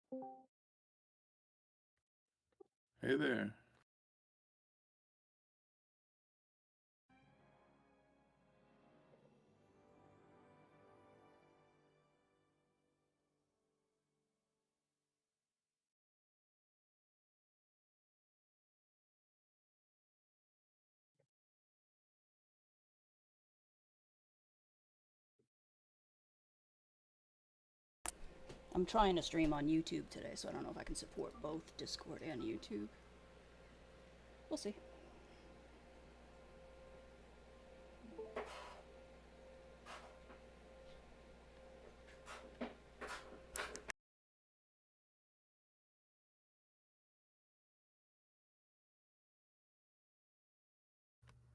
Hey there. I'm trying to stream on YouTube today, so I don't know if I can support both Discord and YouTube. We'll see.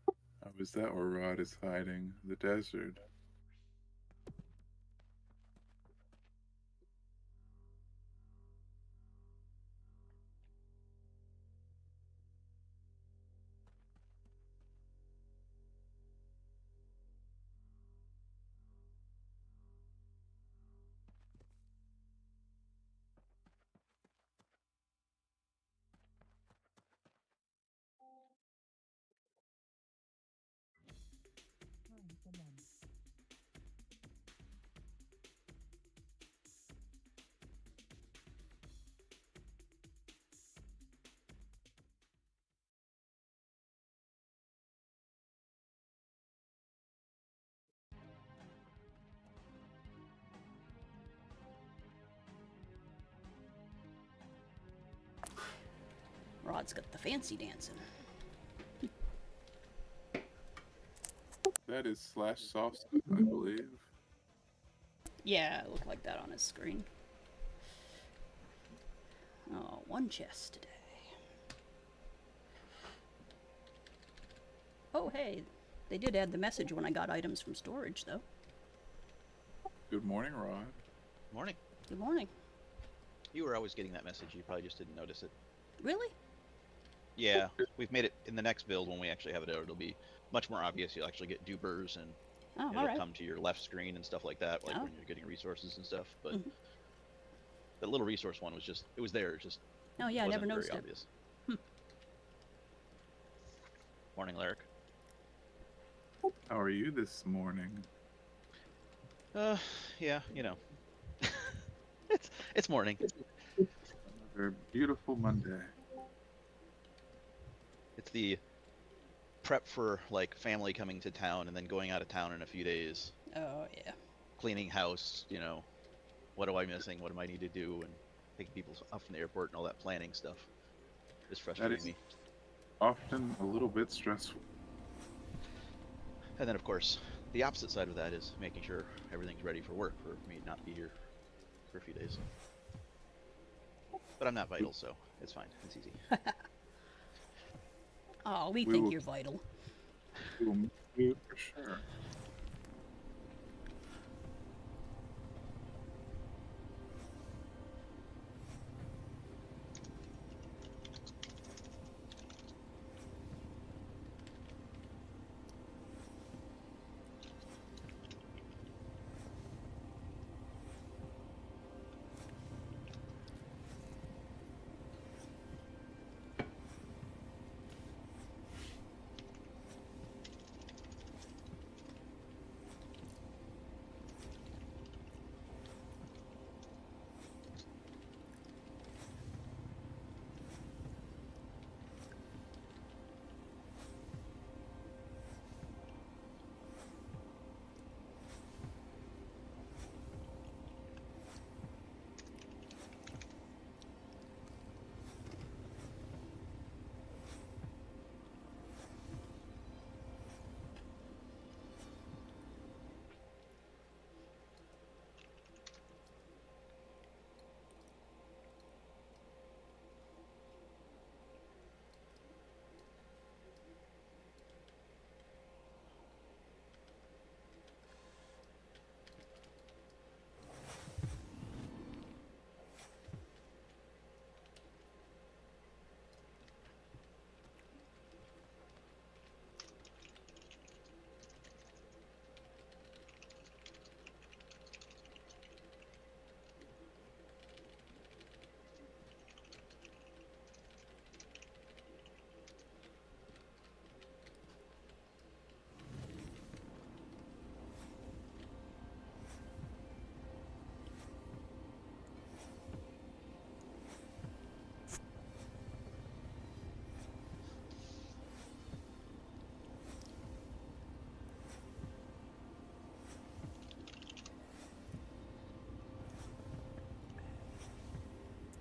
Oh, is that where Rod is hiding? The desert. Rod's got the fancy dancing. That is slash soft, I believe. Yeah, it looked like that on his screen. Oh, one chest today. Oh, hey, they did add the message when I got items from storage, though. Good morning, Rod. Morning. Good morning. You were always getting that message. You probably just didn't notice it. Really? Yeah, we've made it in the next build when we actually have it out. It'll be much more obvious. You'll actually get dupers and it'll come to your left screen and stuff like that, like when you're getting resources and stuff. But the little resource one was just, it was there. It just oh yeah, I wasn't never noticed very it. obvious. Morning, Lyric. How are you this morning? Yeah, you know, it's morning. Another beautiful Monday. It's the prep for like family coming to town and then going out of town in a few days. Oh yeah. Cleaning house, you know, what am I missing? What do I need to do? And taking people off from the airport and all that planning stuff. It's frustrating me. Often a little bit stressful. And then, of course, the opposite side of that is making sure everything's ready for work for me not be here for a few days. But I'm not vital, so it's fine. It's easy. Oh, we think you're vital. We will miss you for sure.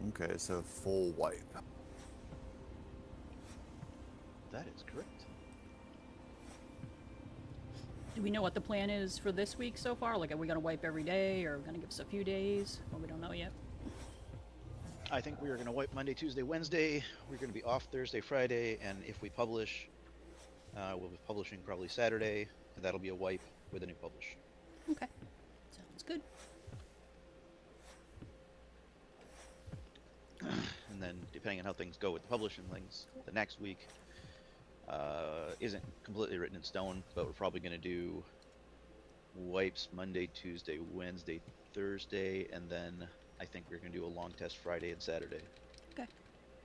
Okay, so full wipe. That is correct. Do we know what the plan is for this week so far? Like, are we going to wipe every day, or are we going to give us a few days? Well, we don't know yet. I think we are going to wipe Monday, Tuesday, Wednesday. We're going to be off Thursday, Friday, and if we publish, we'll be publishing probably Saturday, and that'll be a wipe with a new publish. Okay. Sounds good. And then, depending on how things go with the publishing things, the next week isn't completely written in stone, but we're probably going to do wipes Monday, Tuesday, Wednesday, Thursday, and then I think we're going to do a long test Friday and Saturday. Okay.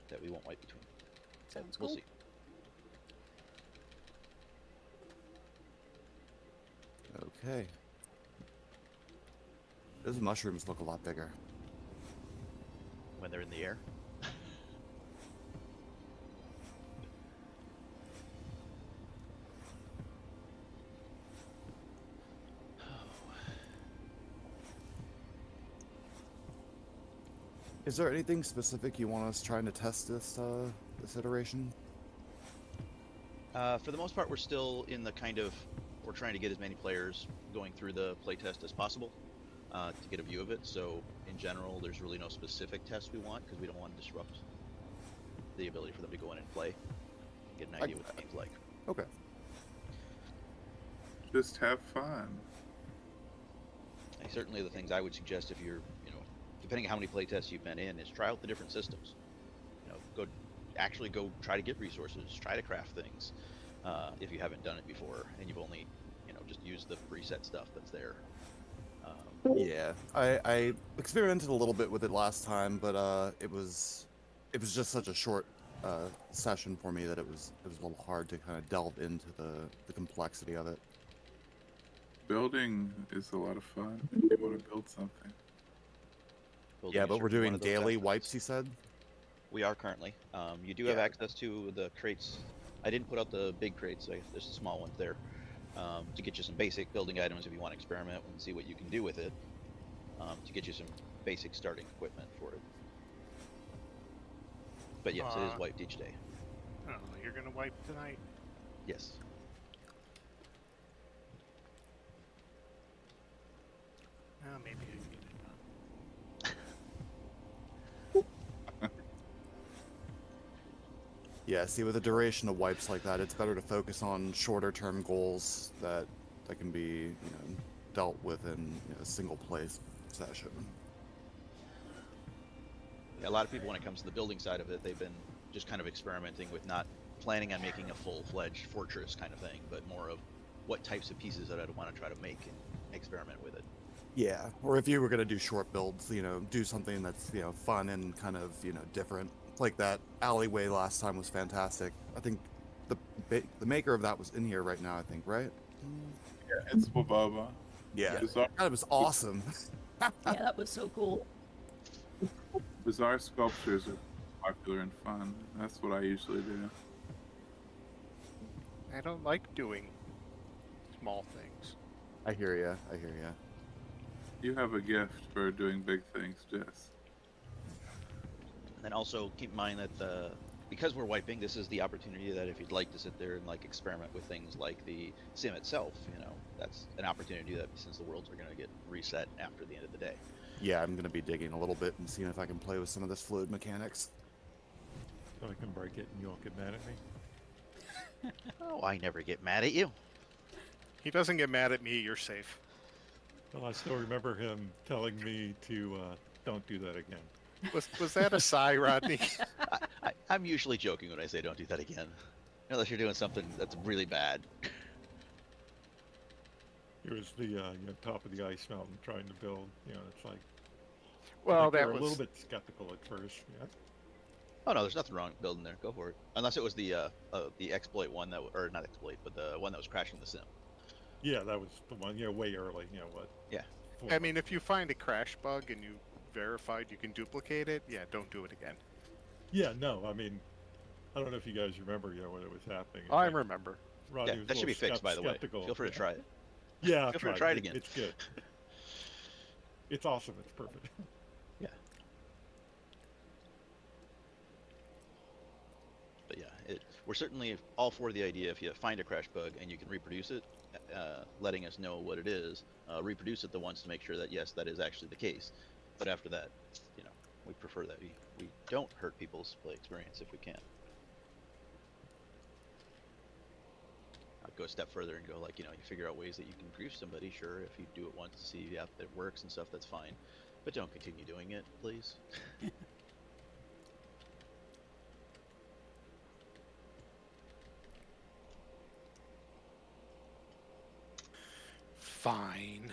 That we won't wipe between. Sounds We'll cool. see. Okay. Those mushrooms look a lot bigger. When they're in the air. Is there anything specific you want us trying to test this iteration? For the most part, we're still in the kind of, we're trying to get as many players going through the playtest as possible to get a view of it. So in general, there's really no specific test we want because we don't want to disrupt the ability for them to go in and play, get an idea what the game's like. Okay. Just have fun. And certainly the things I would suggest if you're, depending on how many playtests you've been in, is try out the different systems. Go try to get resources, try to craft things if you haven't done it before and you've only, just used the preset stuff that's there. Yeah, I experimented a little bit with it last time, but it was just such a short session for me that it was a little hard to kind of delve into the complexity of it. Building is a lot of fun if you want to build something. Building Yeah, is but we're certainly one doing of those daily aspects. wipes, he said? We are currently. You do have access to the crates. I didn't put out the big crates. There's the small ones there to get you some basic building items if you want to experiment and see what you can do with it. To get you some basic starting equipment for it. But yes, it is wiped each day. Oh, you're gonna wipe tonight? Yes. Oh, maybe I can get it done. Yeah, see, with a duration of wipes like that, it's better to focus on shorter-term goals that can be, dealt with in a single-play session. Yeah, a lot of people, when it comes to the building side of it, they've been just kind of experimenting with not planning on making a full-fledged fortress kind of thing, but more of what types of pieces that I'd want to try to make and experiment with it. Yeah, or if you were going to do short builds, do something that's, fun and kind of, different. Like that alleyway last time was fantastic. I think the maker of that was in here right now, I think, right? Yeah, it's Wababa. Yeah, Bizarre, that was awesome. Yeah, that was so cool. bizarre sculptures are popular and fun. That's what I usually do. I don't like doing small things. I hear ya. You have a gift for doing big things, Jess. And then also keep in mind that because we're wiping, this is the opportunity that if you'd like to sit there and experiment with things like the sim itself, that's an opportunity that since the worlds are going to get reset after the end of the day. Yeah, I'm going to be digging a little bit and seeing if I can play with some of this fluid mechanics. So I can break it and you won't get mad at me? Oh, I never get mad at you. He doesn't get mad at me, you're safe. Well, I still remember him telling me to don't do that again. Was that a sigh, Rodney? I'm usually joking when I say don't do that again. Unless you're doing something that's really bad. It was the top of the ice mountain trying to build. It's like, Well, like that we're was a little bit skeptical at first. Yeah. Oh no, there's nothing wrong with building there. Go for it. Unless it was the exploit one or not exploit, but the one that was crashing the sim. Yeah, that was the one. Way early. What? Yeah. I mean, if you find a crash bug and you verified you can duplicate it, yeah, don't do it again. Yeah, no. I mean, I don't know if you guys remember, when it was happening. I remember. Rodney Yeah, was that a should be little fixed, by the way. skeptical. Feel free to try it. Yeah, Feel free to try it again. It's good. It's awesome. It's perfect. Yeah. we're certainly all for the idea if you find a crash bug and you can reproduce it, letting us know what it is, reproduce it the once to make sure that yes, that is actually the case. But after that, you know, we prefer that we don't hurt people's play experience if we can. I'd go a step further and go like, you know, you figure out ways that you can grief somebody. Sure, if you do it once to see that it works and stuff, that's fine. But don't continue doing it, please. Fine.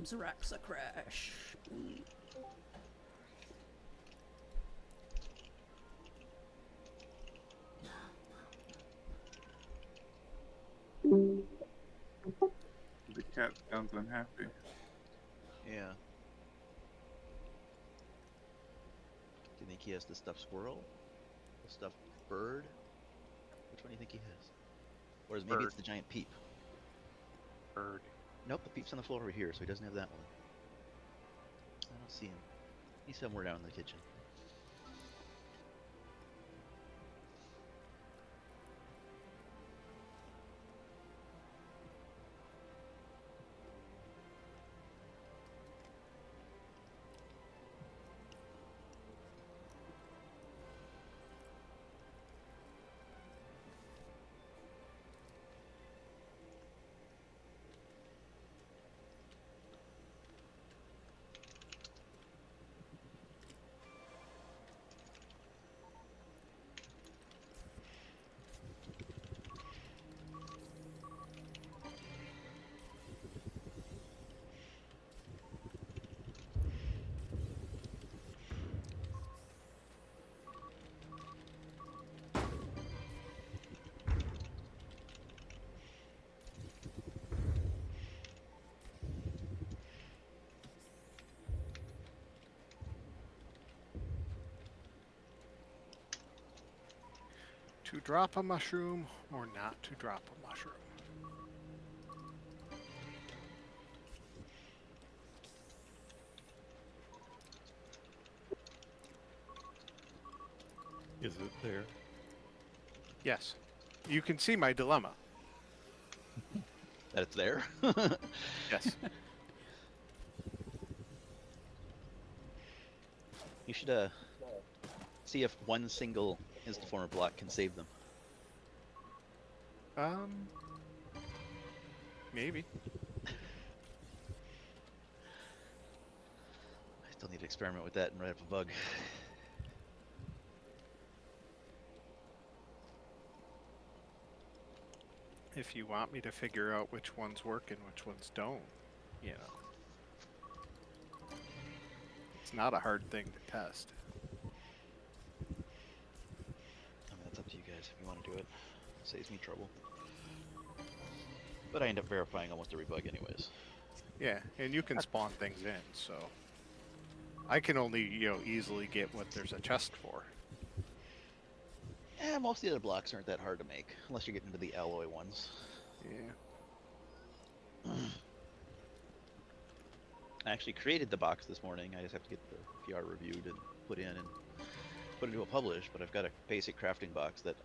Zaraxa crash. The cat sounds unhappy. Yeah. Do you think he has the stuffed squirrel? The stuffed bird? Which one do you think he has? Or maybe Bird. it's the giant peep? Bird. Nope, the peep's on the floor over here, so he doesn't have that one. I don't see him. He's somewhere down in the kitchen. To drop a mushroom or not to drop a mushroom? Is it there? Yes. You can see my dilemma. That it's there? Yes. You should see if one single Instaformer block can save them. Maybe. I still need to experiment with that and write up a bug. If you want me to figure out which ones work and which ones don't, you know. It's not a hard thing to test. I mean, that's up to you guys if you want to do it. It saves me trouble. But I end up verifying almost every bug anyways. Yeah, and you can spawn things in, so I can only, you know, easily get what there's a chest for. Eh, most of the other blocks aren't that hard to make, unless you get into the alloy ones. Yeah. I actually created the box this morning. I just have to get the PR reviewed and put in and put into a publish, but I've got a basic crafting box that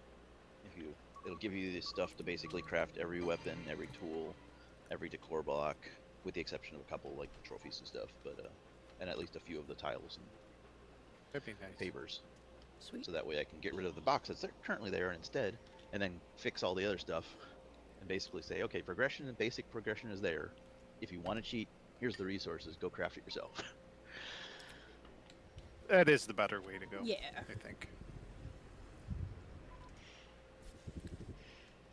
it'll give you the stuff to basically craft every weapon, every tool, every decor block, with the exception of a couple like the trophies and stuff, but and at least a few of the tiles and That'd be nice. favors. Sweet. So that way I can get rid of the box that's currently there instead, and then fix all the other stuff, and basically say, okay, progression and basic progression is there. If you want to cheat, here's the resources. Go craft it yourself. That is the better way to go. Yeah. I think.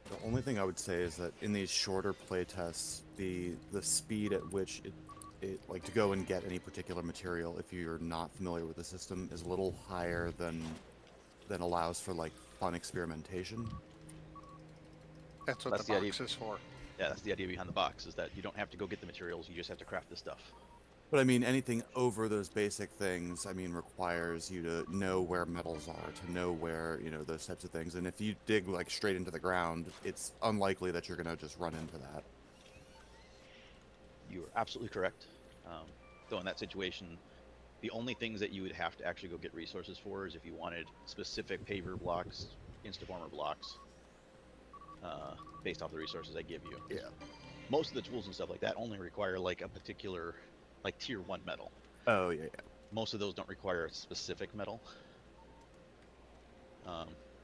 The only thing I would say is that in these shorter playtests, the speed at which it like to go and get any particular material, if you're not familiar with the system, is a little higher than allows for like fun experimentation. That's what That's the the idea. box is for. Yeah, that's the idea behind the box, is that you don't have to go get the materials, you just have to craft the stuff. But I mean, anything over those basic things, I mean, requires you to know where metals are, to know where, you know, those types of things. And if you dig like straight into the ground, it's unlikely that you're going to just run into that. You are absolutely correct. So in that situation, the only things that you would have to actually go get resources for is if you wanted specific paver blocks, instaformer blocks, based off the resources I give you. Yeah. Most of the tools and stuff like that only require like a particular, like tier 1 metal. Oh yeah. Most of those don't require a specific metal.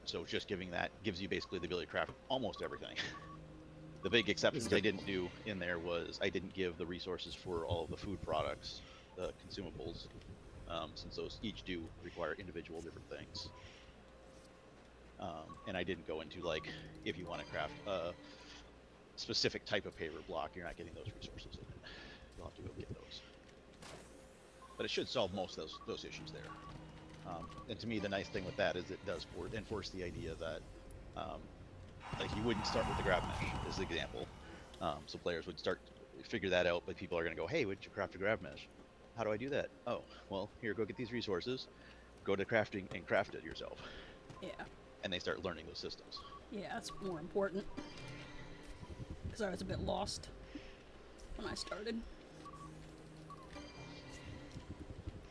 So just giving that gives you basically the ability to craft almost everything. The big exceptions I didn't do in there was I didn't give the resources for all of the food products, the consumables, since those each do require individual different things. And I didn't go into like, if you want to craft a specific type of paver block, you're not getting those resources in it. You'll have to go get those. But it should solve most of those issues there. And to me, the nice thing with that is it does enforce the idea that like you wouldn't start with the grab mesh as an example. So players would start to figure that out, but people are going to go, hey, would you craft a grab mesh? How do I do that? Oh, well, here, go get these resources, go to crafting and craft it yourself. Yeah. And they start learning those systems. Yeah, that's more important. Because I was a bit lost when I started.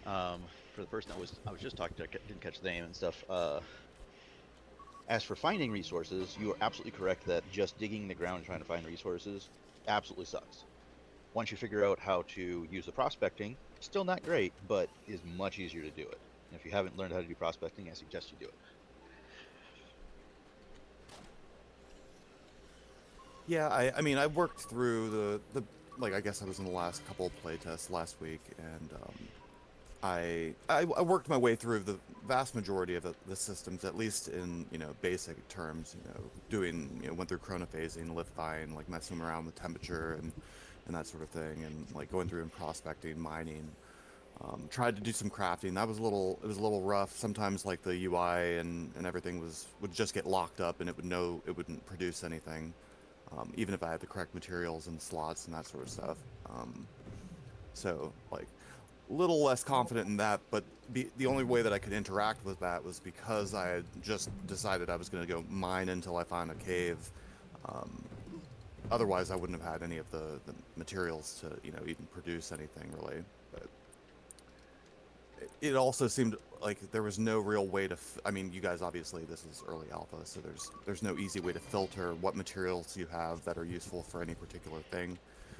For the person I was just talking to, I didn't catch the name and stuff. As for finding resources, you are absolutely correct that just digging the ground trying to find resources absolutely sucks. Once you figure out how to use the prospecting, still not great, but is much easier to do it. And if you haven't learned how to do prospecting, I suggest you do it. Yeah, I mean, I worked through the like, I guess I was in the last couple of playtests last week, and I worked my way through the vast majority of the systems, at least in, basic terms, doing, went through chronophasing, lithifying, like messing around with temperature and that sort of thing, and like going through and prospecting, mining. Tried to do some crafting. It was a little rough. Sometimes like the UI and everything would just get locked up, and it wouldn't produce anything. Even if I had the correct materials and slots and that sort of stuff. So, like, a little less confident in that, but the only way that I could interact with that was because I had just decided I was going to go mine until I found a cave. Otherwise, I wouldn't have had any of the materials to, even produce anything, really. But it also seemed like there was no real way to I mean, you guys, obviously this is early alpha, so there's no easy way to filter what materials you have that are useful for any particular thing.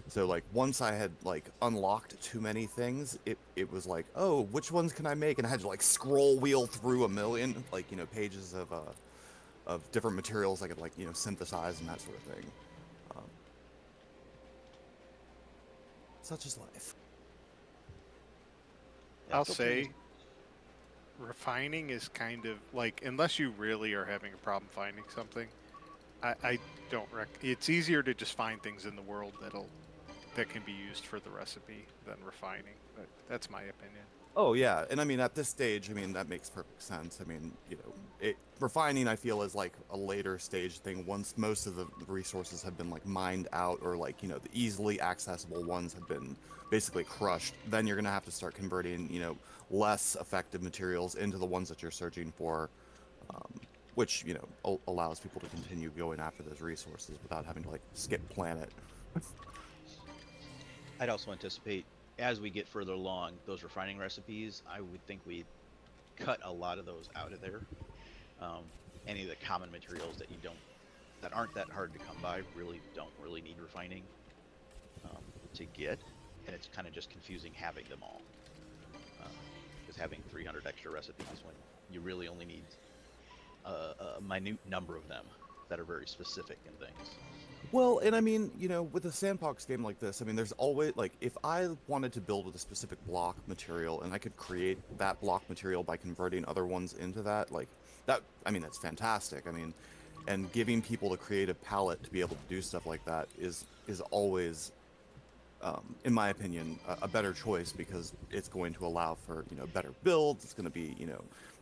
So like once I had like unlocked too many things, it was like, oh, which ones can I make? And I had to like scroll wheel through a million like, pages of different materials I could like, synthesize and that sort of thing. Such is life. I'll say refining is kind of like, unless you really are having a problem finding something, I don't it's easier to just find things in the world that can be used for the recipe than refining. But that's my opinion. Oh yeah, and I mean at this stage, I mean that makes perfect sense. I mean, refining I feel is like a later stage thing once most of the resources have been like mined out, or like, the easily accessible ones have been basically crushed. Then you're gonna have to start converting, less effective materials into the ones that you're searching for, which, allows people to continue going after those resources without having to like skip planet. I'd also anticipate as we get further along, those refining recipes, I would think we'd cut a lot of those out of there. Any of the common materials that aren't that hard to come by don't really need refining to get, and it's kind of just confusing having them all. Because having 300 extra recipes when you really only need a minute number of them that are very specific in things. Well, and I mean, with a sandbox game like this, I mean, there's always, like, if I wanted to build with a specific block material and I could create that block material by converting other ones into that, like, I mean, that's fantastic. I mean, and giving people the creative palette to be able to do stuff like that is always, in my opinion, a better choice, because it's going to allow for, better builds. It's going to be,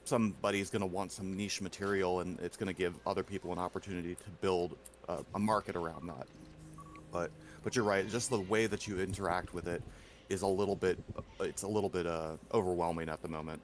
somebody's going to want some niche material, and it's going to give other people an opportunity to build a market around that. But you're right, just the way that you interact with it is a little bit overwhelming at the moment.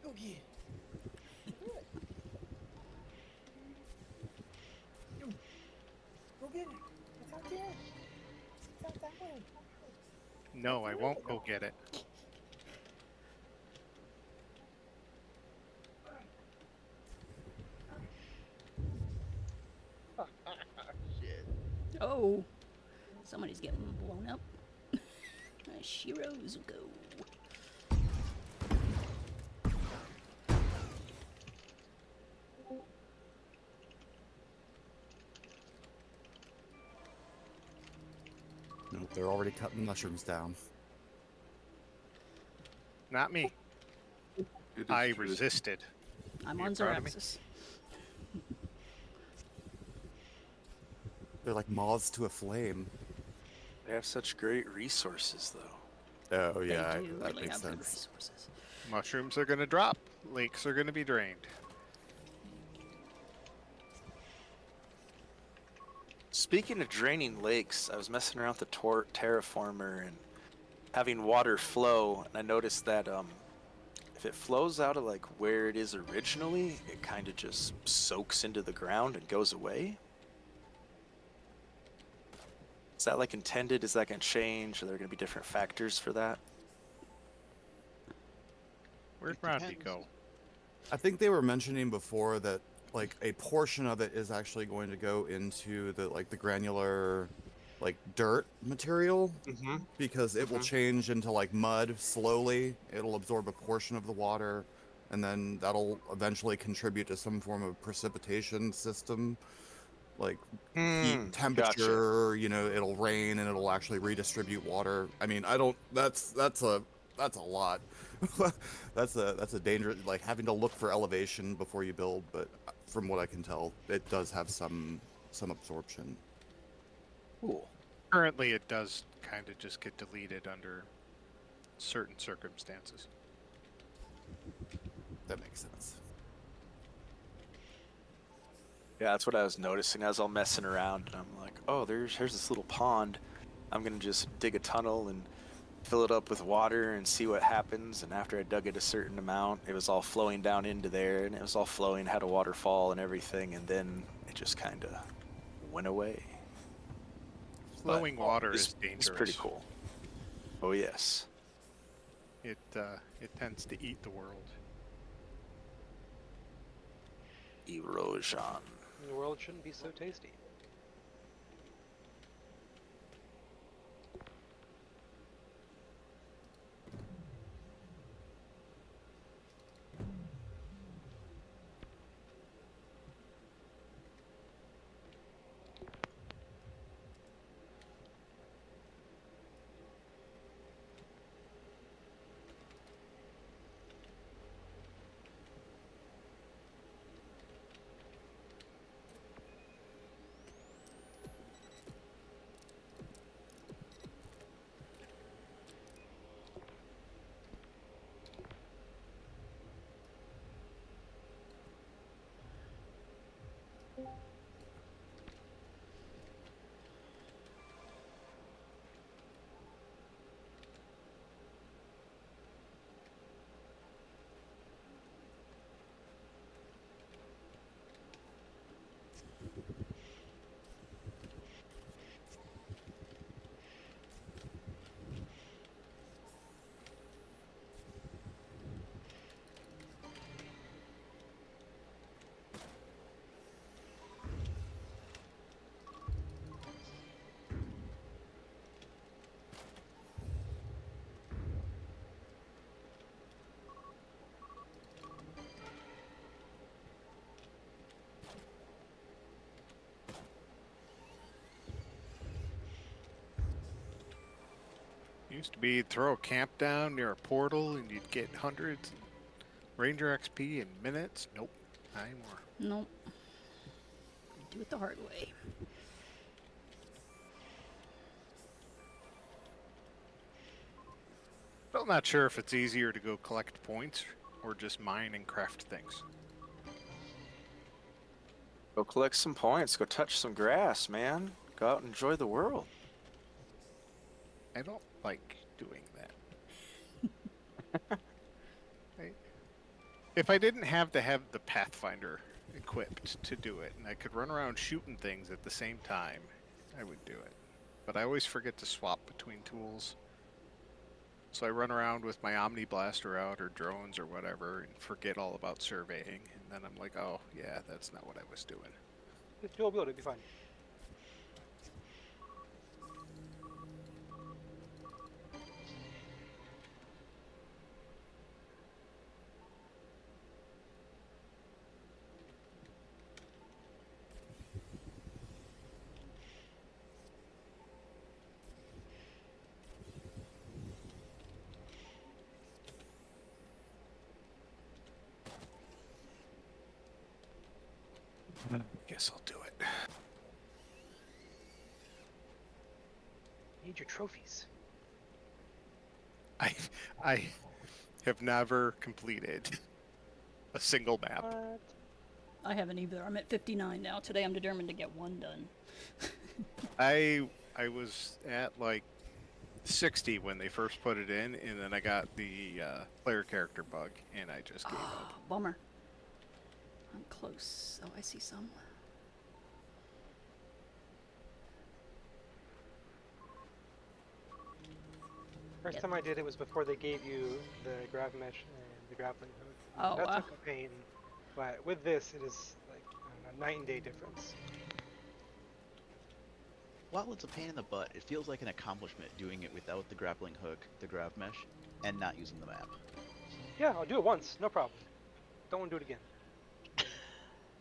Go get it. Do it. You. Go get it. It's out there. It's out that way. No, I won't go get it. Shit. Oh, somebody's getting blown up. My Shiros go. Nope, they're already cutting mushrooms down. Not me. It is I true. resisted. I'm You on proud of me? Xeraxis. They're like moths to a flame. They have such great resources, though. Oh yeah, They do that really makes have good sense. resources. Mushrooms are going to drop. Lakes are going to be drained. Speaking of draining lakes, I was messing around with the terraformer and having water flow, and I noticed that if it flows out of like where it is originally, it kind of just soaks into the ground and goes away. Is that like intended? Is that going to change? Are there going to be different factors for that? Where'd It Rodney depends. go? I think they were mentioning before that like a portion of it is actually going to go into the like the granular like dirt material Mm-hmm. because it will change into like mud slowly. It'll absorb a portion of the water and then that'll eventually contribute to some form of precipitation system like heat Gotcha. temperature, you know, it'll rain and it'll actually redistribute water. I mean, I don't that's a lot. That's a danger like having to look for elevation before you build, but from what I can tell, it does have some absorption. Cool. Currently, it does kind of just get deleted under certain circumstances. That makes sense. Yeah, that's what I was noticing. I was all messing around, and I'm like, oh, here's this little pond. I'm gonna just dig a tunnel and fill it up with water and see what happens. And after I dug it a certain amount, it was all flowing down into there, and it was all flowing, had a waterfall and everything, and then it just kind of went away. Flowing water It's- is dangerous. It's pretty cool. Oh yes. It tends to eat the world. Erosion. The world shouldn't be so tasty. Used to be you'd throw a camp down near a portal and you'd get hundreds and Ranger XP in minutes. Nope, not anymore. Nope. Do it the hard way. Still not sure if it's easier to go collect points or just mine and craft things. Go collect some points. Go touch some grass, man. Go out and enjoy the world. I don't like doing that. If I didn't have to have the Pathfinder equipped to do it, and I could run around shooting things at the same time, I would do it. But I always forget to swap between tools. So I run around with my Omni Blaster out, or drones, or whatever, and forget all about surveying. And then I'm like, oh, yeah, that's not what I was doing. Just dual build, it'd be fine. Guess I'll do it. Need your trophies. I have never completed a single map. What? I haven't either. I'm at 59 now. Today I'm determined to get one done. I was at like 60 when they first put it in, and then I got the player character bug, and I just gave up. Bummer. I'm close. Oh, I see some. First time I did it was before they gave you the grav mesh and the grappling hook. Oh, That wow. took a pain, but with this, it is like a night and day difference. While it's a pain in the butt, it feels like an accomplishment doing it without the grappling hook, the grav mesh, and not using the map. Yeah, I'll do it once, no problem. Don't want to do it again.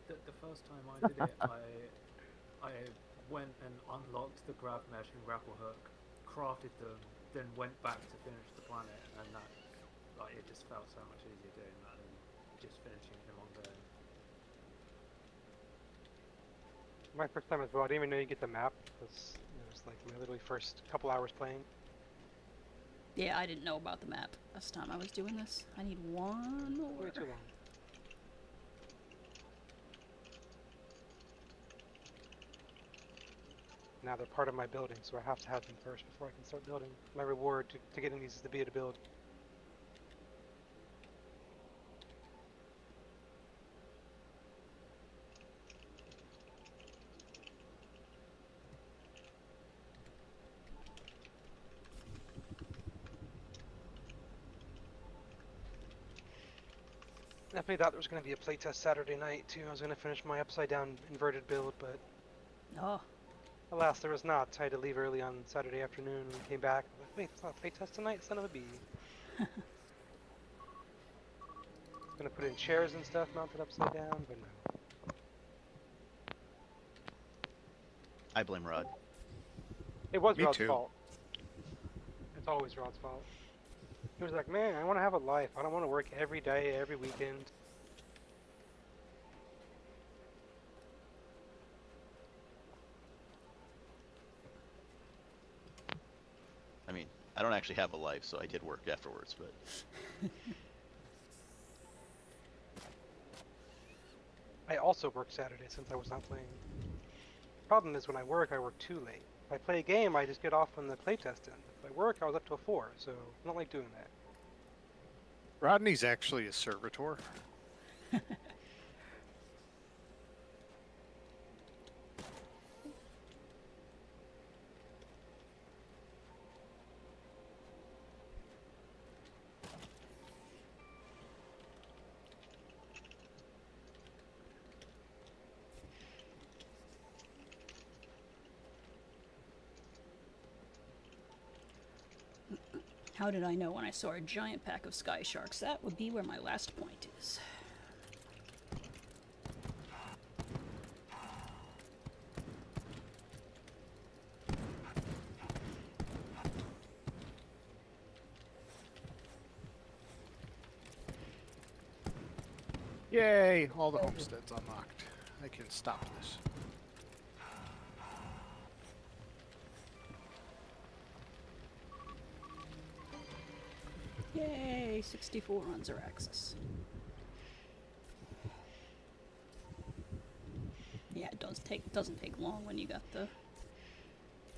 The first time I did it, I went and unlocked the grav mesh and grapple hook, crafted them, then went back to finish the planet, and that, like, it just felt so much easier doing that than just finishing it in one go. My first time as well, I didn't even know you get the map. It was like my literally first couple hours playing. Yeah, I didn't know about the map last time I was doing this. I need one more. Way too long. Now they're part of my building, so I have to have them first before I can start building. My reward to getting these is to be able to build. Definitely thought there was going to be a playtest Saturday night too. I was going to finish my upside down inverted build, but Oh, alas, there was not. I had to leave early on Saturday afternoon and came back. I'm like, wait, it's not a playtest tonight, son of a bee. Gonna put in chairs and stuff mounted upside down, but no. I blame Rod. It was Me Rod's too. fault. It's always Rod's fault. He was like, man, I want to have a life. I don't want to work every day, every weekend. I mean, I don't actually have a life, so I did work afterwards, but I also work Saturday since I was not playing. Problem is when I work too late. If I play a game, I just get off when the playtest ends. If I work, I was up till 4, so I don't like doing that. Rodney's actually a servitor. how did I know when I saw a giant pack of sky sharks? That would be where my last point is. Yay! All the homesteads unlocked. I can stop this. Yay! 64 on Zeraxis. Yeah, it doesn't take long when you got the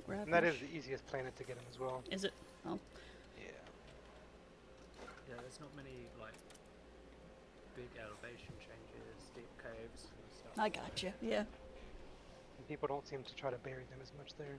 grab. And that is the easiest planet to get him as well. Is it? Oh, Yeah. Yeah, there's not many, like, big elevation changes, steep caves, and stuff. I gotcha. Yeah. And people don't seem to try to bury them as much there.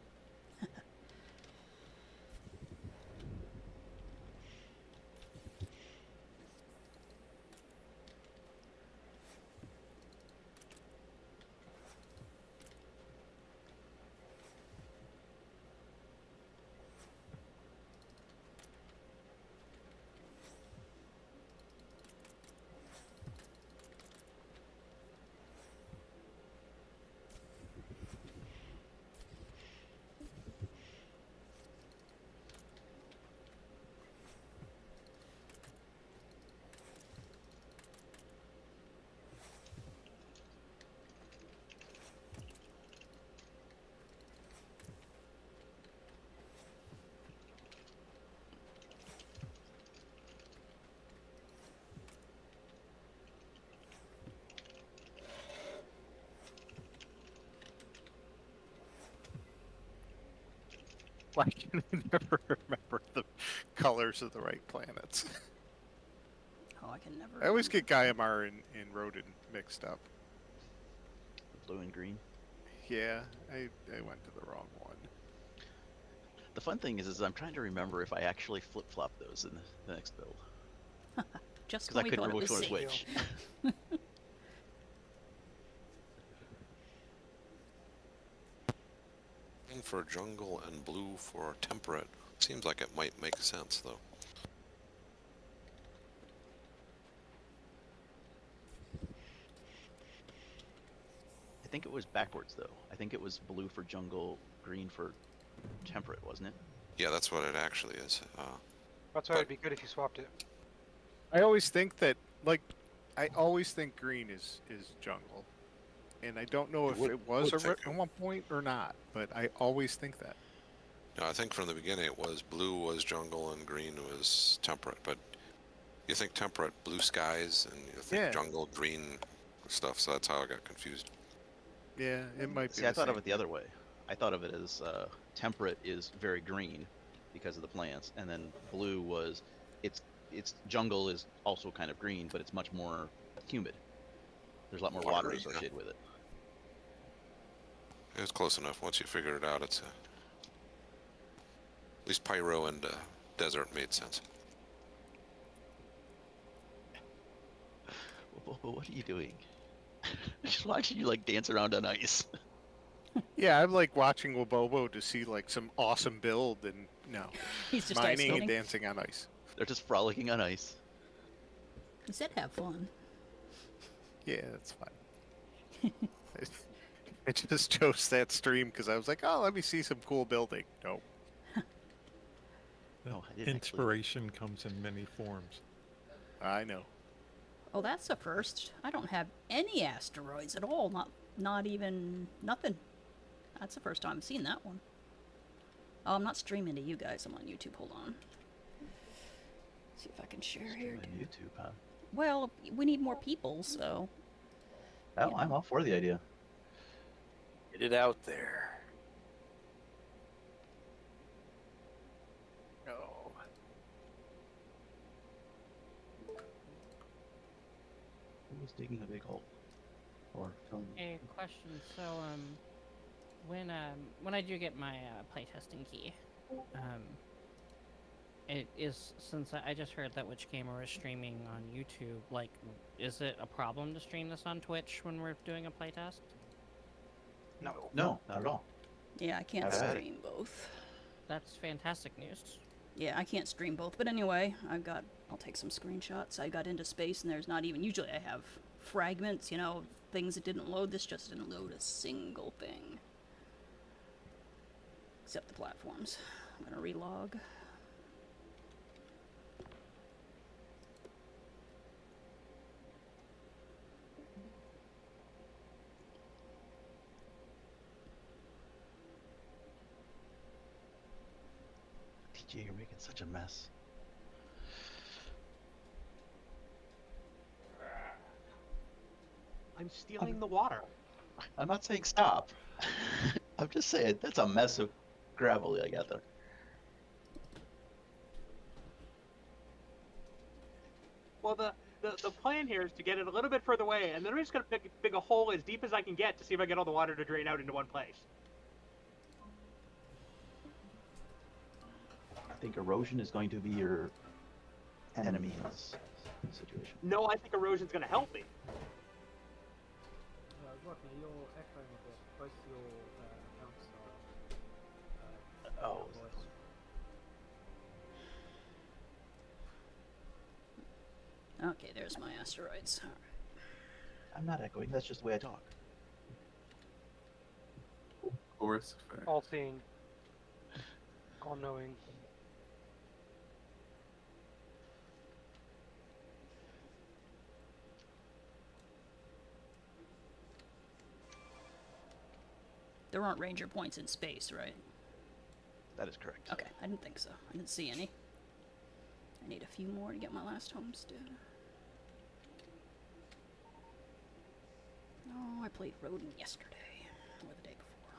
I can never remember the colors of the right planets. Oh, I can never. I always remember. get Gaiamar and Rodin mixed up. Blue and green. Yeah, I went to the wrong one. The fun thing is I'm trying to remember if I actually flip-flop those in the next build. Just Because when I we couldn't thought it remember which was one was safe. which. Green for jungle and blue for temperate. Seems like it might make sense, though. I think it was backwards, though. I think it was blue for jungle, green for temperate, wasn't it? Yeah, that's what it actually is. That's why it'd be good if you swapped it. I always think that, like, I always think green is jungle. And I don't know if would- it was would think at one point or not, but I always think that. No, I think from the beginning it was blue was jungle and green was temperate. But you think temperate, blue skies, and you think Yeah. jungle, green stuff. So that's how I got confused. Yeah, it might be. See, I thought of it the other way. I thought of it as temperate is very green because of the plants, and then blue was its jungle is also kind of green, but it's much more humid. There's a lot more water Watery, yeah. associated with it. It was close enough. Once you figured it out, it's at least pyro and desert made sense. What are you doing? Just watching you like dance around on ice. Yeah, I'm like watching Wabobo to see like some awesome build, and no, He's just ice mining and skating. dancing on ice. They're just frolicking on ice. He said have fun. Yeah, that's fine. I just chose that stream because I was like, oh, let me see some cool building. Nope. No, I didn't actually. Inspiration comes in many forms. I know. Oh, that's a first. I don't have any asteroids at all. Not even nothing. That's the first time I've seen that one. Oh, I'm not streaming to you guys. I'm on YouTube. Hold on. See if I can share here. On YouTube, huh? Well, we need more people, so. Oh, I'm all for the idea. Get it out there. Oh. Who was digging a big hole? Or filling? A question. So, when I do get my playtesting key, it is, since I just heard that Witch Gamer is streaming on YouTube. Like, is it a problem to stream this on Twitch when we're doing a playtest? No, not at all. Yeah, I can't Have at it. stream both. That's fantastic news. Yeah, I can't stream both. But anyway, I'll take some screenshots. I got into space and there's not even, usually I have fragments, you know, things that didn't load. This just didn't load a single thing. Except the platforms. I'm gonna relog. TJ, you're making such a mess. I'm stealing the water. I'm not saying stop. I'm just saying that's a mess of gravel I got there. Well, the plan here is to get it a little bit further away, and then I'm just gonna dig a hole as deep as I can get to see if I get all the water to drain out into one place. I think erosion is going to be your enemy in this situation. No, I think erosion's gonna help me. Rodney, you're echoing a bit. Both your accounts are. Oh. Voice. Okay, there's my asteroids. All right. I'm not echoing. That's just the way I talk. Chorus effect. All seeing. All knowing. There aren't ranger points in space, right? That is correct. Okay, I didn't think so. I didn't see any. I need a few more to get my last homestead. Oh, I played Rodent yesterday, or the day before.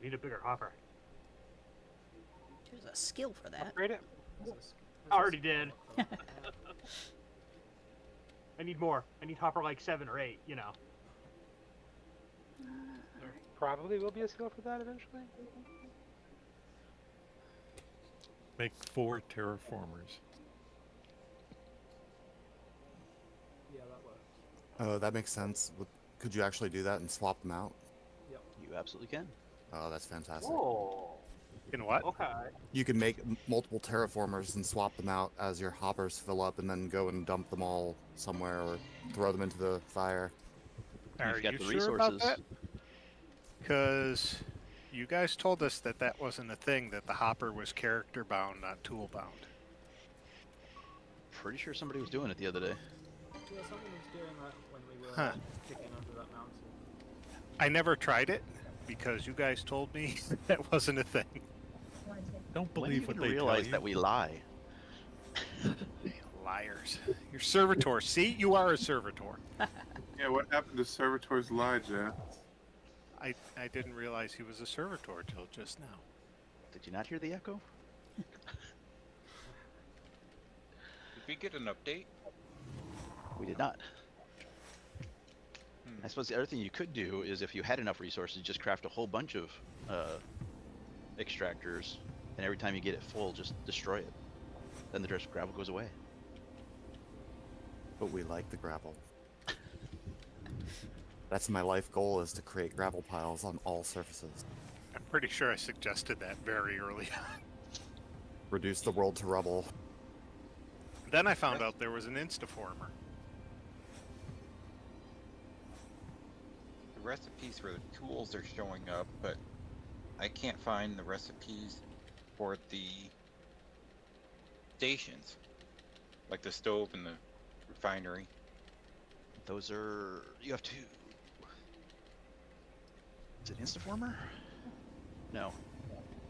Need a bigger hopper. There's a skill for that. Upgrade it. I already did. I need more. I need hopper like 7 or 8, you know. There probably will be a skill for that eventually. Make 4 terraformers. Yeah, that works. Oh, that makes sense. Could you actually do that and swap them out? Yep. You absolutely can. Oh, that's fantastic. Oh. In what? Okay. You can make multiple terraformers and swap them out as your hoppers fill up, and then go and dump them all somewhere or throw them into the fire. Are You've got you the sure about resources. that? Because you guys told us that that wasn't a thing, that the hopper was character bound, not tool bound. Pretty sure somebody was doing it the other day. Yeah, someone was doing that when we were kicking under that mountain. I never tried it because you guys told me that wasn't a thing. Don't When are you believe what gonna they realize tell you. that we lie? Liars. You're servitor. See, you are a servitor. Yeah, what happened to Servitor's lie, Jeff? I didn't realize he was a servitor till just now. Did you not hear the echo? Did we get an update? We did not. I suppose the other thing you could do is, if you had enough resources, just craft a whole bunch of extractors, and every time you get it full, just destroy it. Then the gravel goes away. But we like the gravel. That's my life goal, is to create gravel piles on all surfaces. I'm pretty sure I suggested that very early on. Reduce the world to rubble. Then I found out there was an instaformer. The recipes for the tools are showing up, but I can't find the recipes for the stations, like the stove and the refinery. Those are... you have to... Is it Instaformer? No.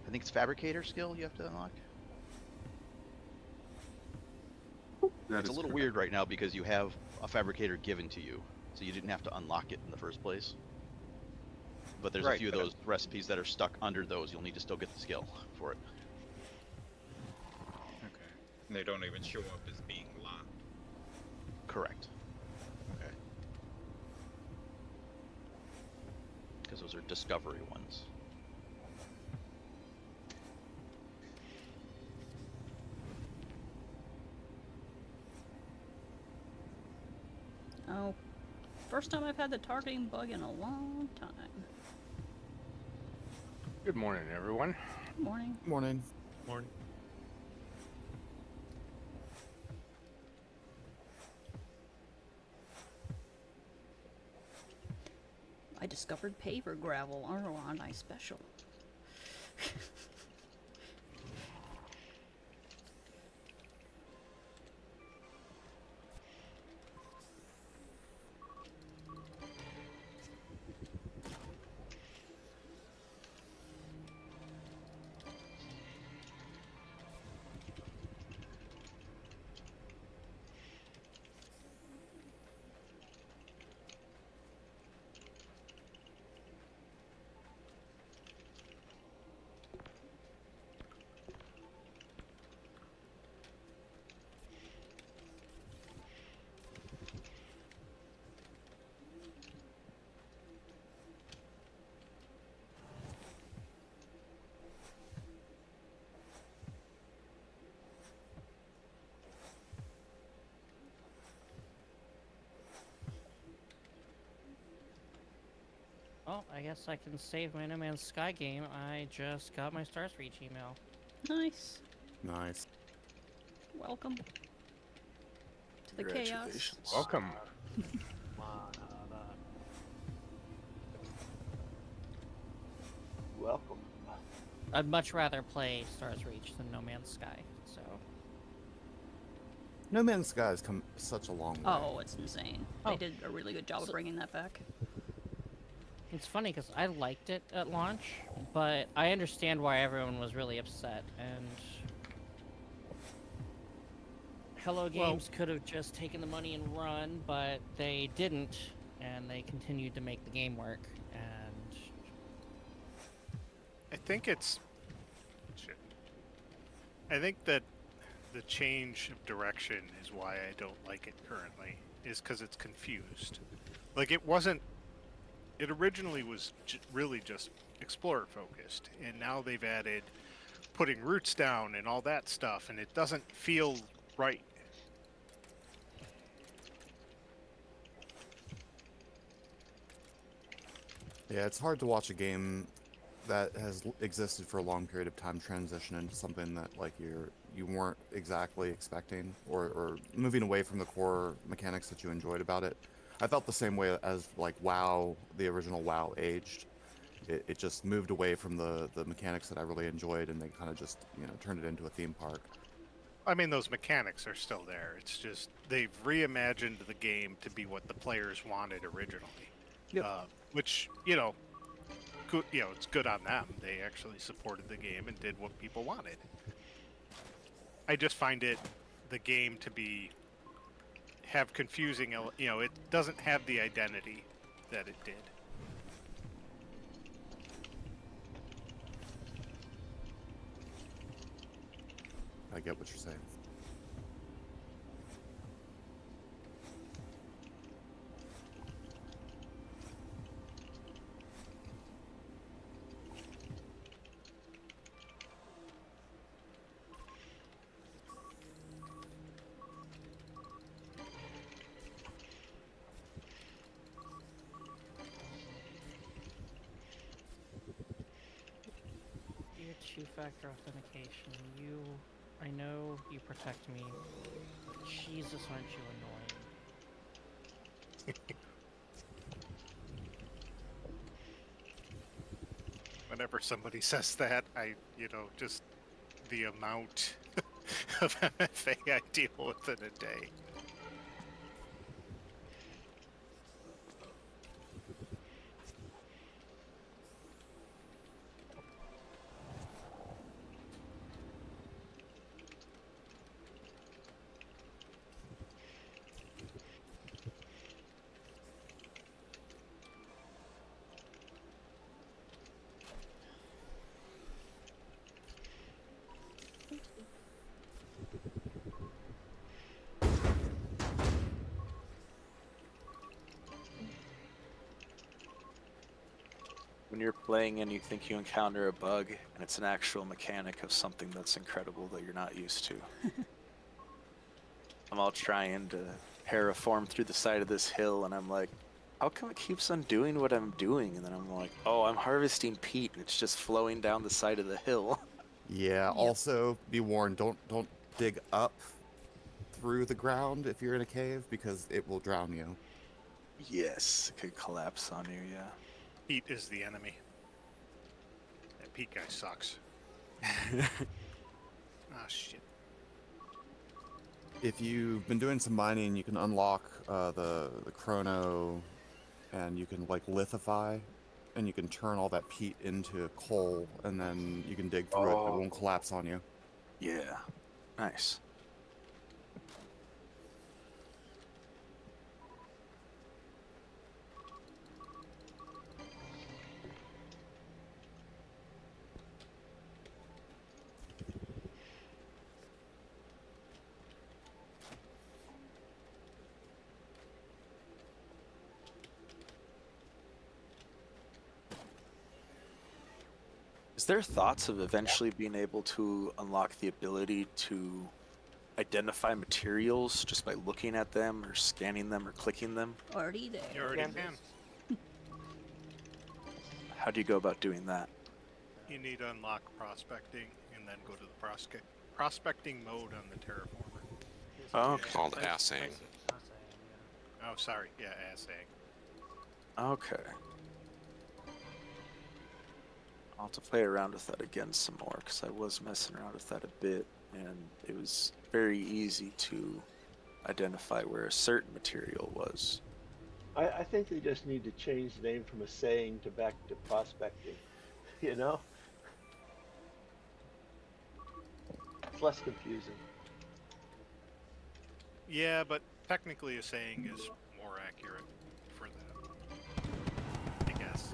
I think it's Fabricator skill you have to unlock. It's a little weird right now because you have a Fabricator given to you, so you didn't have to unlock it in the first place. But there's a few of those recipes that are stuck under those. You'll need to still get the skill for it. Okay. And they don't even show up as being locked. Correct. Okay. Because those are discovery ones. Oh, first time I've had the targeting bug in a long time. Good morning, everyone. Good morning. Morning. Morning. I discovered paver gravel. Oh, aren't I special? Oh, I guess I can save my No Man's Sky game. I just got my Stars Reach email. Nice. Nice. Welcome to the chaos. Welcome. Welcome. I'd much rather play Stars Reach than No Man's Sky, so... No Man's Sky has come such a long way. Oh, it's insane. Oh. They did a really good job of bringing that back. It's funny because I liked it at launch, but I understand why everyone was really upset, and... Hello Games could have just taken the money and run, but they didn't, and they continued to make the game work, and... I think it's... Shit. I think that the change of direction is why I don't like it currently, is because it's confused. Like, it wasn't... It originally was really just explorer focused, and now they've added putting roots down and all that stuff, and it doesn't feel right. Yeah, it's hard to watch a game that has existed for a long period of time transition into something that like you weren't exactly expecting, or moving away from the core mechanics that you enjoyed about it. I felt the same way as like WoW, the original WoW aged. It just moved away from the mechanics that I really enjoyed, and they kind of just, you know, turned it into a theme park. I mean, those mechanics are still there. It's just they've reimagined the game to be what the players wanted originally. Yep. Which, you know, good, you know, it's good on them. They actually supported the game and did what people wanted. I just find the game to have confusing, you know, it doesn't have the identity that it did. I get what you're saying. Your two-factor authentication, I know you protect me, but Jesus, aren't you annoying? Whenever somebody says that, just the amount of MFA I deal with in a day. When you're playing and you think you encounter a bug, and it's an actual mechanic of something that's incredible that you're not used to. I'm all trying to terraform through the side of this hill, and I'm like, how come it keeps on doing what I'm doing? And then I'm like, oh, I'm harvesting peat, and it's just flowing down the side of the hill. Yeah, also be warned, don't dig up through the ground if you're in a cave, because it will drown you. Yes, it could collapse on you, yeah. Pete is the enemy. That Pete guy sucks. Ah, shit. If you've been doing some mining, you can unlock the chrono, and you can like lithify, and you can turn all that peat into coal, and then you can dig through it. It won't collapse on you. Yeah, nice. Is there thoughts of eventually being able to unlock the ability to identify materials just by looking at them or scanning them or clicking them? Already there. You already can. How do you go about doing that? You need to unlock prospecting and then go to the prospecting mode on the terraformer. Oh, It's called assaying. Oh, sorry. Yeah, assaying. Okay. I'll have to play around with that again some more, because I was messing around with that a bit, and it was very easy to identify where a certain material was. I think they just need to change the name from assaying to back to prospecting. You know? It's less confusing. Yeah, but technically assaying is more accurate for that. I guess.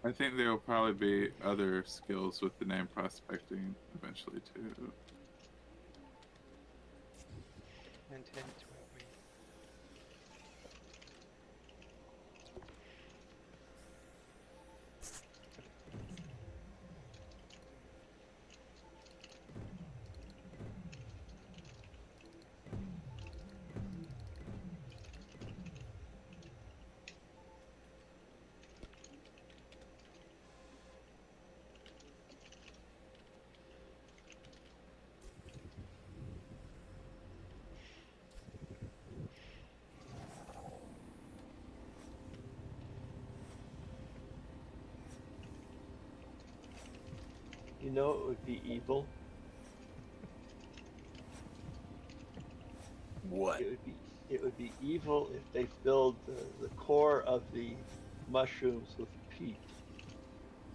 I think there will probably be other skills with the name prospecting eventually too. And 10, 20. You know it would be evil? What? It would be evil if they filled the core of the mushrooms with peat,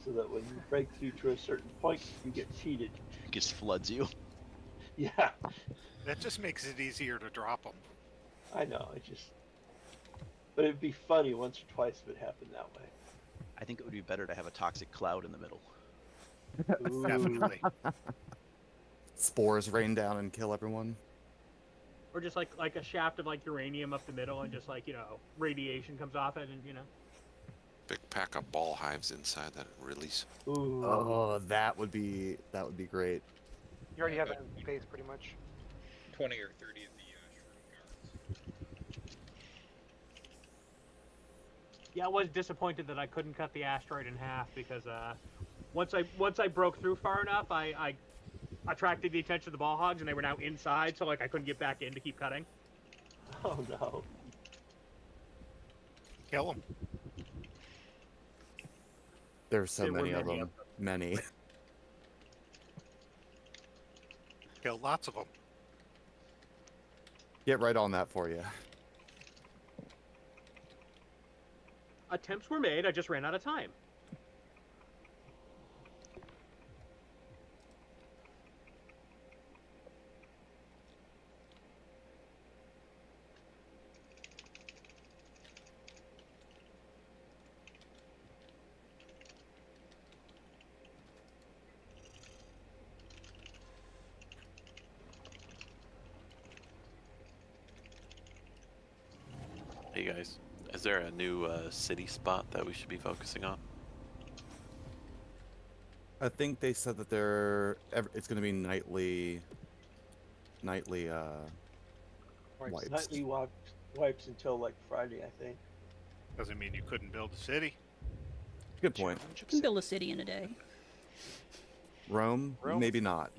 so that when you break through to a certain point, you get cheated. It just floods you. Yeah, That just makes it easier to drop them. I know. But it'd be funny once or twice if it happened that way. I think it would be better to have a toxic cloud in the middle. Definitely. Spores rain down and kill everyone. Or just like a shaft of like uranium up the middle, and just like radiation comes off it, and Big pack of ball hives inside that release. Ooh. Oh, that would be great. You already have it in space, pretty much. 20 or 30 of the shroom guards. Yeah, I was disappointed that I couldn't cut the asteroid in half because once I broke through far enough, I attracted the attention of the ball hogs, and they were now inside, so like I couldn't get back in to keep cutting. Oh no. Kill them. There's so There were many of many them. Many. Kill lots of them. Get right on that for you. Attempts were made, I just ran out of time. Hey guys, is there a new city spot that we should be focusing on? I think they said that it's going to be nightly wipes. Nightly wipes until like Friday, I think. Doesn't mean you couldn't build a city. Good point. You can build a city in a day. Rome? Maybe not.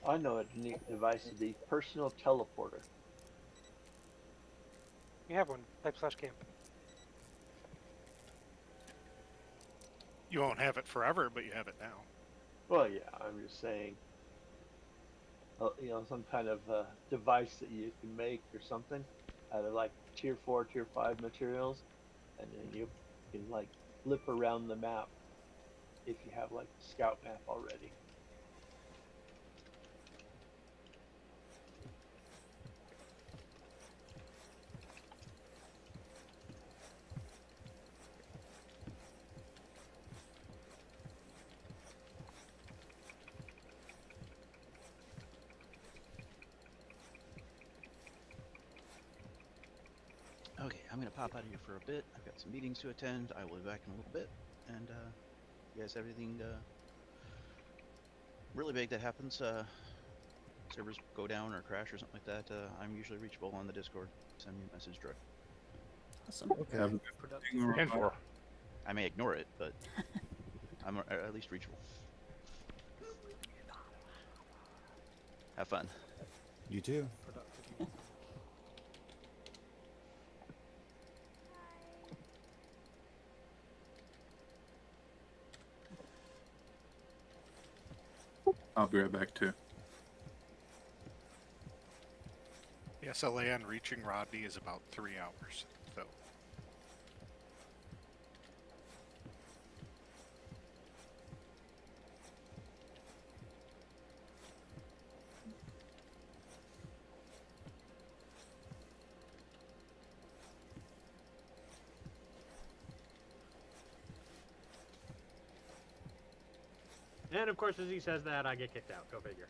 I know a neat device is the personal teleporter. You have one. Type/camp. You won't have it forever, but you have it now. Well, yeah, I'm just saying. Some kind of device that you can make or something out of like tier 4, tier 5 materials, and then you can like flip around the map if you have like the scout map already. I'm gonna pop out of here for a bit. I've got some meetings to attend. I will be back in a little bit. And you guys have anything really big that happens, servers go down or crash or something like that, I'm usually reachable on the Discord. Send me a message direct. Awesome. Okay. Have a good thing, Rob. I may ignore it, but I'm at least reachable. Have fun. You too. I'll be right back too. The SLA on reaching Rodney is about 3 hours, so. And of course, as he says that, I get kicked out. Go figure.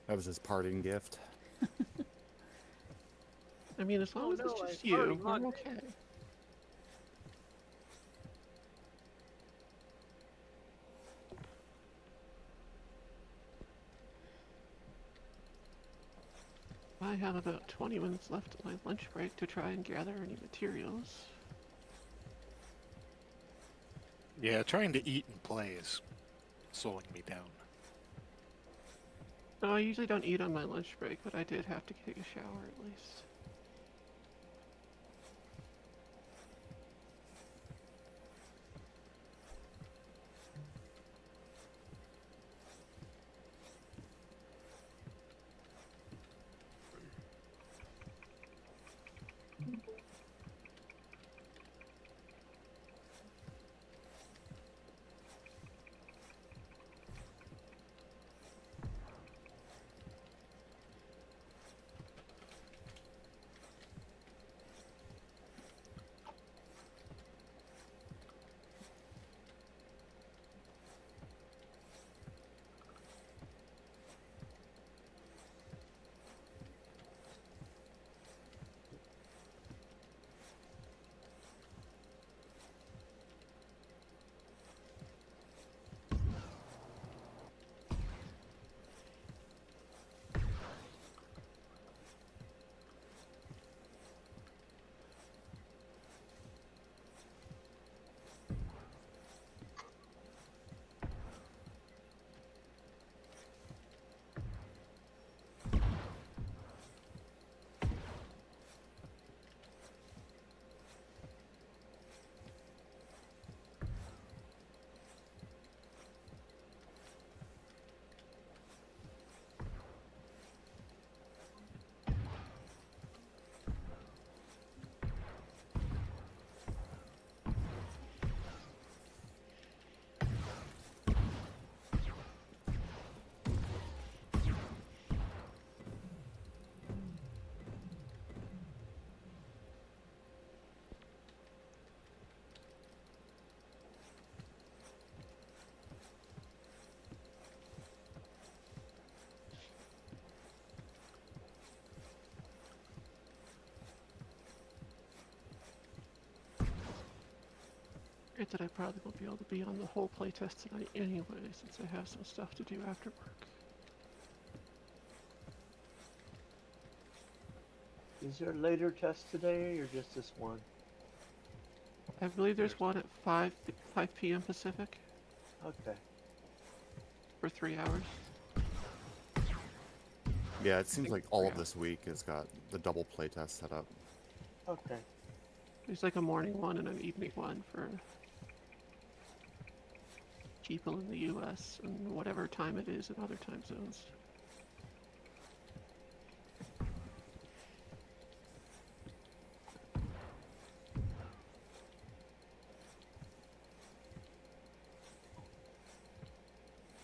That was his parting gift. I mean, as long as it's just you, I'm okay. I have about 20 minutes left of my lunch break to try and gather any materials. Yeah, trying to eat and play is slowing me down. No, I usually don't eat on my lunch break, but I did have to take a shower at least. Granted, I probably won't be able to be on the whole playtest tonight anyway, since I have some stuff to do after work. Is there a later test today, or just this one? I believe there's one at 5 p.m. Pacific. Okay. For 3 hours. Yeah, it seems like all of this week has got the double playtest set up. Okay. There's like a morning one and an evening one for people in the US and whatever time it is in other time zones.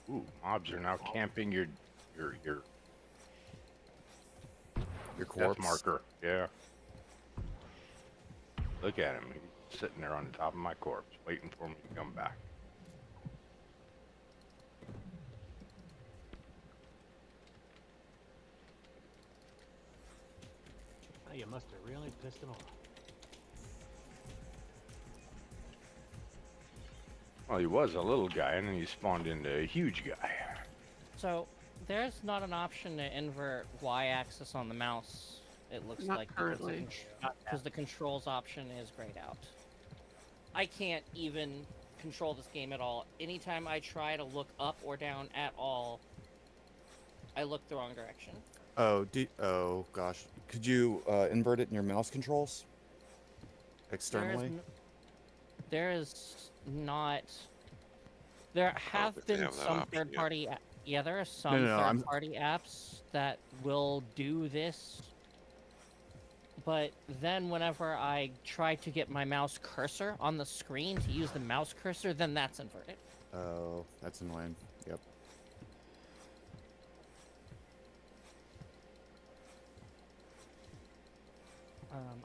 Ooh, mobs are now camping your corpse death marker. Yeah. Look at him. He's sitting there on the top of my corpse, waiting for me to come back. You must have really pissed him off. Well, he was a little guy, and then he spawned into a huge guy. So, there's not an option to invert Y-axis on the mouse, it looks Not like, currently. because the controls option is grayed out. I can't even control this game at all. Anytime I try to look up or down at all, I look the wrong direction. Oh gosh. Could you invert it in your mouse controls? Externally? There is not. There have been some third-party. Yeah, there are some third-party apps that will do this. But then whenever I try to get my mouse cursor on the screen to use the mouse cursor, then that's inverted. Oh, that's annoying. Yep.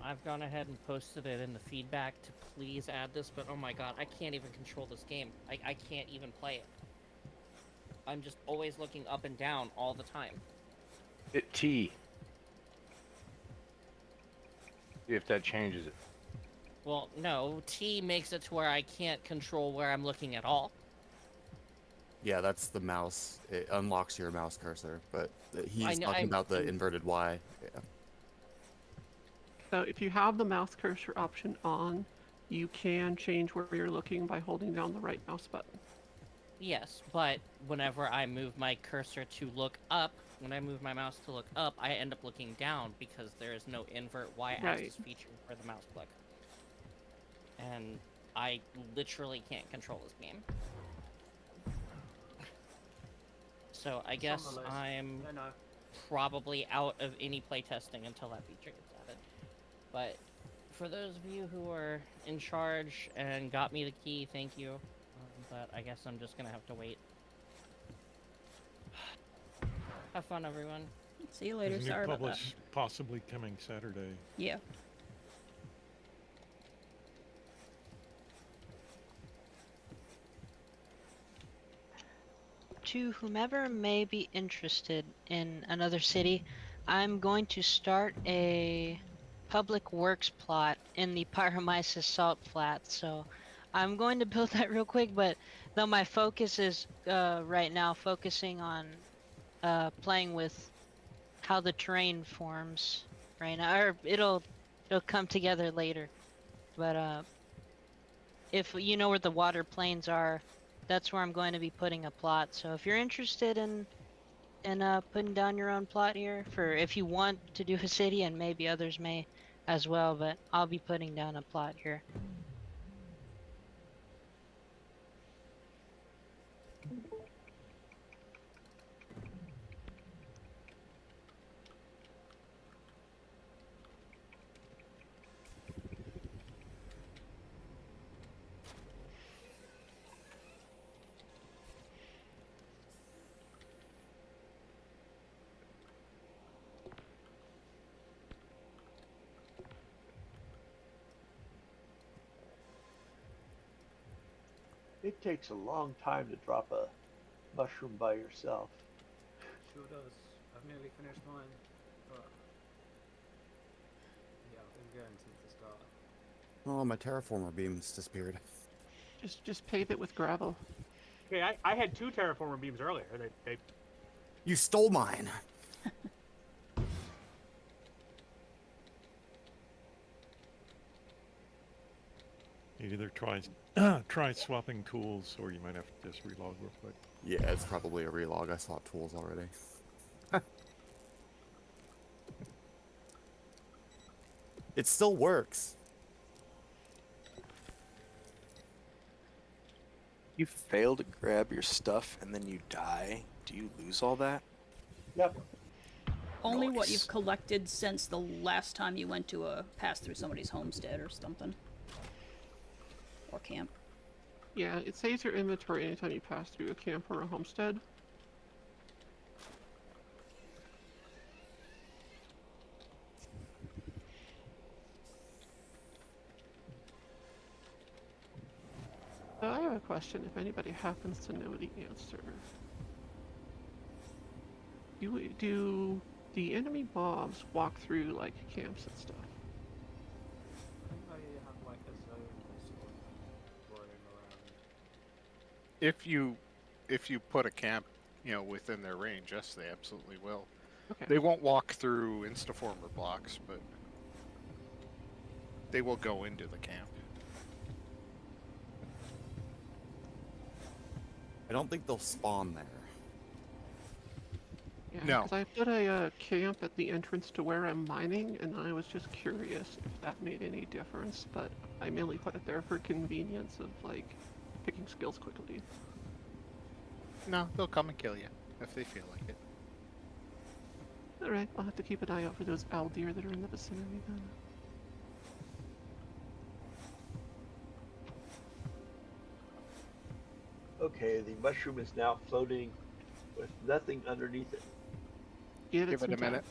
I've gone ahead and posted it in the feedback to please add this, but oh my god, I can't even control this game. I can't even play it. I'm just always looking up and down all the time. Hit T. See if that changes it. Well, no, T makes it to where I can't control where I'm looking at all. Yeah, that's the mouse. It unlocks your mouse cursor, but he's talking about the inverted Y. Yeah. So if you have the mouse cursor option on, you can change where you're looking by holding down the right mouse button. Yes, but whenever I move my cursor to look up, when I move my mouse to look up, I end up looking down because there is no invert Y-axis feature for the mouse click. And I literally can't control this game. So I guess I'm probably out of any playtesting until that feature gets added. But for those of you who are in charge and got me the key, thank you. But I guess I'm just gonna have to wait. Have fun, everyone. See you later. There's a Sorry new about that. publish possibly coming Saturday. Yeah. To whomever may be interested in another city, I'm going to start a public works plot in the Pyromyces salt flats. So I'm going to build that real quick, but though my focus is right now focusing on playing with how the terrain forms right now, or it'll come together later. But if you know where the water plains are, that's where I'm going to be putting a plot. So if you're interested in putting down your own plot here, for if you want to do a city, and maybe others may as well, but I'll be putting down a plot here. It takes a long time to drop a mushroom by yourself. Sure does. I've nearly finished mine, but yeah, I've been going since the start. Oh, my terraformer beams disappeared. Just pave it with gravel. Okay, I had 2 terraformer beams earlier. They You stole mine. You either try swapping tools, or you might have to just relog real quick. Yeah, it's probably a relog. I swapped tools already. It still works. You fail to grab your stuff and then you die. Do you lose all that? Yep. Only what you've collected since the last time you went to pass through somebody's homestead or something. Or camp. Yeah, it saves your inventory anytime you pass through a camp or a homestead. So I have a question, if anybody happens to know the answer. Do the enemy mobs walk through like camps and stuff. I think they have like a zone they sort of roam around. If you put a camp, within their range, yes, they absolutely will. Okay. They won't walk through Instaformer blocks, but they will go into the camp. I don't think they'll spawn there. Yeah, No. because I put a camp at the entrance to where I'm mining, and I was just curious if that made any difference, but I mainly put it there for convenience of, like, picking skills quickly. No, they'll come and kill you if they feel like it. Alright, I'll have to keep an eye out for those owl deer that are in the vicinity then. Okay, the mushroom is now floating with nothing underneath it. Give it a minute.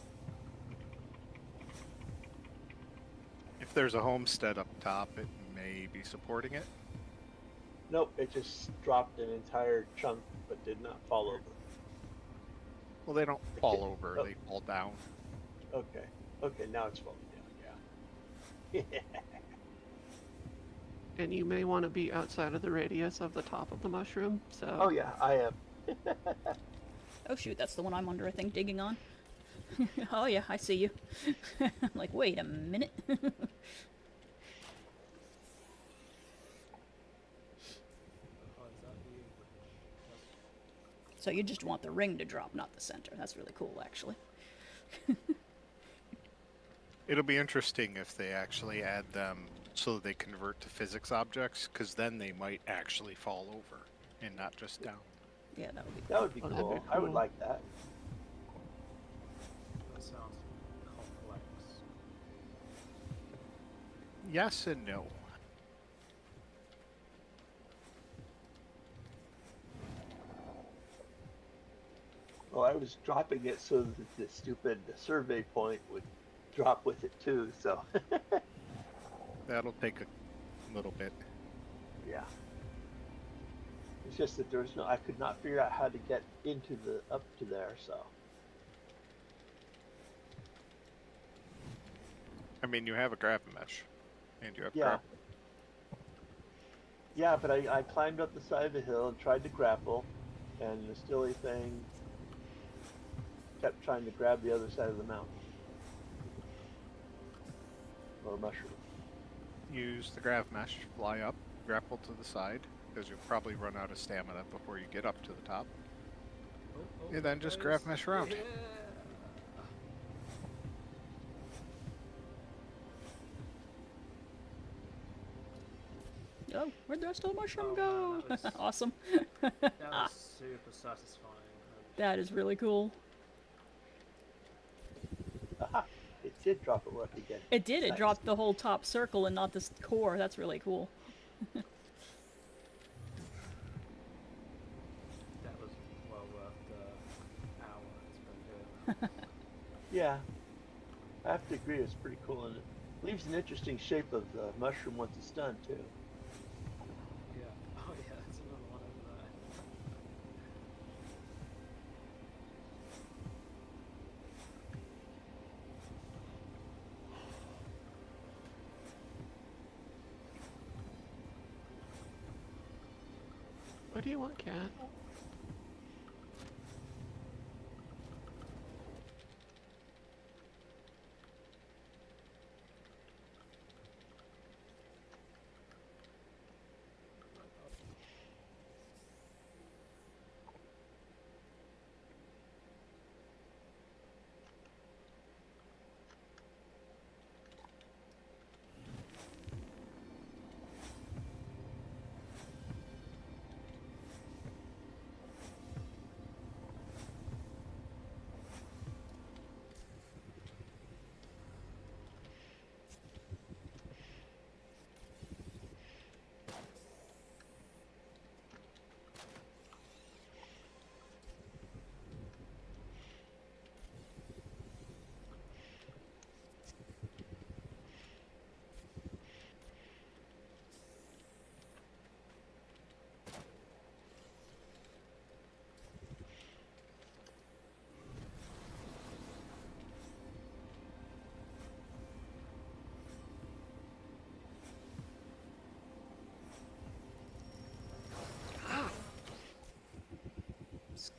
If there's a homestead up top, it may be supporting it. Nope, it just dropped an entire chunk but did not fall over. Well, they don't fall over, they fall down. Okay. Okay, now it's falling down, yeah. And you may want to be outside of the radius of the top of the mushroom, so... Oh yeah, I am. Oh shoot, that's the one I'm under, I think, digging on. Oh yeah, I see you. I'm like, wait a minute. So you just want the ring to drop, not the center. That's really cool, actually. It'll be interesting if they actually add them so that they convert to physics objects, because then they might actually fall over and not just down. Yeah, that would be cool. That would be cool. I would like that. That sounds complex. Yes and no. Well, I was dropping it so that the stupid survey point would drop with it too, so. That'll take a little bit. Yeah. It's just that I could not figure out how to get up to there, so. I mean, you have a gravimesh, and you have Yeah. grapple. Yeah, but I climbed up the side of the hill and tried to grapple, and the silly thing kept trying to grab the other side of the mountain. Or mushroom. Use the gravimesh, fly up, grapple to the side, because you'll probably run out of stamina before you get up to the top. And then just gravimesh around. Oh, where'd the rest of the mushroom go? Man, that was, awesome. that was super satisfying. That is really cool. Aha! It did drop a rook again. It did. It Nice. dropped the whole top circle and not this core. That's really cool. That was well worth the hour it's been doing that. Yeah. I have to agree, it's pretty cool, and it leaves an interesting shape of the mushroom once it's done, too. Yeah. Oh yeah, there's another one over there. What do you want, Cat?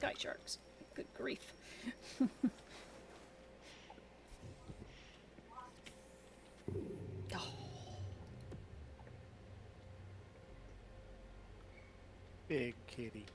sky sharks. Good grief. Oh. Big kitty.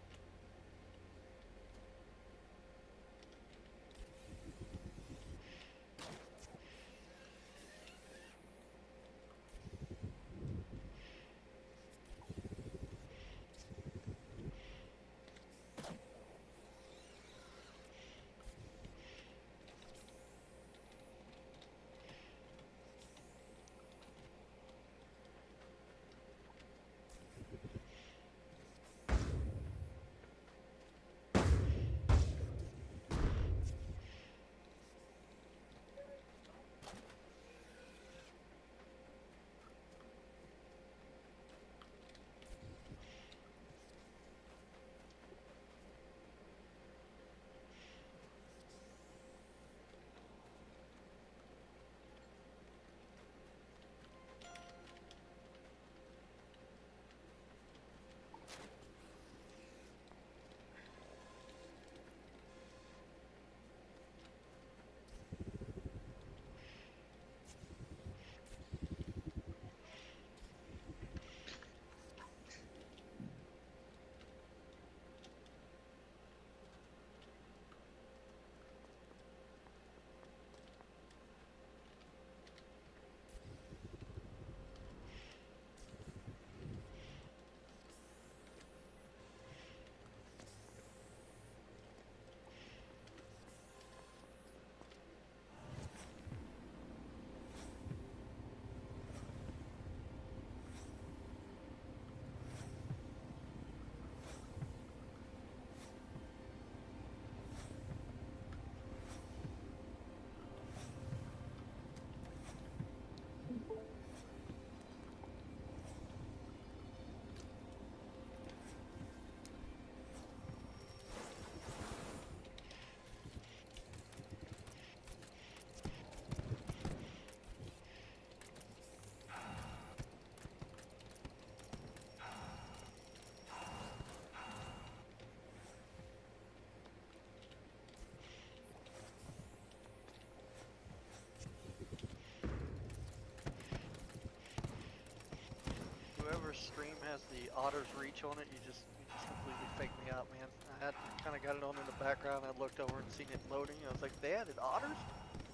Whoever stream has the Otter's Reach on it, you just completely faked me out, man. I had kind of got it on in the background. I looked over and seen it loading. I was like, they added otters?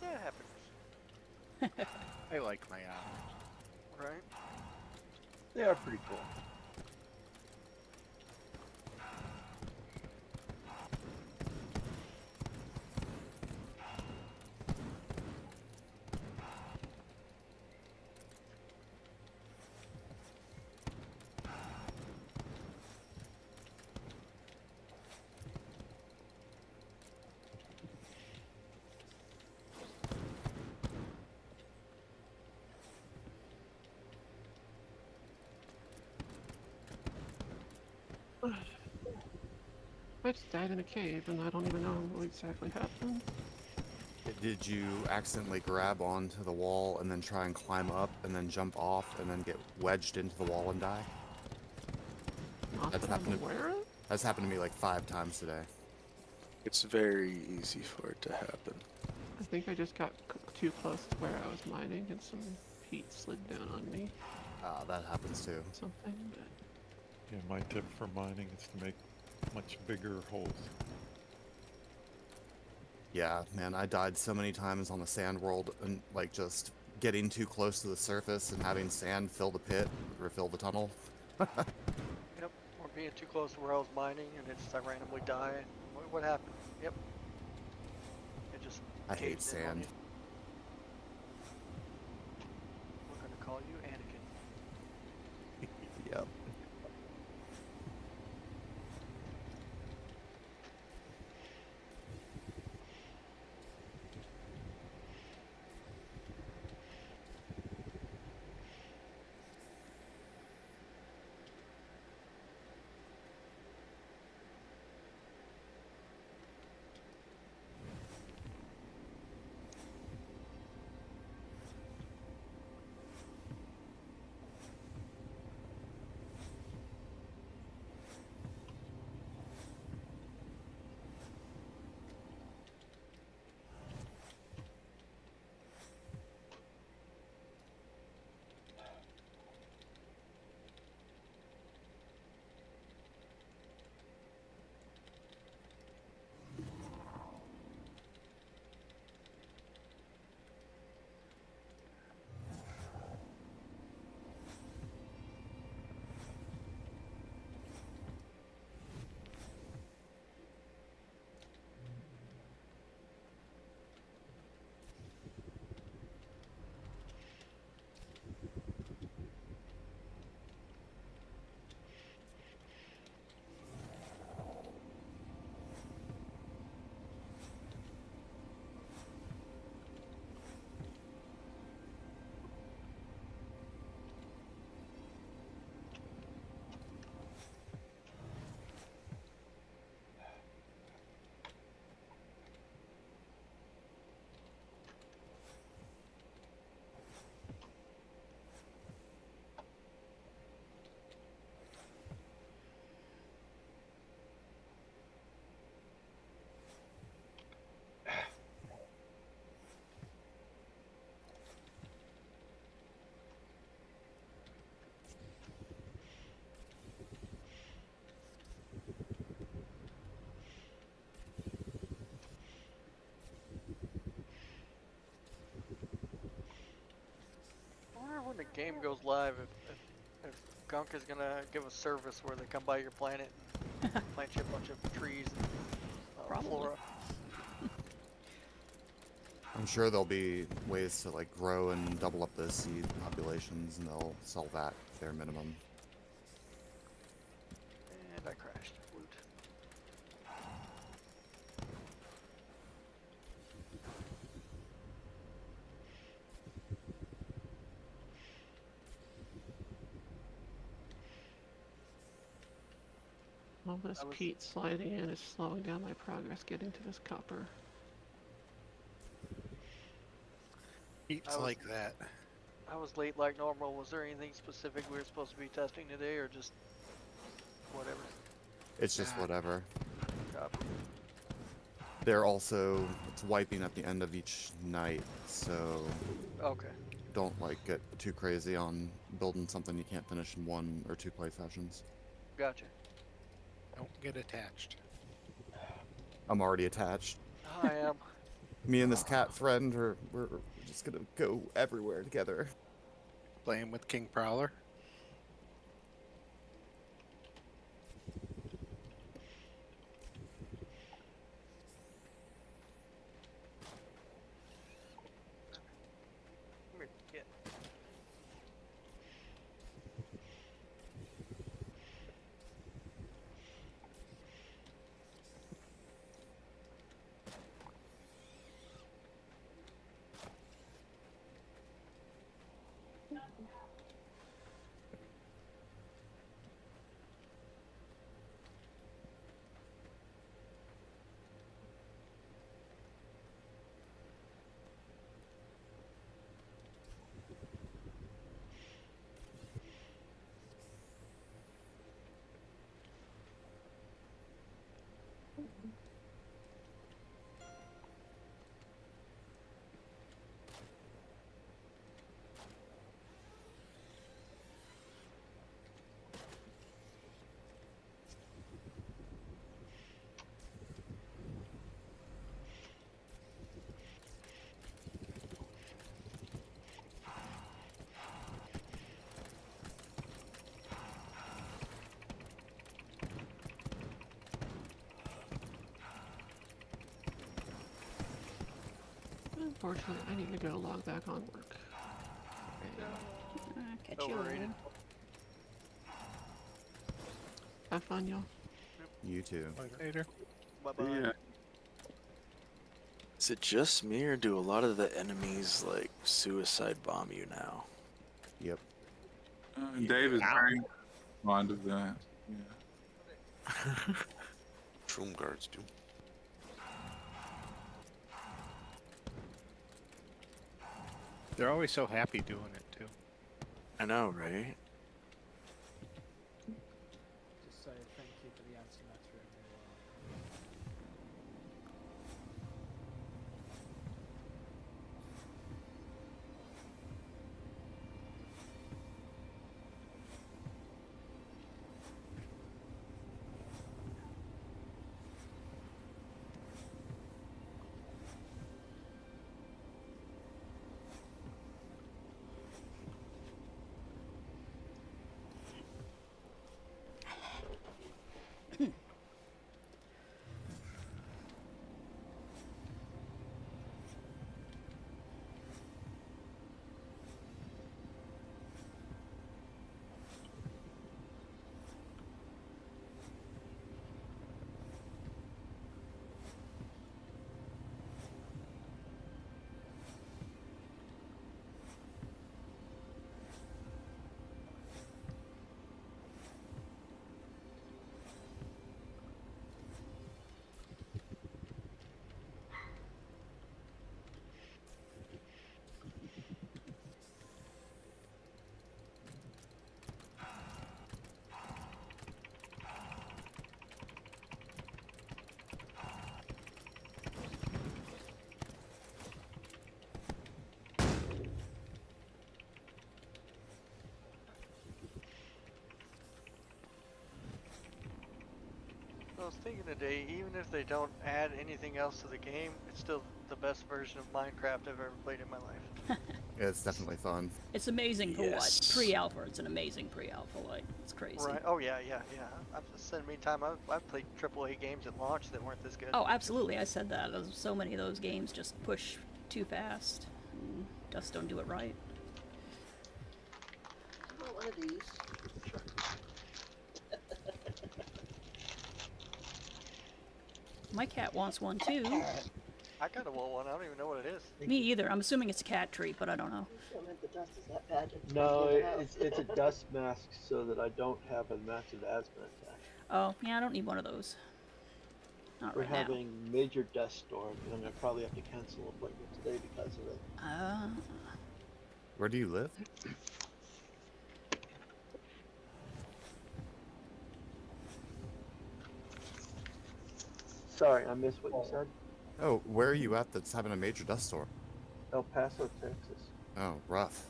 That happens. I like my otters. Right? They are pretty cool. I just died in a cave and I don't even know what exactly happened. Did you accidentally grab onto the wall and then try and climb up and then jump off and then get wedged into the wall and die? That's happened to me like 5 times today. It's very easy for it to happen. I think I just got too close to where I was mining and some peat slid down on me. That happens too. Something, but... Yeah, my tip for mining is to make much bigger holes. Yeah, man, I died so many times on the sand world and like just getting too close to the surface and having sand fill the pit or fill the tunnel. Yep. Or being too close to where I was mining and I randomly die. What happened? Yep. It just. I hate sand. We're gonna call you Anakin. Yep. game goes live, if Gunk is gonna give a service where they come by your planet and plant you a bunch of trees and flora. I'm sure there'll be ways to like grow and double up the seed populations, and they'll sell that at their minimum. And I crashed. Woot. All this peat sliding in is slowing down my progress getting to this copper. Peat's like that. I was late like normal. Was there anything specific we were supposed to be testing today, or just whatever? It's just whatever. Copy. They're also, it's wiping at the end of each night, so Okay. don't like get too crazy on building something you can't finish in 1 or 2 play sessions. Gotcha. Don't get attached. I'm already attached. I am. Me and this cat friend we're just gonna go everywhere together. Playing with King Prowler. Come here, get. Unfortunately, I need to go log back on work. Catch you later. Have fun, y'all. You too. Later. Bye-bye. Yeah. Is it just me, or do a lot of the enemies like suicide bomb you now? Yep. Dave is very fond of that. Yeah. Shroom guards do. They're always so happy doing it too. I know, right? Just say thank you for the antimatter in I was thinking today, even if they don't add anything else to the game, it's still the best version of Minecraft I've ever played in my life. It's definitely fun. It's amazing for what? Pre-alpha, it's an amazing pre-alpha, like, it's crazy. Right. Oh, yeah. I've said many times I've played AAA games at launch that weren't this good. Oh, absolutely, I said that. So many of those games just push too fast. And just don't do it right. I want one of these. My cat wants one too. I kind of want one. I don't even know what it is. Me either. I'm assuming it's a cat treat, but I don't know. I don't think the dust is that bad. No, it's a dust mask so that I don't have a massive asthma attack. Oh, yeah, I don't need one of those. Not We're right now. having major dust storm, and I'm gonna probably have to cancel an appointment today because of it. Where do you live? Sorry, I missed what you said. Oh, where are you at that's having a major dust storm? El Paso, Texas. Oh, rough.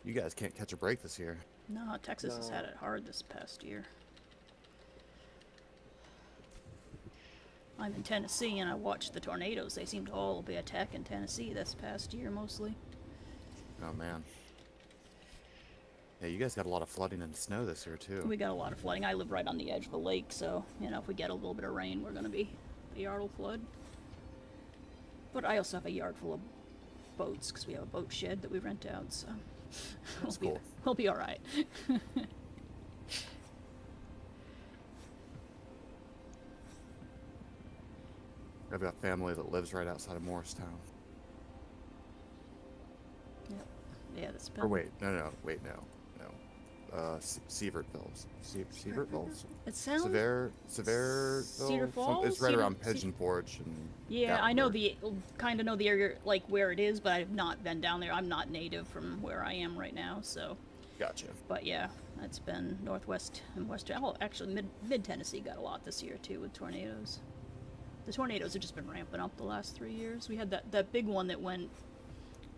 You guys can't catch a break this year. No, Texas has had it hard this past year. I'm in Tennessee and I watched the tornadoes. They seem to all be attacking Tennessee this past year mostly. Oh man. Yeah, you guys got a lot of flooding and snow this year too. We got a lot of flooding. I live right on the edge of the lake, so, you know, if we get a little bit of rain, we're gonna be, the yard will flood. But I also have a yard full of boats, because we have a boat shed that we rent out, so That's cool. We'll be alright. I've got family that lives right outside of Morristown. Yep. Yeah, that's been... Or wait, no. Sievertville. Sievertville? It sounds... Sevierville? Cedar Falls? It's right around Pigeon Forge. And yeah, I know kind of know the area, like, where it is, but I've not been down there. I'm not native from where I am right now, so... Gotcha. But yeah, it's been northwest and western. Oh, actually, mid-Tennessee got a lot this year, too, with tornadoes. The tornadoes have just been ramping up the last 3 years. We had that big one that went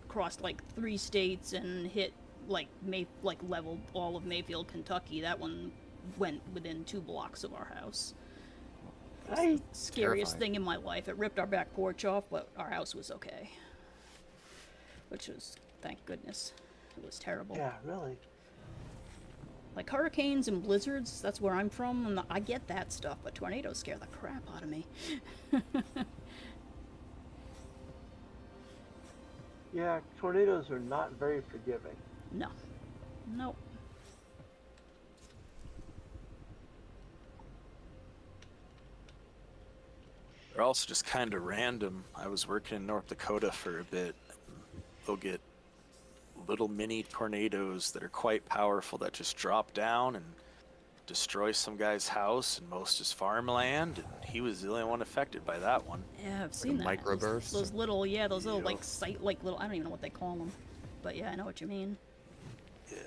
across, like, 3 states and hit... like leveled all of Mayfield, Kentucky. That one went within 2 blocks of our house. Right. Scariest thing in my life. It ripped our back porch off, but our house was okay. Which was, thank goodness. It was terrible. Yeah, really. Like hurricanes and blizzards, that's where I'm from, and I get that stuff, but tornadoes scare the crap out of me. Yeah, tornadoes are not very forgiving. No. Nope. They're also just kind of random. I was working in North Dakota for a bit. They'll get little mini tornadoes that are quite powerful that just drop down and destroy some guy's house and most his farmland. And he was the only one affected by that one. Yeah, I've seen that. Microbursts? Those little, like little, I don't even know what they call them. But yeah, I know what you mean. Yeah.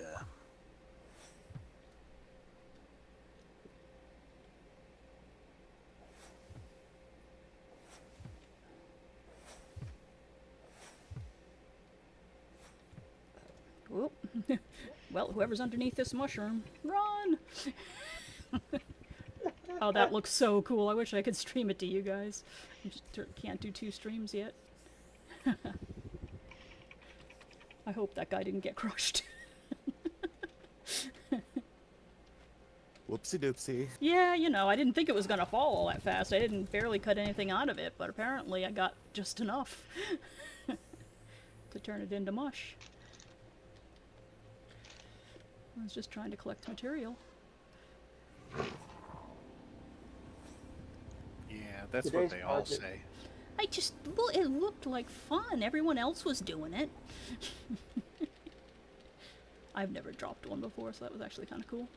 Whoop. Well, whoever's underneath this mushroom, run! Oh, that looks so cool. I wish I could stream it to you guys. I just can't do 2 streams yet. I hope that guy didn't get crushed. Whoopsie doopsie. Yeah, you know, I didn't think it was gonna fall all that fast. I didn't barely cut anything out of it, but apparently I got just enough to turn it into mush. I was just trying to collect material. Yeah, that's what they all say. It looked like fun. Everyone else was doing it. I've never dropped one before, so that was actually kind of cool.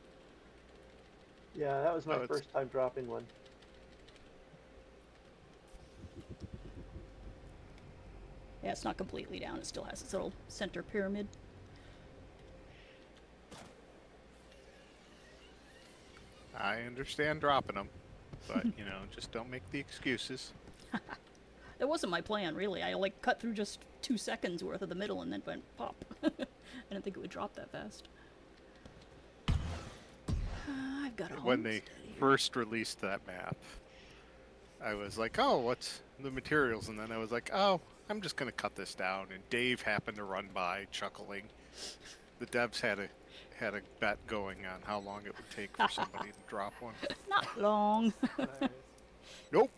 Yeah, that was my first time dropping one. Yeah, it's not completely down. It still has its little center pyramid. I understand dropping them, but, you know, just don't make the excuses. That wasn't my plan, really. I, like, cut through just 2 seconds worth of the middle and then went pop. I didn't think it would drop that fast. I've got a When they first released that map, I was like, oh, what's the materials? And then I was like, oh, I'm just going to cut this down. And Dave happened to run by, chuckling. The devs had a bet going on how long it would take for somebody to drop one. Not long. Nope.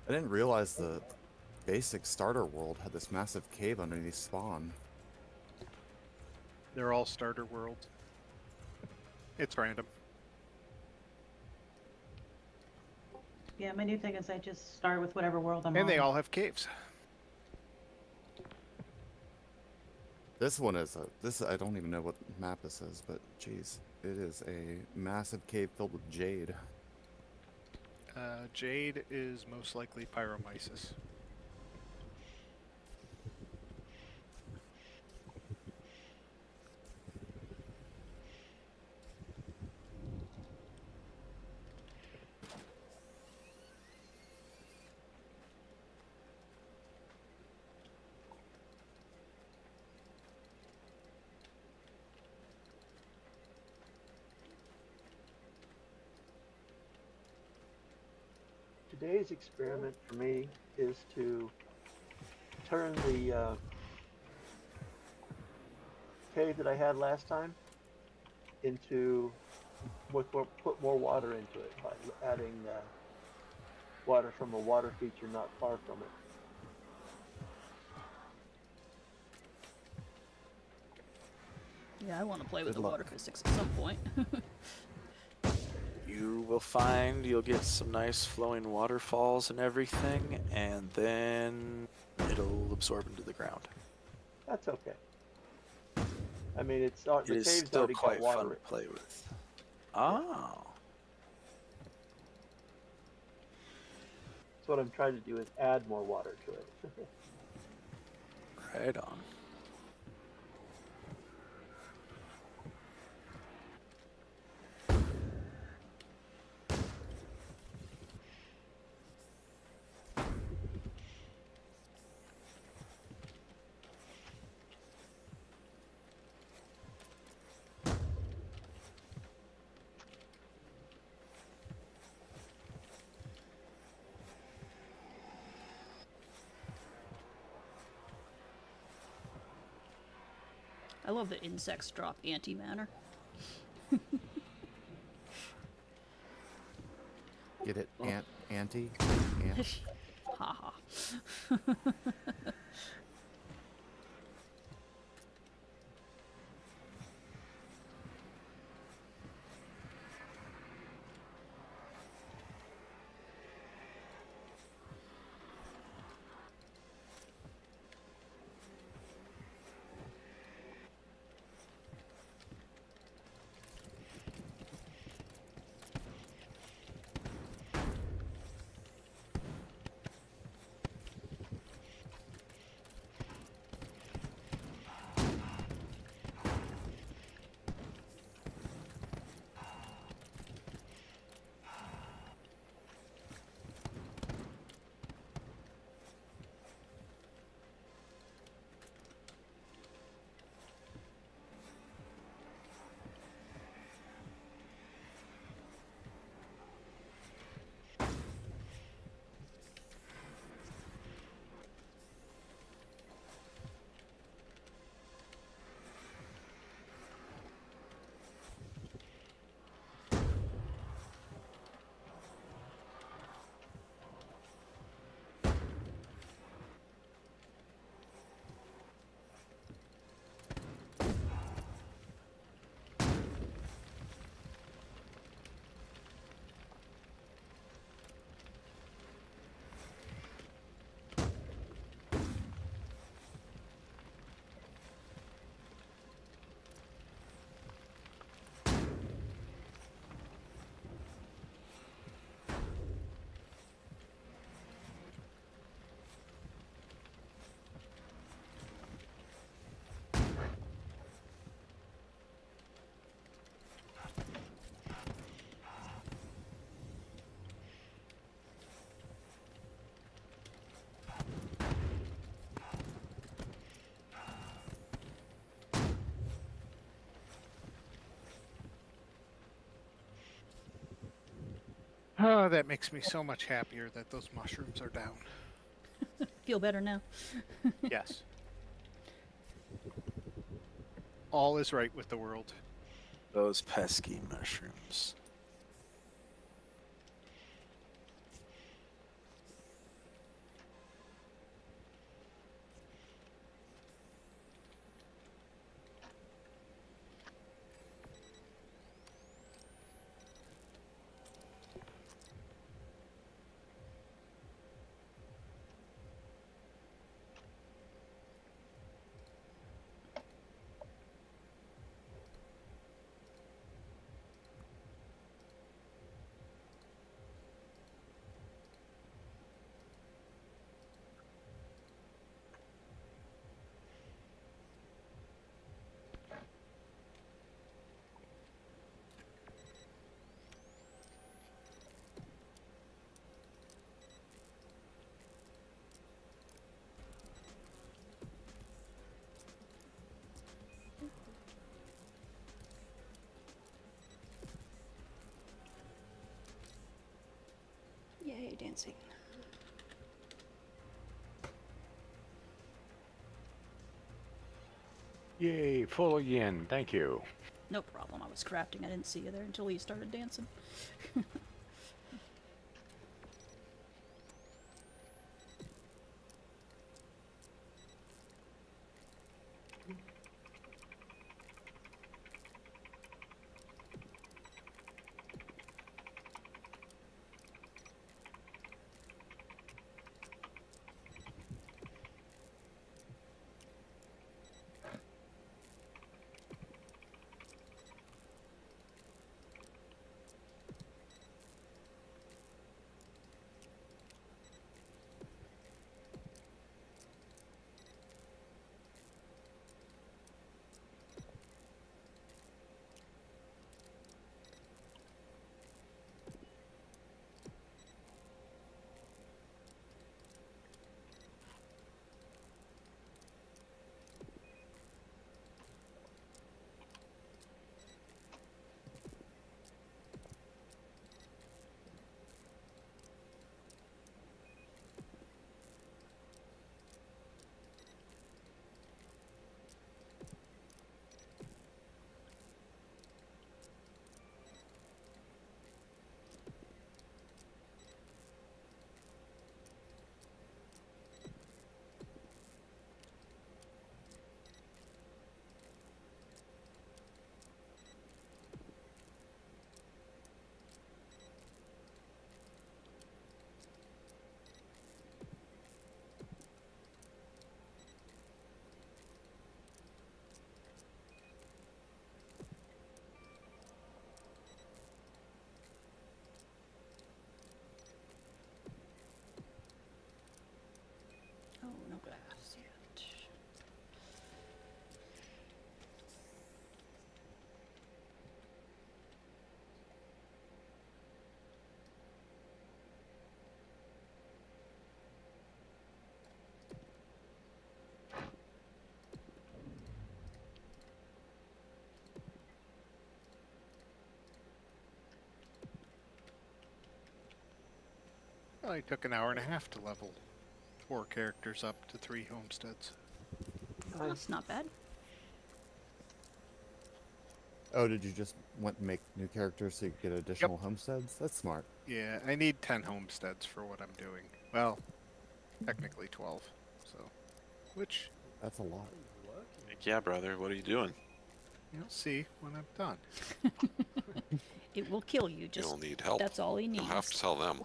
I didn't realize the basic starter world had this massive cave underneath spawn. They're all starter worlds. It's random. Yeah, my new thing is I just start with whatever world I'm on. And they all have caves. This one is I don't even know what map this is, but geez, it is a massive cave filled with jade. Jade is most likely pyromyces. Today's experiment for me is to turn the cave that I had last time into put more water into it by adding water from a water feature not far from it. Yeah, I want to play with the water physics at some point. You will find you'll get some nice flowing waterfalls and everything, and then it'll absorb into the ground. That's okay. I mean, it's the It is cave's still already quite got water fun in to it. play with. Oh. So what I'm trying to do is add more water to it. Right on. I love that insects drop antimatter. Get it? Anti? Haha. Oh, that makes me so much happier that those mushrooms are down. Feel better now? Yes. All is right with the world. Those pesky mushrooms. Yay, dancing. Yay, full again. Thank you. No problem. I was crafting. I didn't see you there until you started dancing. Oh, no glass yet. Well, it took an hour and a half to level 4 characters up to 3 homesteads. That's not bad. Oh, did you just want to make new characters so you could get additional homesteads? That's smart. Yeah, I need 10 homesteads for what I'm doing. Well, technically 12. So, which... That's a lot. Heck yeah, brother. What are you doing? You'll see when I'm done. It will kill you. Just You'll need help. That's all he needs. You'll have to tell them.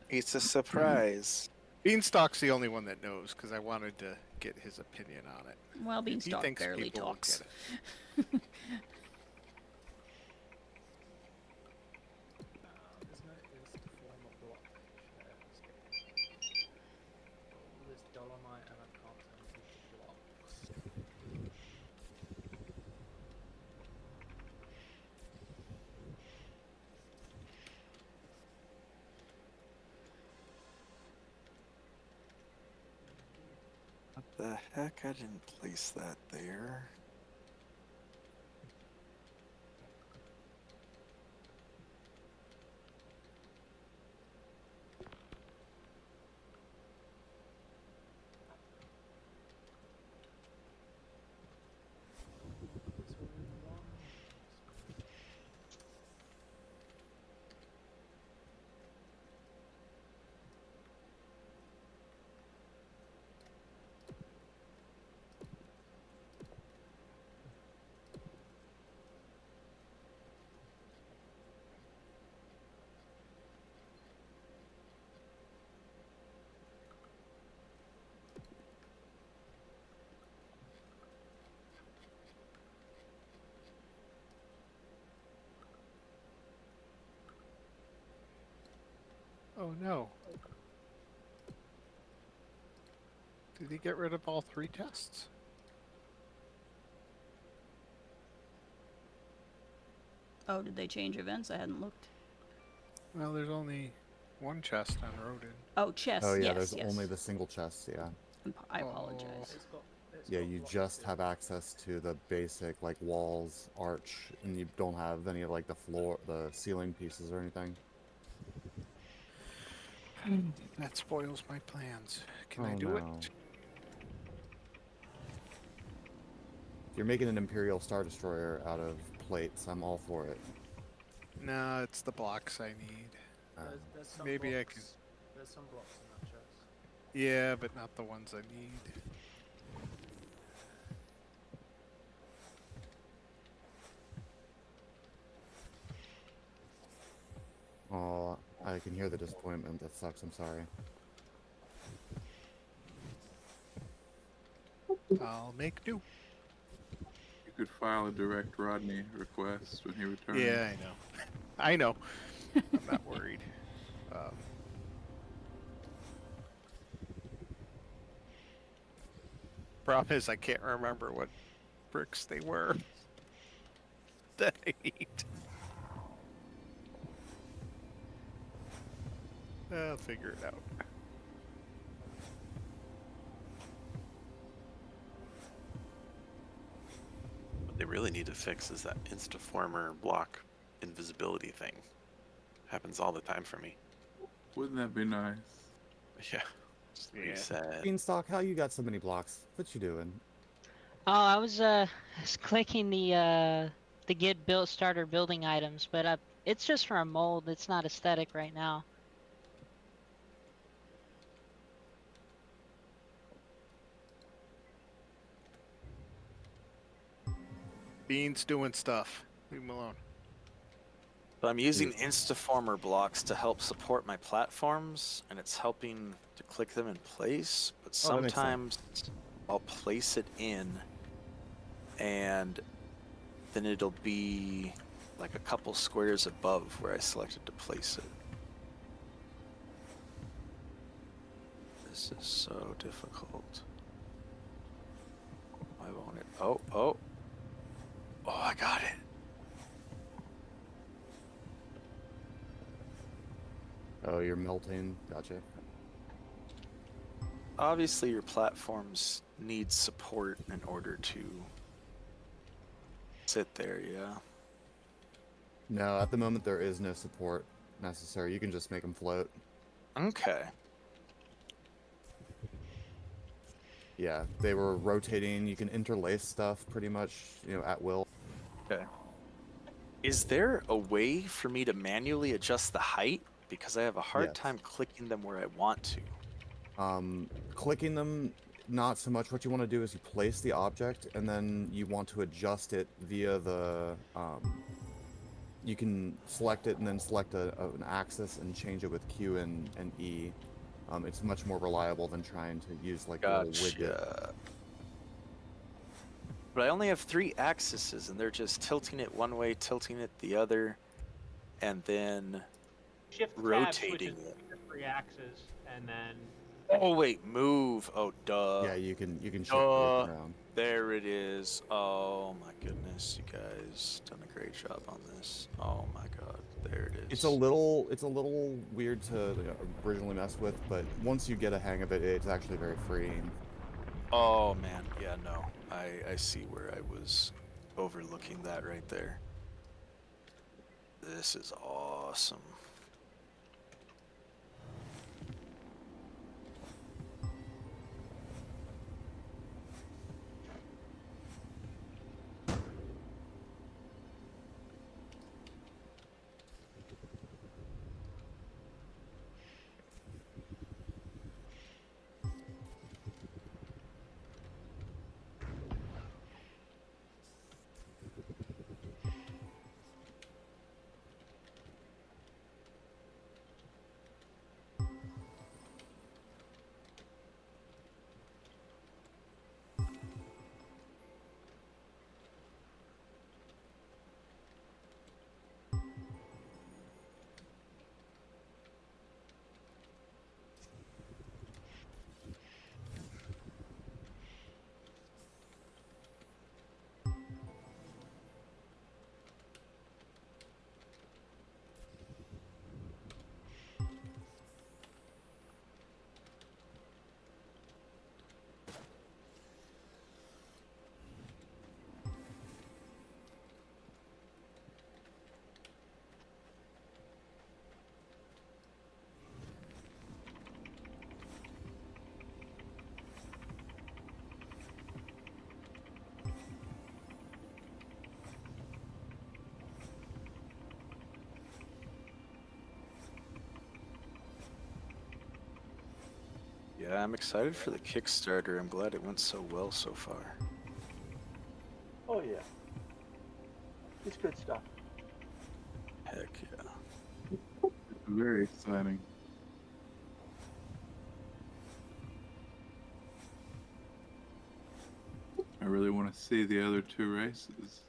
It's a surprise. Beanstalk's the only one that knows, because I wanted to get his opinion on it. Well, Beanstalk He thinks barely people will talks. get it. There's dolomite and I can't turn it into blocks. What the heck? I didn't place that there. Oh no. Did he get rid of all 3 chests? Oh, did they change events? I hadn't looked. Well, there's only 1 chest on Rodin. Oh, chest. Oh yeah, yes, there's yes. only the single chest. Yeah. I apologize. Yeah, you just have access to the basic like walls, arch, and you don't have any of like the floor, the ceiling pieces or anything. That spoils my plans. Can I Oh, do no. it? If you're making an Imperial Star Destroyer out of plates, I'm all for it. No, it's the blocks I need. There's some Maybe blocks, I can. There's some blocks in that chest. Yeah, but not the ones I need. Oh, I can hear the disappointment. That sucks. I'm sorry. I'll make do. You could file a direct Rodney request when he returns. Yeah, I know. I know. I'm not worried. Problem is, I can't remember what bricks they were that I need. I'll figure it out. What they really need to fix is that Instaformer block invisibility thing. Happens all the time for me. Wouldn't that be nice? Yeah. Just reset. Beanstalk, how you got so many blocks? What you doing? Oh, I was clicking the get built starter building items, but it's just for a mold. It's not aesthetic right now. Bean's doing stuff. Leave him alone. So I'm using Instaformer blocks to help support my platforms, and it's helping to click them in place. But Oh, that makes sometimes I'll place it in, and then it'll be like a couple squares above where I selected to place it. This is so difficult. Why won't it? Oh, I got it. Oh, you're melting. Gotcha. Obviously, your platforms need support in order to sit there, yeah. No, at the moment there is no support necessary. You can just make them float. Okay. Yeah, they were rotating. You can interlace stuff pretty much, at will. Okay. Is there a way for me to manually adjust the height? Because I have a hard time clicking them where I want to. Clicking them, not so much. What you want to do is you place the object, and then you want to adjust it via the... you can select it and then select an axis and change it with Q and E. It's much more reliable than trying to use like a little widget. But I only have 3 axes, and they're just tilting it one way, tilting it the other, and then Shift tab rotating switches it. to 3 axes, and then. Oh wait, move. Oh duh. Yeah, you can shift both around. There it is. Oh my goodness, you guys done a great job on this. Oh my god, there it is. It's a little weird to originally mess with, but once you get a hang of it, it's actually very freeing. Oh man, yeah, no. I see where I was overlooking that right there. This is awesome. Yeah, I'm excited for the Kickstarter. I'm glad it went so well so far. Oh yeah. It's good stuff. Heck yeah. It's very exciting. I really want to see the other two races.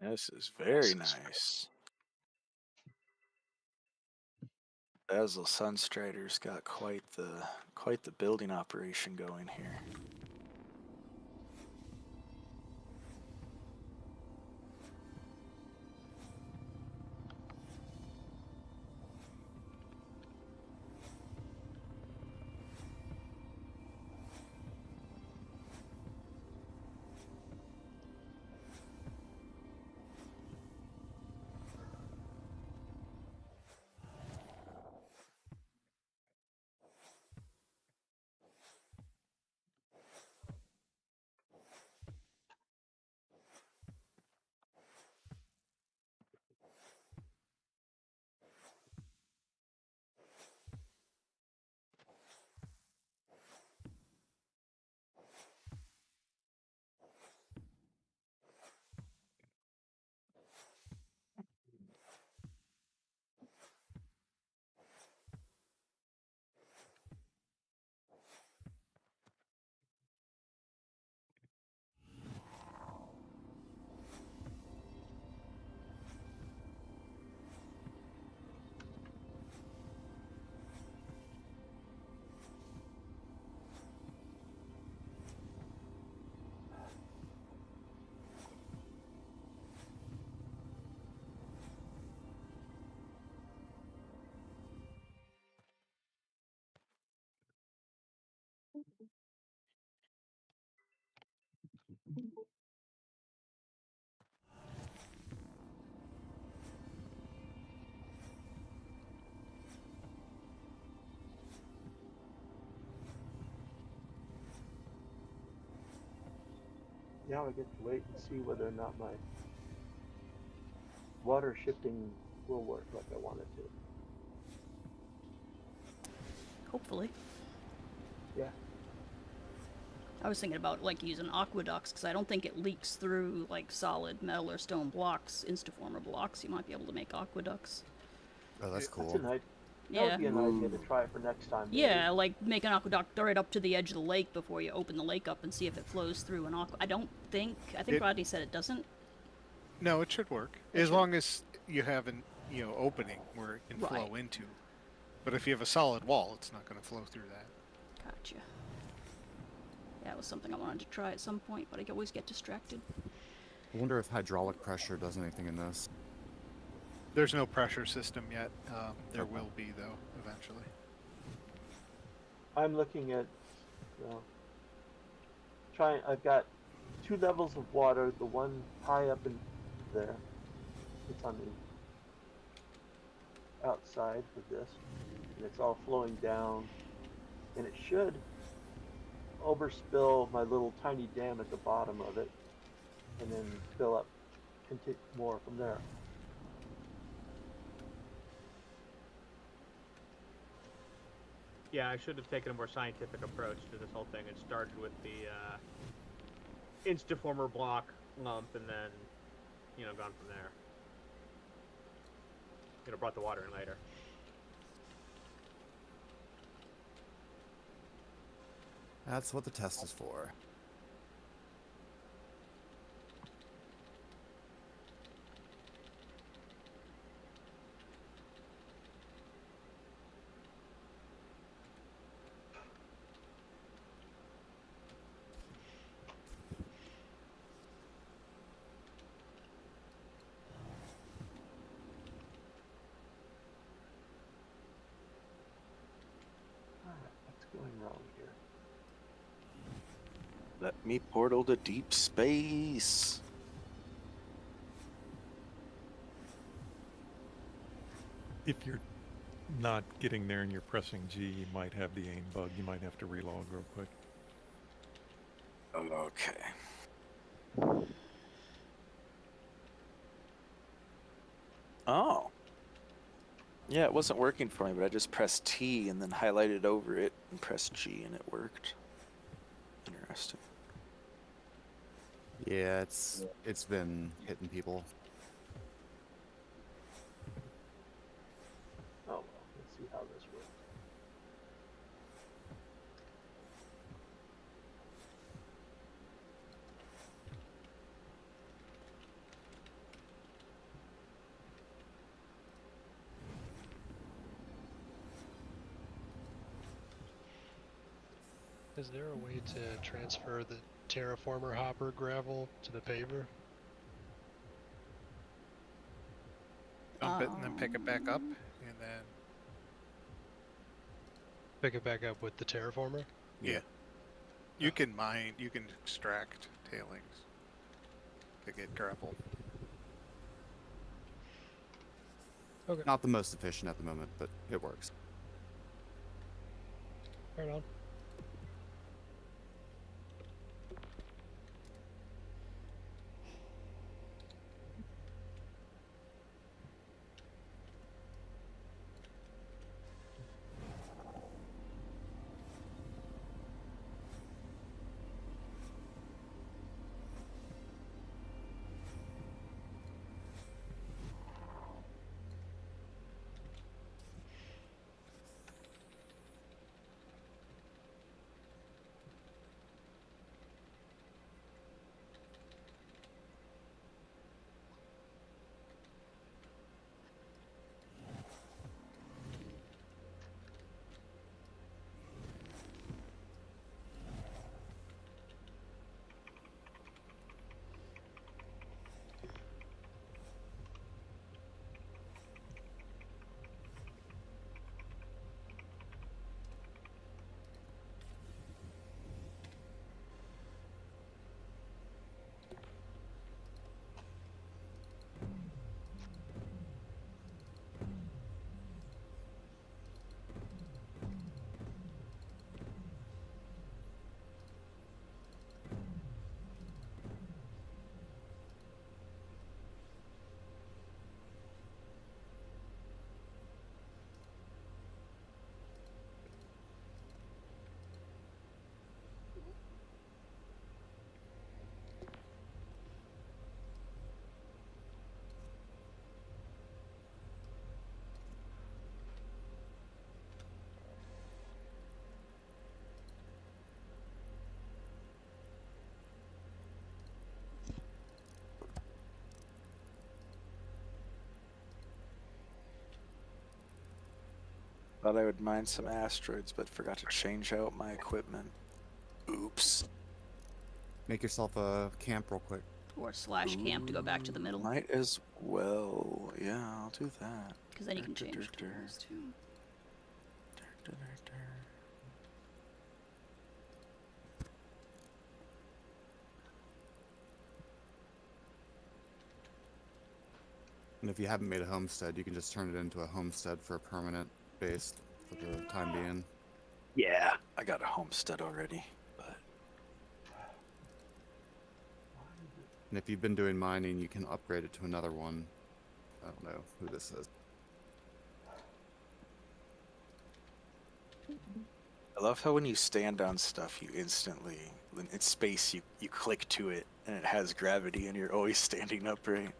This is very nice. Basil Sunstrider's got quite the building operation going here. Now I get to wait and see whether or not my water shifting will work like I want it to. Hopefully. Yeah. I was thinking about like using aqueducts because I don't think it leaks through like solid metal or stone blocks, Instaformer blocks. You might be able to make aqueducts. Oh, that's cool. That's an idea. That would be an idea to try for next time. Maybe. Yeah, like make an aqueduct right up to the edge of the lake before you open the lake up and see if it flows through an aqua. I think Rodney said it doesn't. No, it should work as long as you have an opening where it can flow into. But if you have a solid wall, it's not going to flow through that. Gotcha. Yeah, it was something I wanted to try at some point, but I always get distracted. I wonder if hydraulic pressure does anything in this. There's no pressure system yet. There will be, though, eventually. I'm looking at, I've got 2 levels of water. The one high up in there, it's on the outside of this, and it's all flowing down, and it should overspill my little tiny dam at the bottom of it, and then fill up and take more from there. Yeah, I should have taken a more scientific approach to this whole thing and started with the Instaformer block lump and then, gone from there. Brought the water in later. That's what the test is for. What's going wrong here? Let me portal to deep space. If you're not getting there and you're pressing G, you might have the aim bug. You might have to relog real quick. Okay. Oh. Yeah, it wasn't working for me, but I just pressed T and then highlighted over it and pressed G and it worked. Interesting. Yeah, it's been hitting people. Oh well, let's see how this works. Is there a way to transfer the terraformer hopper gravel to the paver? Dump it and then pick it back up, and then pick it back up with the terraformer? Yeah. You can mine, you can extract tailings to get gravel. Okay. Not the most efficient at the moment, but it works. Right on. Thought I would mine some asteroids, but forgot to change out my equipment. Oops. Make yourself a camp real quick. Or / camp to go back to the middle. Might as well. Yeah, I'll do that. Because then you can change tools too. And if you haven't made a homestead, you can just turn it into a homestead for a permanent base for the time being. Yeah, I got a homestead already, but... And if you've been doing mining, you can upgrade it to another one. I don't know who this is. I love how when you stand on stuff, you instantly, when it's space, you click to it, and it has gravity, and you're always standing upright.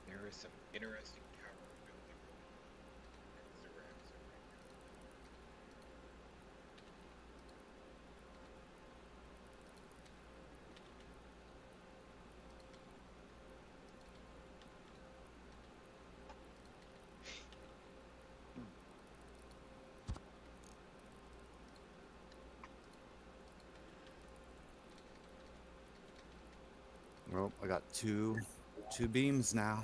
There is some interesting tower building. Well, I got two beams now.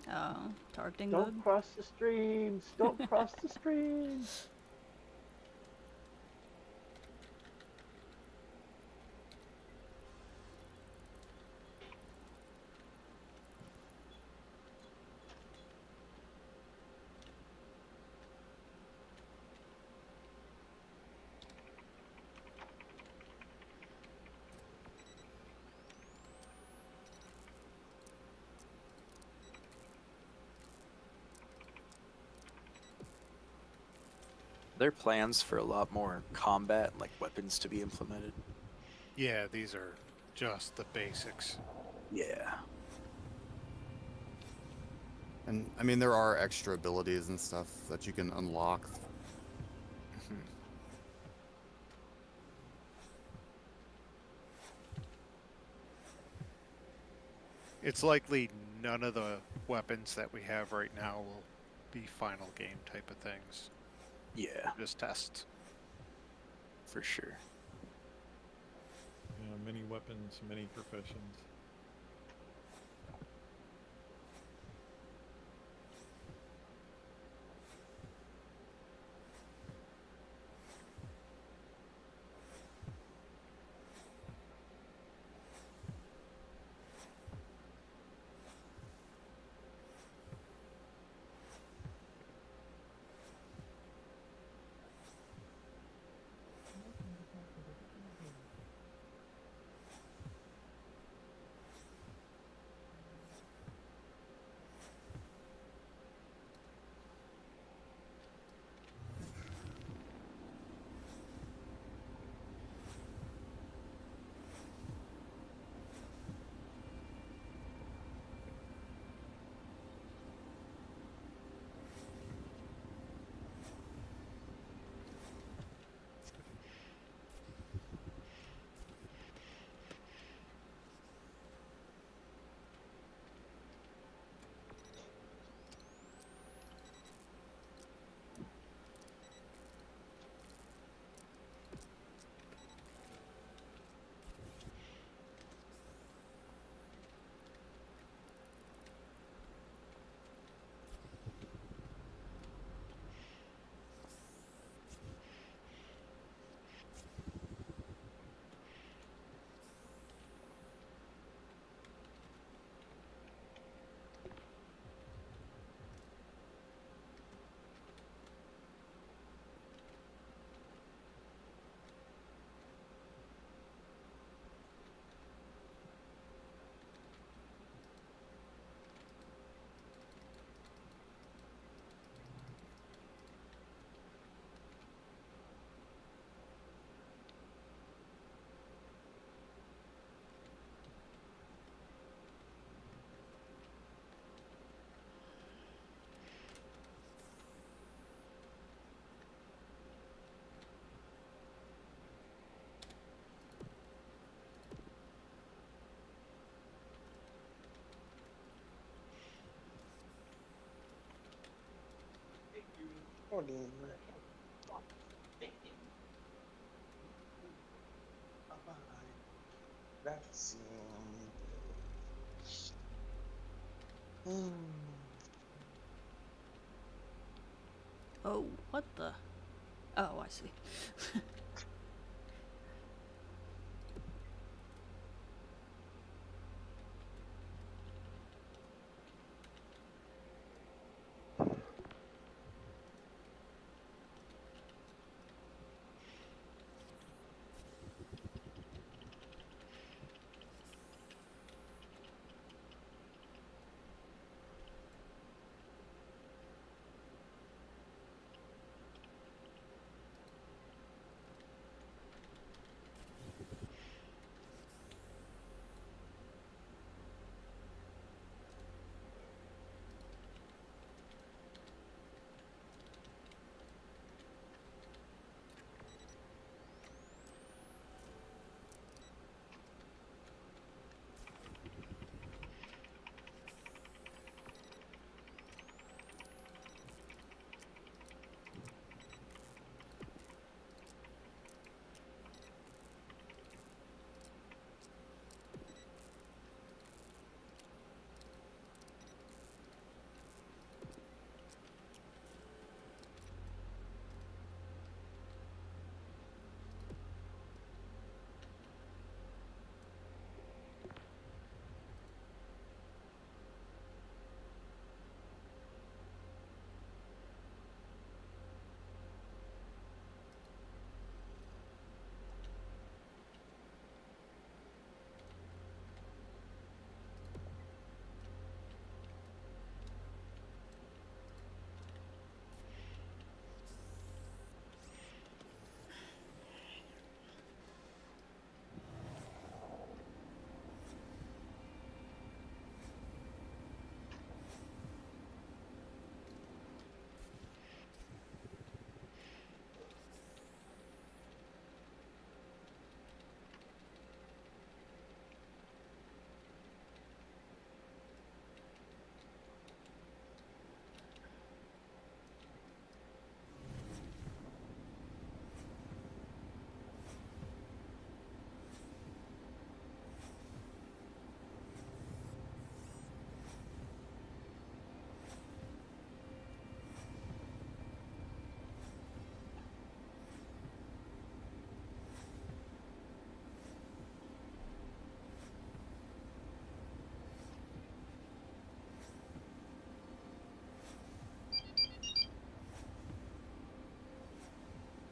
Oh, targeting Don't good. cross the streams. Don't cross the streams. There are plans for a lot more combat, like weapons to be implemented. Yeah, these are just the basics. Yeah. And I mean, there are extra abilities and stuff that you can unlock. It's likely none of the weapons that we have right now will be final game type of things. Yeah. Just tests. For sure. Yeah, many weapons, many professions. That's Oh, what the? Oh, I see.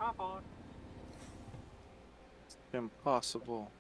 Hop on. Impossible.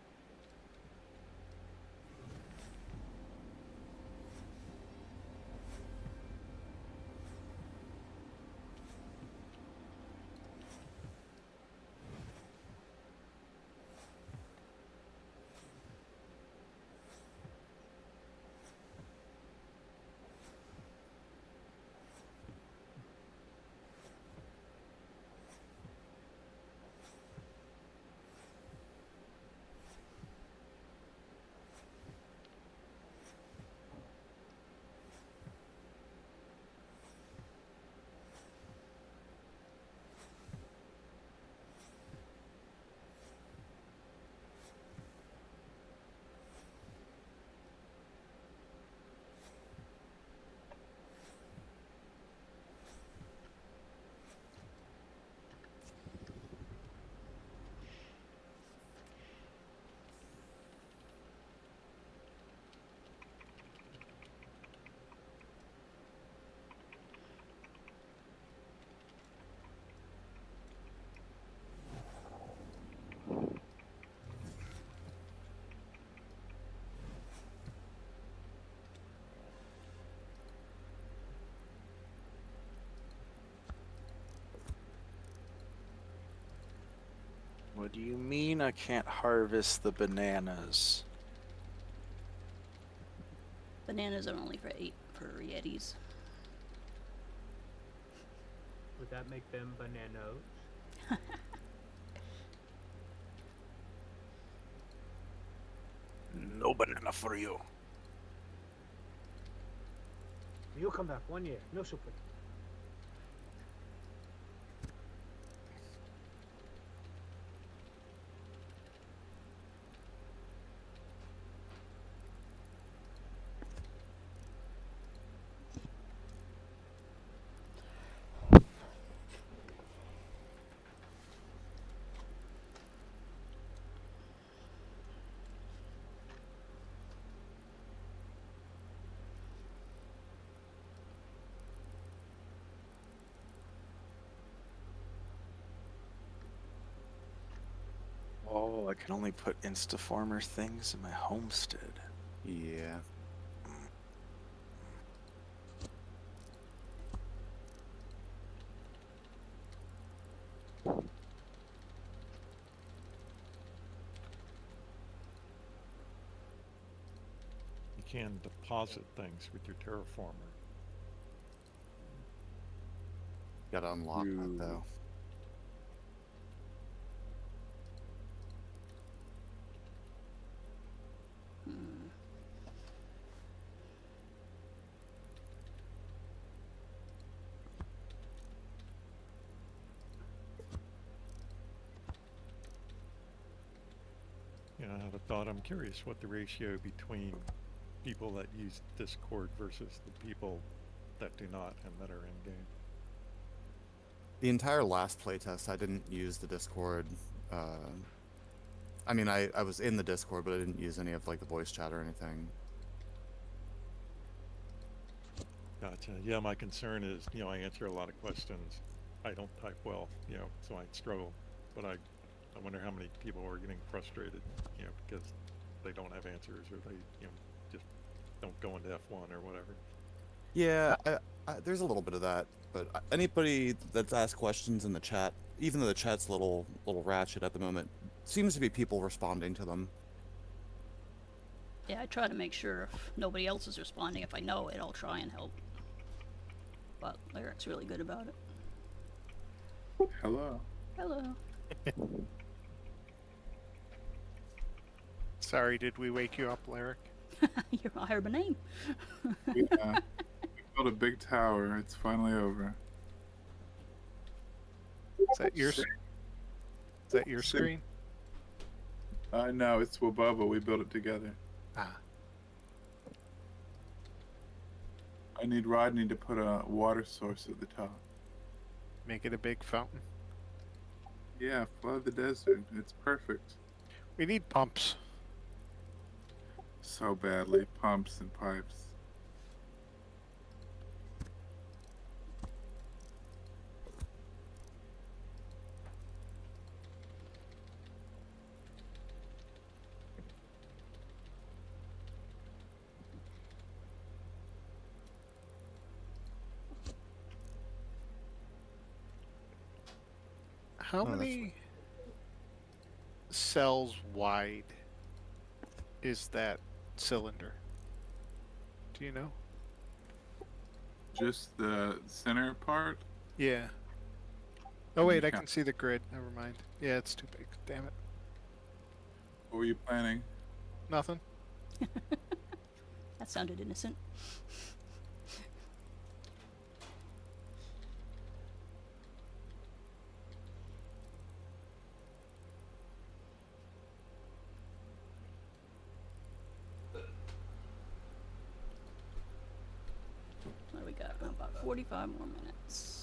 What do you mean I can't harvest the bananas? Bananas are only for Yetis. Would that make them bananas? No banana for you. You come back 1 year, no super. Oh, I can only put Instaformer things in my homestead. Yeah. You can deposit things with your terraformer. Gotta unlock that though. You know, I have a thought. I'm curious what the ratio between people that use Discord versus the people that do not and that are in game. The entire last playtest, I didn't use the Discord. I mean, I was in the Discord, but I didn't use any of like the voice chat or anything. Gotcha. Yeah, my concern is, you know, I answer a lot of questions. I don't type well, you know, so I struggle. But I wonder how many people are getting frustrated, you know, because they don't have answers or they, you know, just don't go into F1 or whatever. Yeah, there's a little bit of that, but anybody that's asked questions in the chat, even though the chat's a little ratchet at the moment, seems to be people responding to them. Yeah, I try to make sure if nobody else is responding, if I know it, I'll try and help. But Lyric's really good about it. Hello. Hello. Sorry, did we wake you up, Lyric? I heard my name. Yeah. We built a big tower. It's finally over. Is that your screen? No, it's Wababa. We built it together. Ah. I need Rodney to put a water source at the top. Make it a big fountain. Yeah, flood the desert. It's perfect. We need pumps. So badly. Pumps and pipes. How Oh, that's many cells wide is that cylinder? Do you know? Just the center part? Yeah. Oh wait, I can see the grid. Never mind. Yeah, it's too big. Damn it. What were you planning? Nothing. That sounded innocent. What do we got? About 45 more minutes.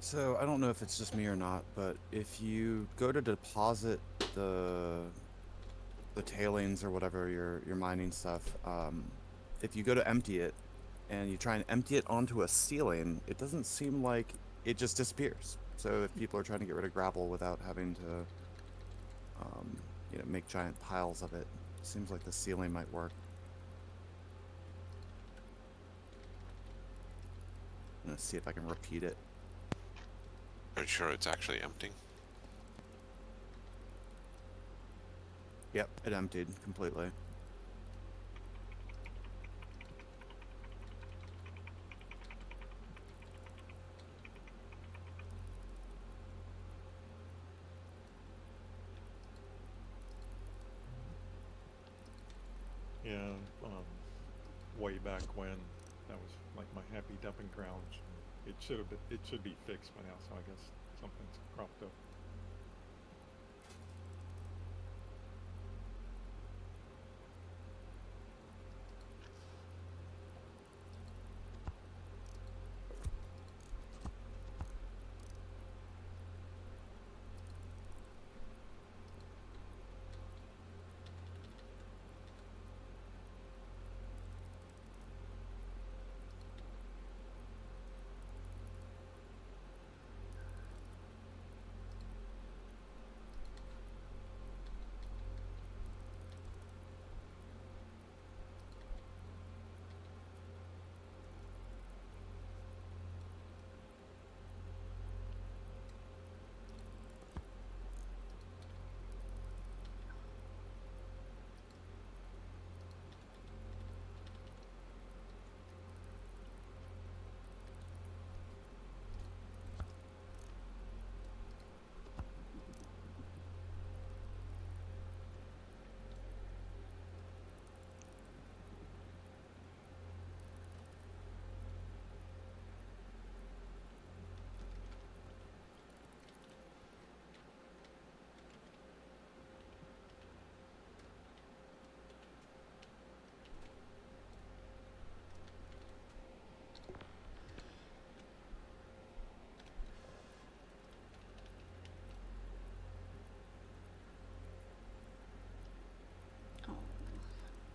So I don't know if it's just me or not, but if you go to deposit the tailings or whatever your mining stuff, if you go to empty it and you try and empty it onto a ceiling, it doesn't seem like it just disappears. So if people are trying to get rid of gravel without having to, make giant piles of it, seems like the ceiling might work. I'm gonna see if I can repeat it. Are you sure it's actually emptying? Yep, it emptied completely. Yeah, way back when, that was like my happy dumping grounds. It should be fixed by now, so I guess something's cropped up.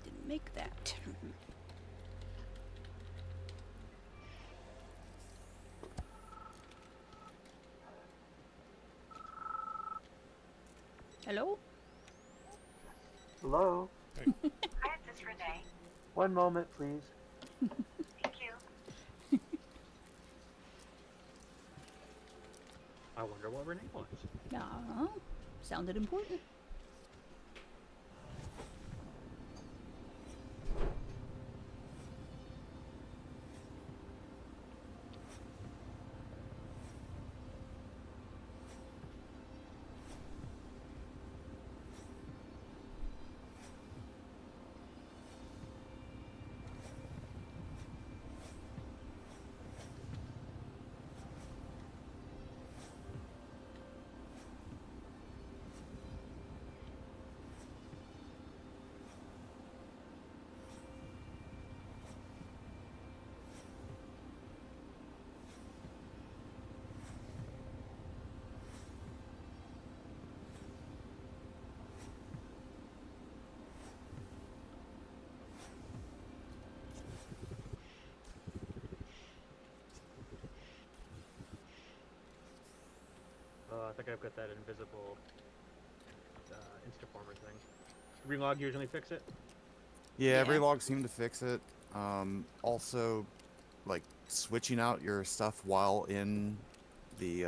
Didn't make that. Hello? Hello? Hey. Hi, this is Renee. One moment, please. Thank you. I wonder what Renee wants. Sounded important. like I've got that invisible Instaformer thing. Relog usually fix it? Yeah, every log seemed to fix it. Also, like switching out your stuff while in the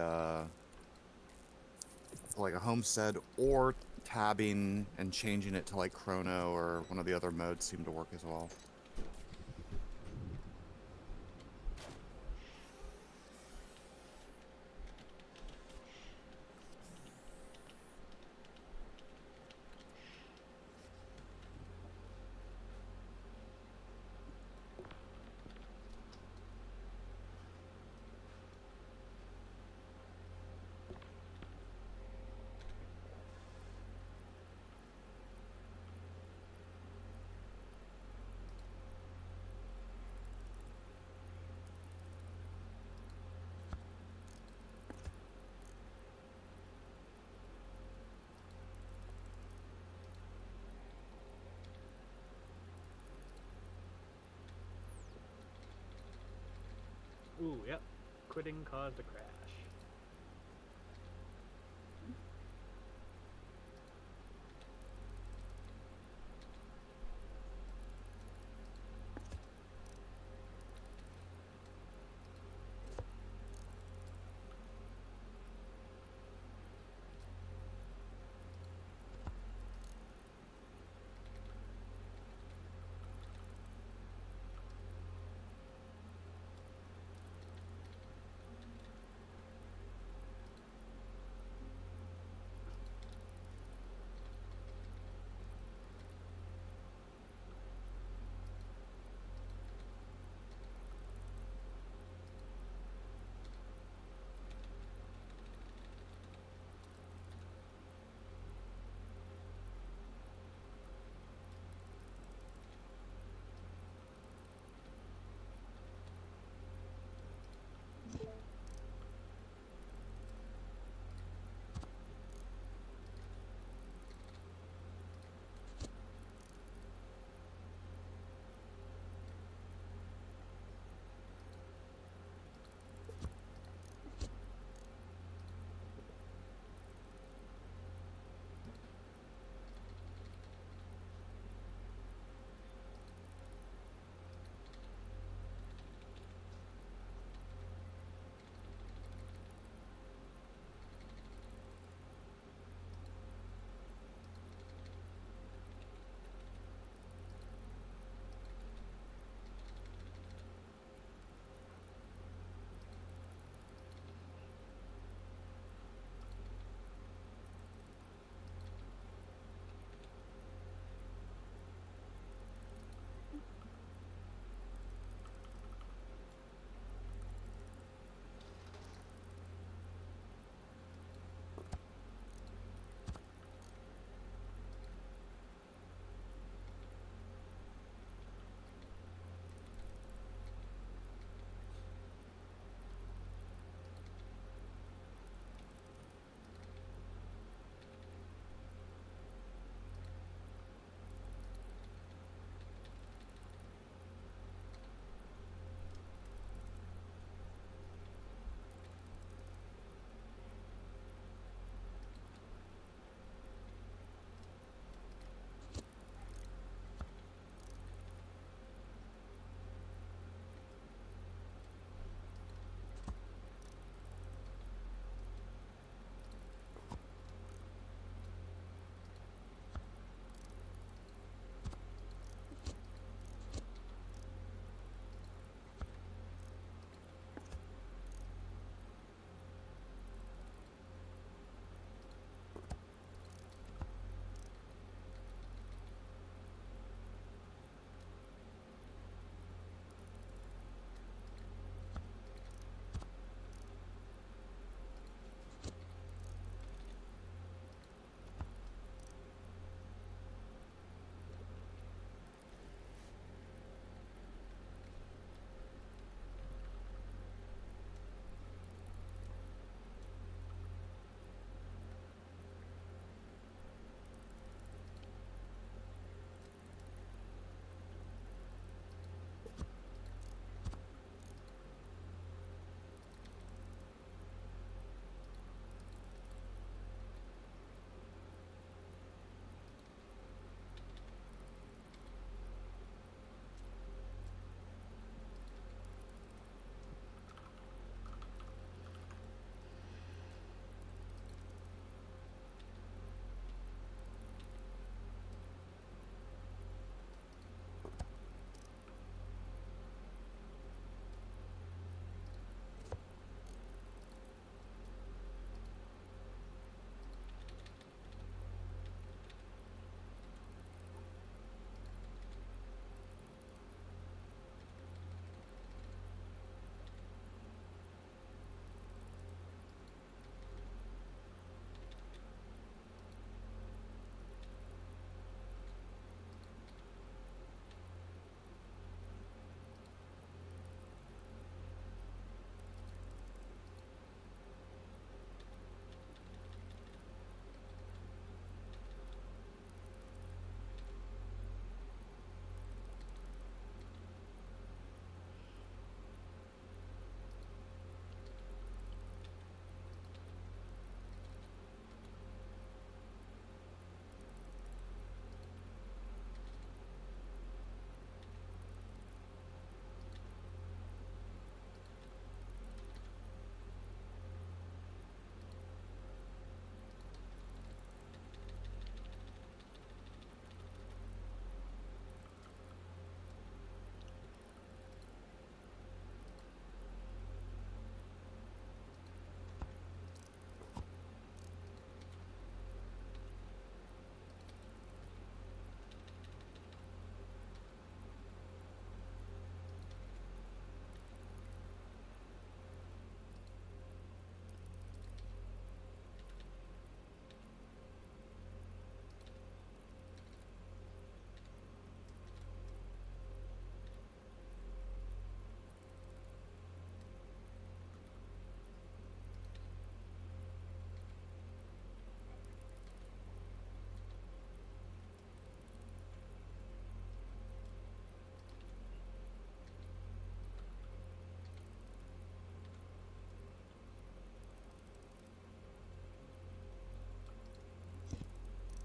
like a homestead, or tabbing and changing it to like chrono or one of the other modes seemed to work as well. Ooh, yep. Quitting caused a crash.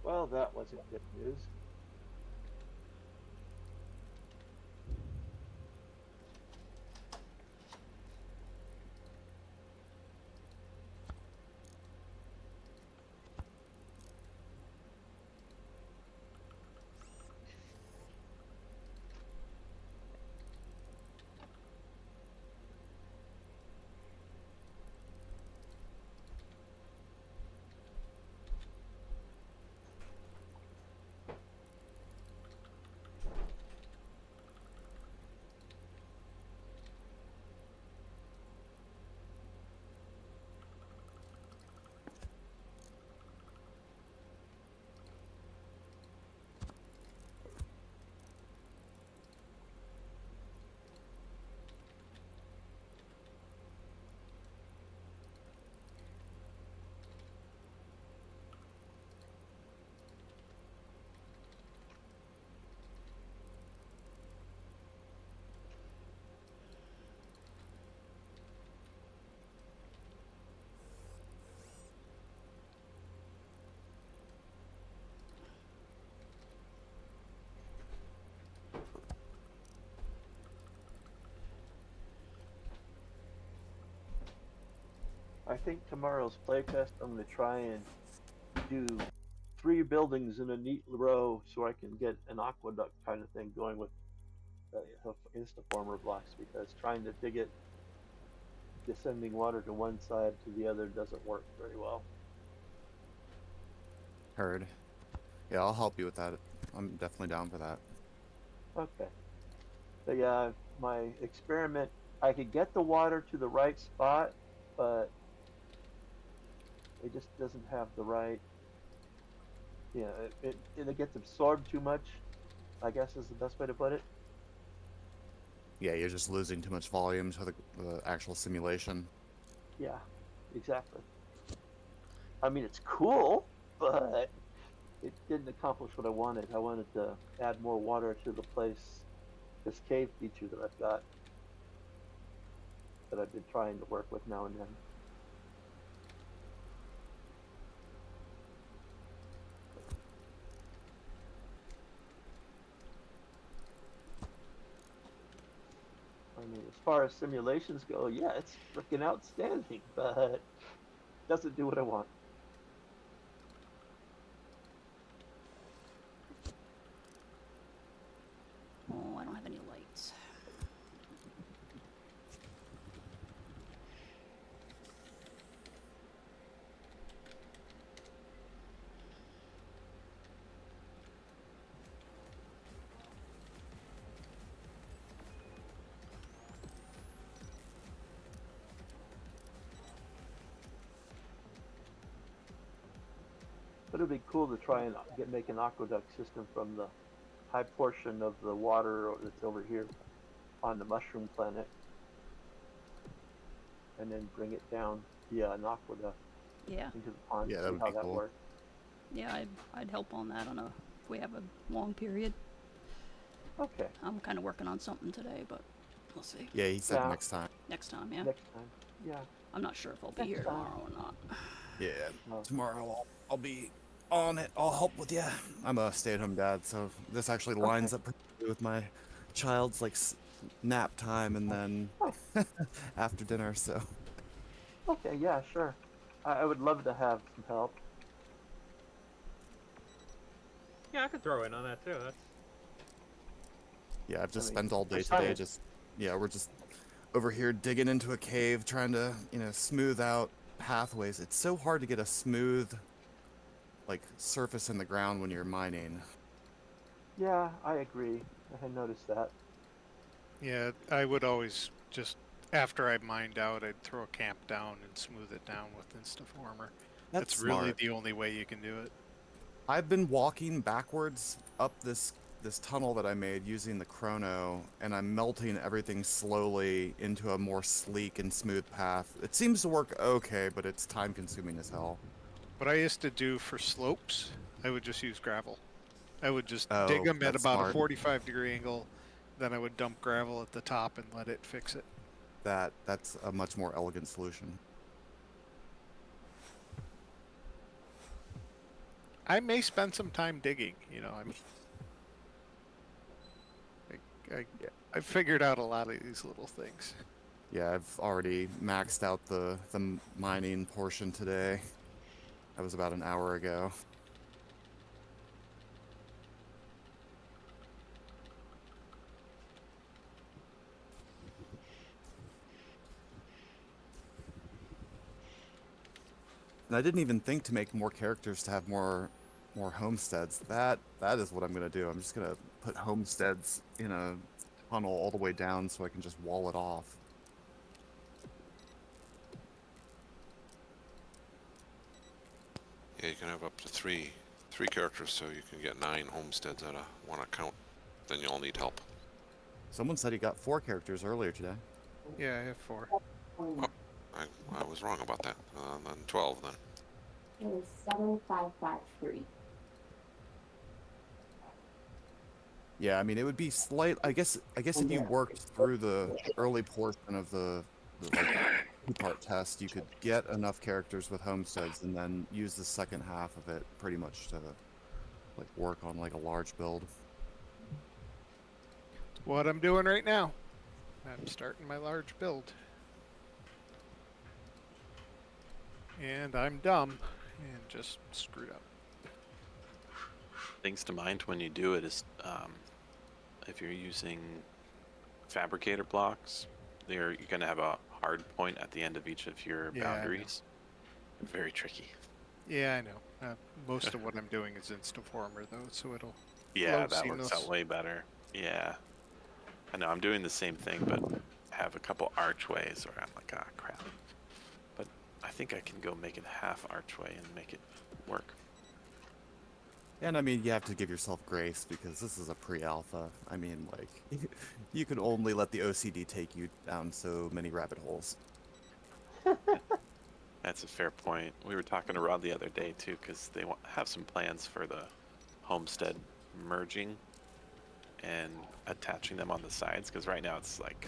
Well, that wasn't good news. I think tomorrow's playtest, I'm going to try and do 3 buildings in a neat row so I can get an aqueduct kind of thing going with the Instaformer blocks, because trying to dig it, descending water to one side to the other doesn't work very well. Heard. Yeah, I'll help you with that. I'm definitely down for that. Okay. But yeah, my experiment, I could get the water to the right spot, but it just doesn't have the right, it gets absorbed too much, I guess is the best way to put it. Yeah, you're just losing too much volume to the actual simulation. Yeah, exactly. I mean, it's cool, but it didn't accomplish what I wanted. I wanted to add more water to the place, this cave feature that I've got, that I've been trying to work with now and then. I mean, as far as simulations go, yeah, it's freaking outstanding, but it doesn't do what I want. Oh, I don't have any lights. But it'd be cool to try and make an aqueduct system from the high portion of the water that's over here on the mushroom planet, and then bring it down via an aqueduct into the pond. Yeah, that would how be that cool. works. Yeah, I'd help on that if we have a long period. Okay. I'm kind of working on something today, but we'll see. Yeah, he said next time. Next time, yeah. Next time, yeah. I'm not sure if I'll be here tomorrow or not. Yeah, tomorrow I'll be on it. I'll help with you. I'm a stay-at-home dad, so this actually lines up perfectly with my child's nap time and then after dinner. So. Okay, yeah, sure. I would love to have some help. Yeah, I could throw in on that too. That's... Yeah, I've just spent all day today we're just over here digging into a cave, trying to, smooth out pathways. It's so hard to get a smooth, surface in the ground when you're mining. Yeah, I agree. I had noticed that. Yeah, I would always just, after I mined out, I'd throw a camp down and smooth it down with Instaformer. That's really smart. the only way you can do it. I've been walking backwards up this tunnel that I made using the chrono, and I'm melting everything slowly into a more sleek and smooth path. It seems to work okay, but it's time consuming as hell. What I used to do for slopes, I would just use gravel. I would just dig them at about a 45-degree angle, then I would dump gravel at the top and let it fix it. That's a much more elegant solution. I may spend some time digging. You know, I figured out a lot of these little things. Yeah, I've already maxed out the mining portion today. That was about an hour ago. And I didn't even think to make more characters to have more homesteads. That is what I'm gonna do. I'm just gonna put homesteads in a tunnel all the way down so I can just wall it off. Yeah, you can have up to three characters, so you can get 9 homesteads out of one account. Then you'll need help. Someone said he got 4 characters earlier today. Yeah, I have 4. Oh, I was wrong about that. Then 12 then. It is 7553. Yeah, I mean, it would be slight. I guess if you worked through the early portion of the like, 2-part test, you could get enough characters with homesteads, and then use the second half of it pretty much to like work on like a large build. What I'm doing right now. I'm starting my large build. And I'm dumb and just screwed up. Things to mind when you do it is if you're using fabricator blocks, you're going to have a hard point at the end of each of your boundaries. Very tricky. Yeah, I know. Most of what I'm doing is Instaformer though, so it'll Yeah, that works out way better. Yeah. I know, I'm doing the same thing, but have a couple archways where I'm like, ah, crap. But I think I can go make it half archway and make it work. And I mean, you have to give yourself grace because this is a pre-alpha. I mean, like, you can only let the OCD take you down so many rabbit holes. That's a fair point. We were talking to Rod the other day too, because they have some plans for the homestead merging and attaching them on the sides, because right now it's like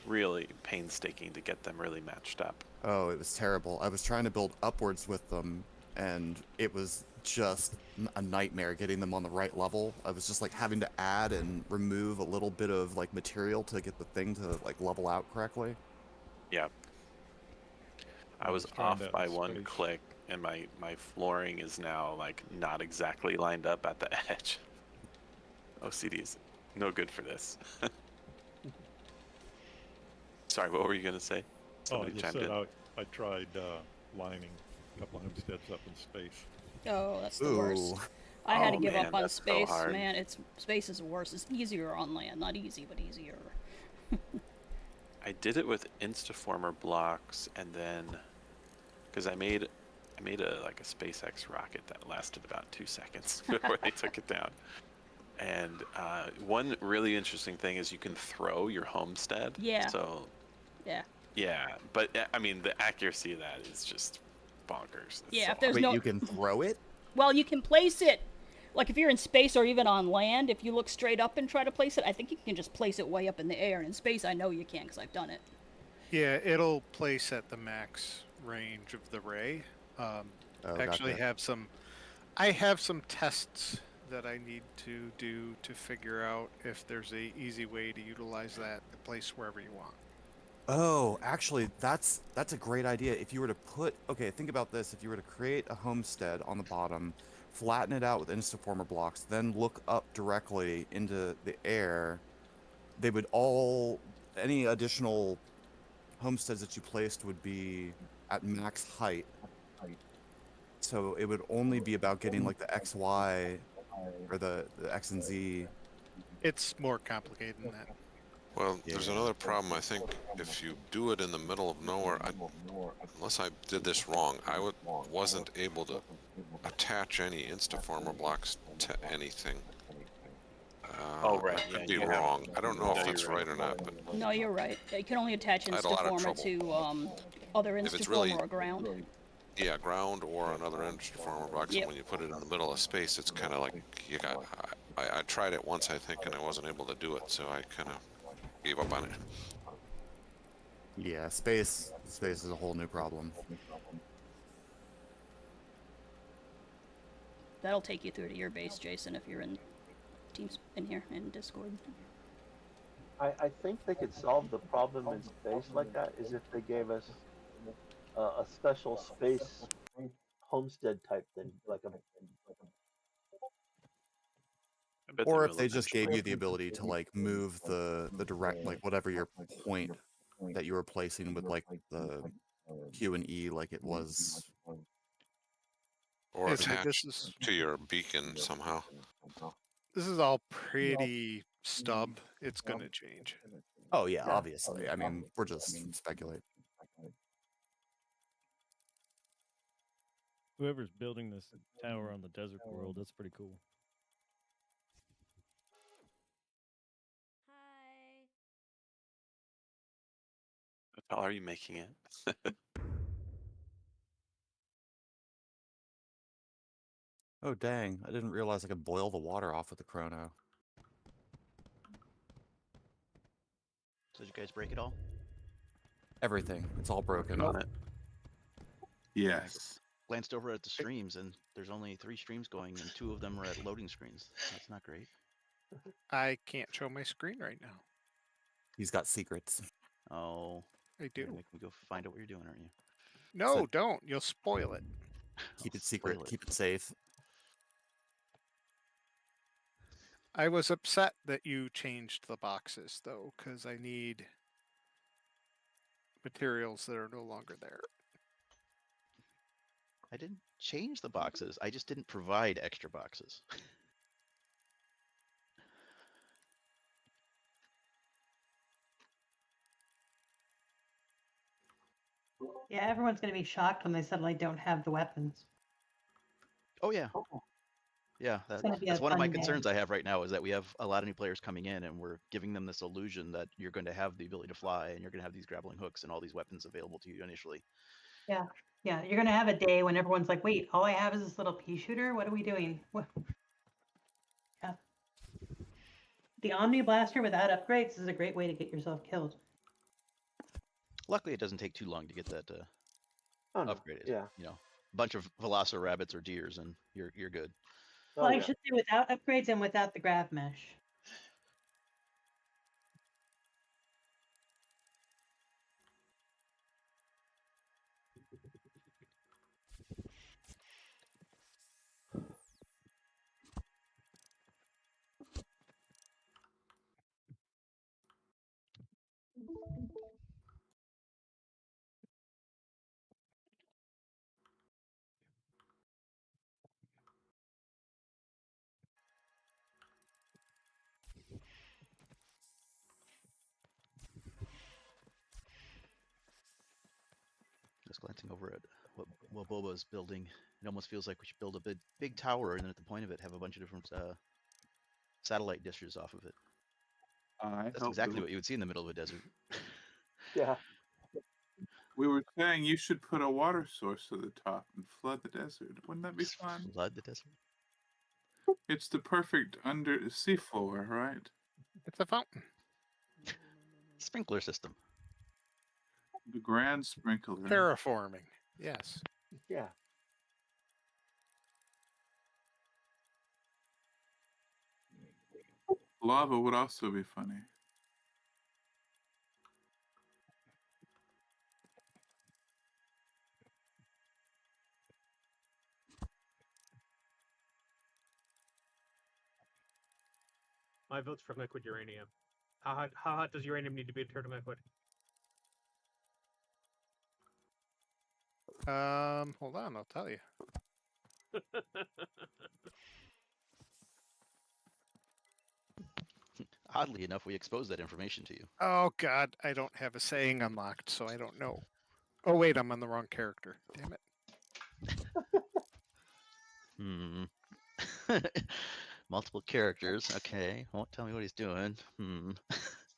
really painstaking to get them really matched up. Oh, it was terrible. I was trying to build upwards with them, and it was just a nightmare getting them on the right level. I was just like having to add and remove a little bit of like material to get the thing to like level out correctly. Yeah. I was off by one click, and my flooring is now like not exactly lined up at the edge. OCD is no good for this. Sorry, what were you gonna say? Somebody chimed in. I tried lining a couple of homesteads up in space. Oh, that's the worst. I had to give up on space, man. Space is worse. It's easier on land, not easy, but easier. I did it with Instaformer blocks, and then because I made a SpaceX rocket that lasted about 2 seconds before they took it down. And one really interesting thing is you can throw your homestead. Yeah. So. Yeah. Yeah, but I mean the accuracy of that is just bonkers. It's yeah, so if there's Wait, no. you can throw it? Well, you can place it. Like if you're in space or even on land, if you look straight up and try to place it, I think you can just place it way up in the air. And in space, I know you can because I've done it. Yeah, it'll place at the max range of the ray. Actually, I have some tests that I need to do to figure out if there's a easy way to utilize that to place wherever you want. Oh, actually, that's a great idea. If you were to think about this. If you were to create a homestead on the bottom, flatten it out with Instaformer blocks, then look up directly into the air, they would any additional homesteads that you placed would be at max height. So it would only be about getting like the XY or the X and Z. It's more complicated than that. Well, there's another problem. I think if you do it in the middle of nowhere, unless I did this wrong, I wasn't able to attach any Instaformer blocks to anything. Oh, right. I could be wrong. I don't know if that's right or not. But No, you're right. You can only attach I had a lot of Instaformer to other If it's Instaformer really- or ground. yeah, ground or another Instaformer box. Yep. When you put it in the middle of space, it's kind of like you got. I tried it once, I think, and I wasn't able to do it, so I kind of gave up on it. Yeah, space is a whole new problem. That'll take you through to your base, Jason, if you're in Teams in here in Discord. I think they could solve the problem in space like that is if they gave us a special space homestead type thing, like a. Or if they just gave you the ability to like move the direct, like whatever your point that you were placing with like the Q and E, like it was. Or Yes, but attached this is to your beacon somehow. this is all pretty stub. It's gonna change. Oh yeah, obviously. I mean, we're just speculating. Whoever's building this tower on the desert world, that's pretty cool. How tall are you making it? Oh dang! I didn't realize I could boil the water off with the chrono. So did you guys break it all? Everything. It's all broken. On it. Yes. Glanced over at the streams, and there's only 3 streams going, and 2 of them are at loading screens. That's not great. I can't show my screen right now. He's got secrets. Oh. I You're do. gonna make me go find out what you're doing, aren't you? No, So- don't. You'll spoil it. Keep it secret. Spoil it. Keep it safe. I was upset that you changed the boxes, though, because I need materials that are no longer there. I didn't change the boxes. I just didn't provide extra boxes. Yeah, everyone's going to be shocked when they suddenly don't have the weapons. Oh yeah. Yeah, gonna be a that's one of my fun day. concerns I have right now is that we have a lot of new players coming in and we're giving them this illusion that you're going to have the ability to fly and you're going to have these grappling hooks and all these weapons available to you initially. Yeah, yeah. You're going to have a day when everyone's like, wait, all I have is this little pea shooter? What are we doing? What? Yeah. The Omni Blaster without upgrades is a great way to get yourself killed. Luckily, it doesn't take too long to get that Oh, no. upgraded. Yeah. You know, a bunch of Velocirabbits or deers and you're good. Well, Oh, I yeah. should say without upgrades and without the grav mesh. Just glancing over at what Boba's building, it almost feels like we should build a big tower and then at the point of it have a bunch of different satellite dishes off of it. That's helped exactly with- what you would see in the middle of a desert. Yeah. We were saying you should put a water source to the top and flood the desert. Wouldn't that be fun? Flood the desert? It's the perfect under seafloor, right? It's a fountain. Sprinkler system. The grand sprinkler. Terraforming. Yes. Yeah. Lava would also be funny. My vote's for liquid uranium. How hot does uranium need to be to turn to liquid? Hold on, I'll tell you. Oddly enough, we exposed that information to you. Oh God, I don't have a saying unlocked, so I don't know. Oh wait, I'm on the wrong character. Damn it. Multiple characters. Okay, won't tell me what he's doing.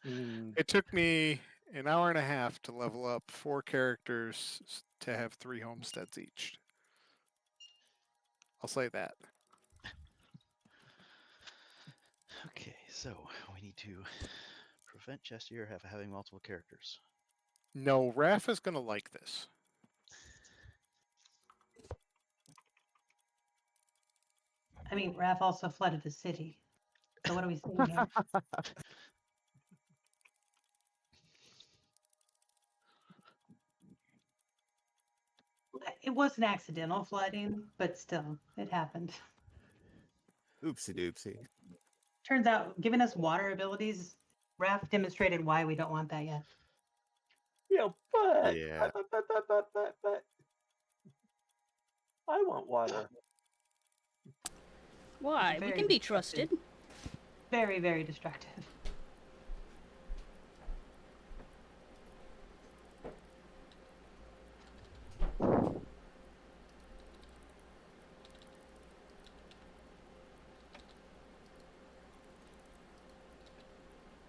It took me an hour and a half to level up 4 characters to have 3 homesteads each. I'll say that. Okay, so we need to prevent Chestier having multiple characters. No, Raph is gonna like this. I mean, Raph also flooded the city. So what are we saying here? It wasn't accidental flooding, but still, it happened. Oopsie doopsie. Turns out, giving us water abilities, Raph demonstrated why we don't want that yet. Yeah, but, Yeah. but I want water. Why? We Very can be destructive. trusted. Very, very destructive.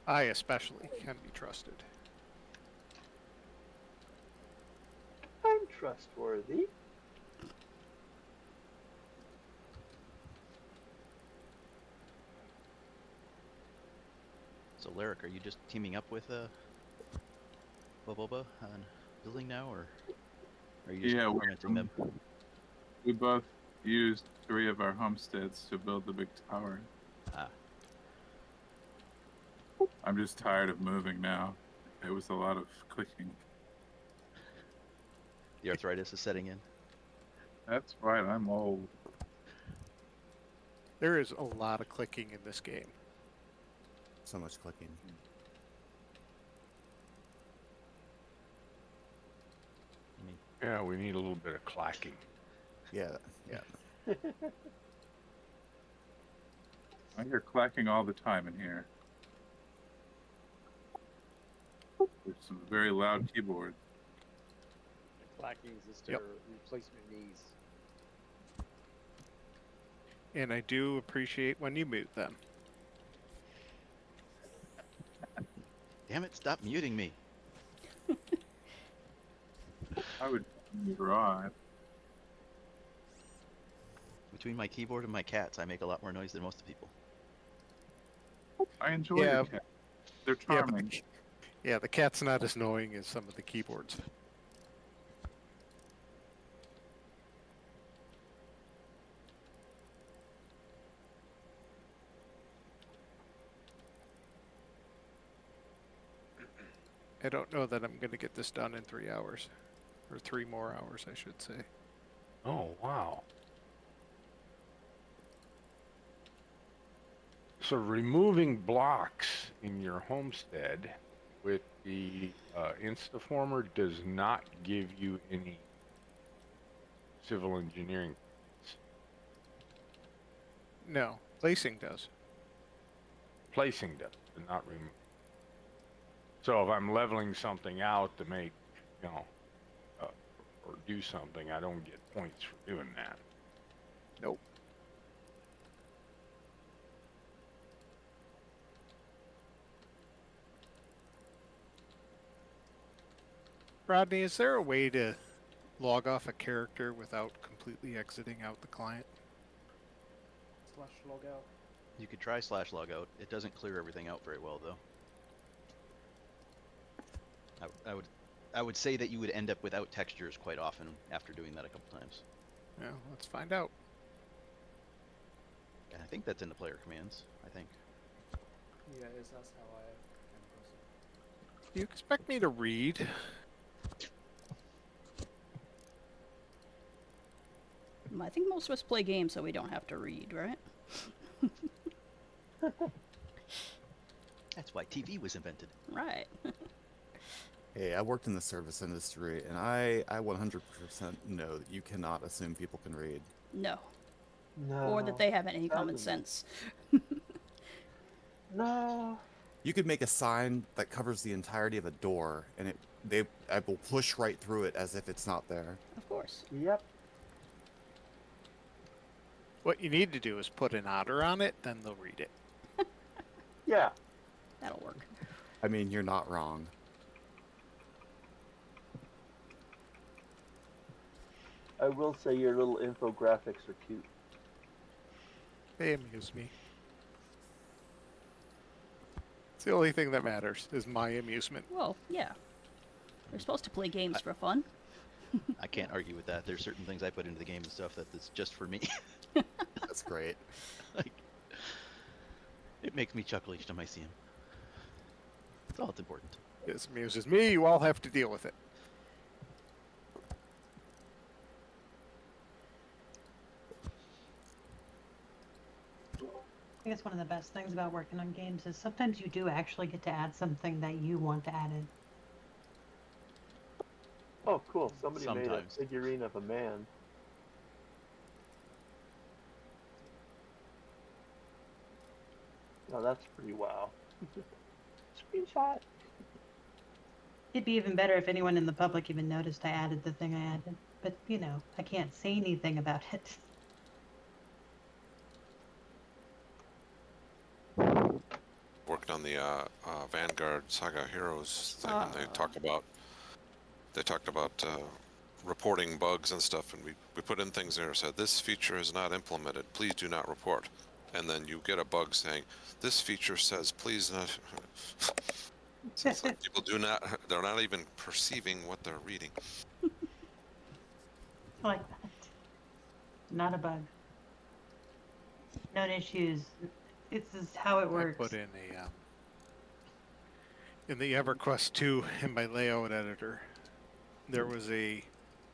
I especially can be trusted. I'm trustworthy. So, Lyric, are you just teaming up with Boboba on building now, or are you just Yeah, experimenting them? we both used 3 of our homesteads to build the big tower. Ah. I'm just tired of moving now. It was a lot of clicking. The arthritis is setting in. That's right, I'm old. There is a lot of clicking in this game. So much clicking. Yeah, we need a little bit of clacking. Yeah, yeah. I hear clacking all the time in here. There's some very loud keyboards. Clacking is just Yep. their replacement knees. And I do appreciate when you mute them. Damn it, stop muting me. I would drive. Between my keyboard and my cats, I make a lot more noise than most people. I enjoy Yeah. the cat. They're Yeah, but charming. Yeah, the cat's not as annoying as some of the keyboards. I don't know that I'm going to get this done in 3 hours. Or 3 more hours, I should say. Oh, wow. So removing blocks in your homestead with the Instaformer does not give you any civil engineering points. No, placing does. Placing does, but not remove. So if I'm leveling something out to make, you know, or do something, I don't get points for doing that. Nope. Rodney, is there a way to log off a character without completely exiting out the client? / logout. You could try /logout. It doesn't clear everything out very well, though. I would say that you would end up without textures quite often after doing that a couple times. Yeah, let's find out. And I think that's in the player commands, I think. Yeah, that's how I came across it. Do you expect me to read? I think most of us play games so we don't have to read, right? That's why TV was invented. Right. Hey, I worked in the service industry, and I 100% know that you cannot assume people can read. No. No. Or that they have any common sense. No. You could make a sign that covers the entirety of a door, and I will push right through it as if it's not there. Of course. Yep. What you need to do is put an otter on it, then they'll read it. Yeah. That'll work. I mean, you're not wrong. I will say your little infographics are cute. They amuse me. It's the only thing that matters, is my amusement. Well, yeah. We're supposed to play games for fun. I can't argue with that. There's certain things I put into the game and stuff that's just for me. That's great. Like, it makes me chuckle each time I see him. That's all that's important. This amuses me. You all have to deal with it. I guess one of the best things about working on games is sometimes you do actually get to add something that you want to add in. Oh, cool. Somebody made a Sometimes. figurine of a man. Oh, that's pretty wow. Screenshot. It'd be even better if anyone in the public even noticed I added the thing I added. But, you know, I can't say anything about it. Worked on the Vanguard Saga Heroes thing, and they talked about reporting bugs and stuff, and we put in things there that said this feature is not implemented, please do not report. And then you get a bug saying this feature says please not. So it's like people they're not even perceiving what they're reading. I like that. Not a bug. Known issues. It's just how it works. I put in in the EverQuest 2 in my layout editor, there was a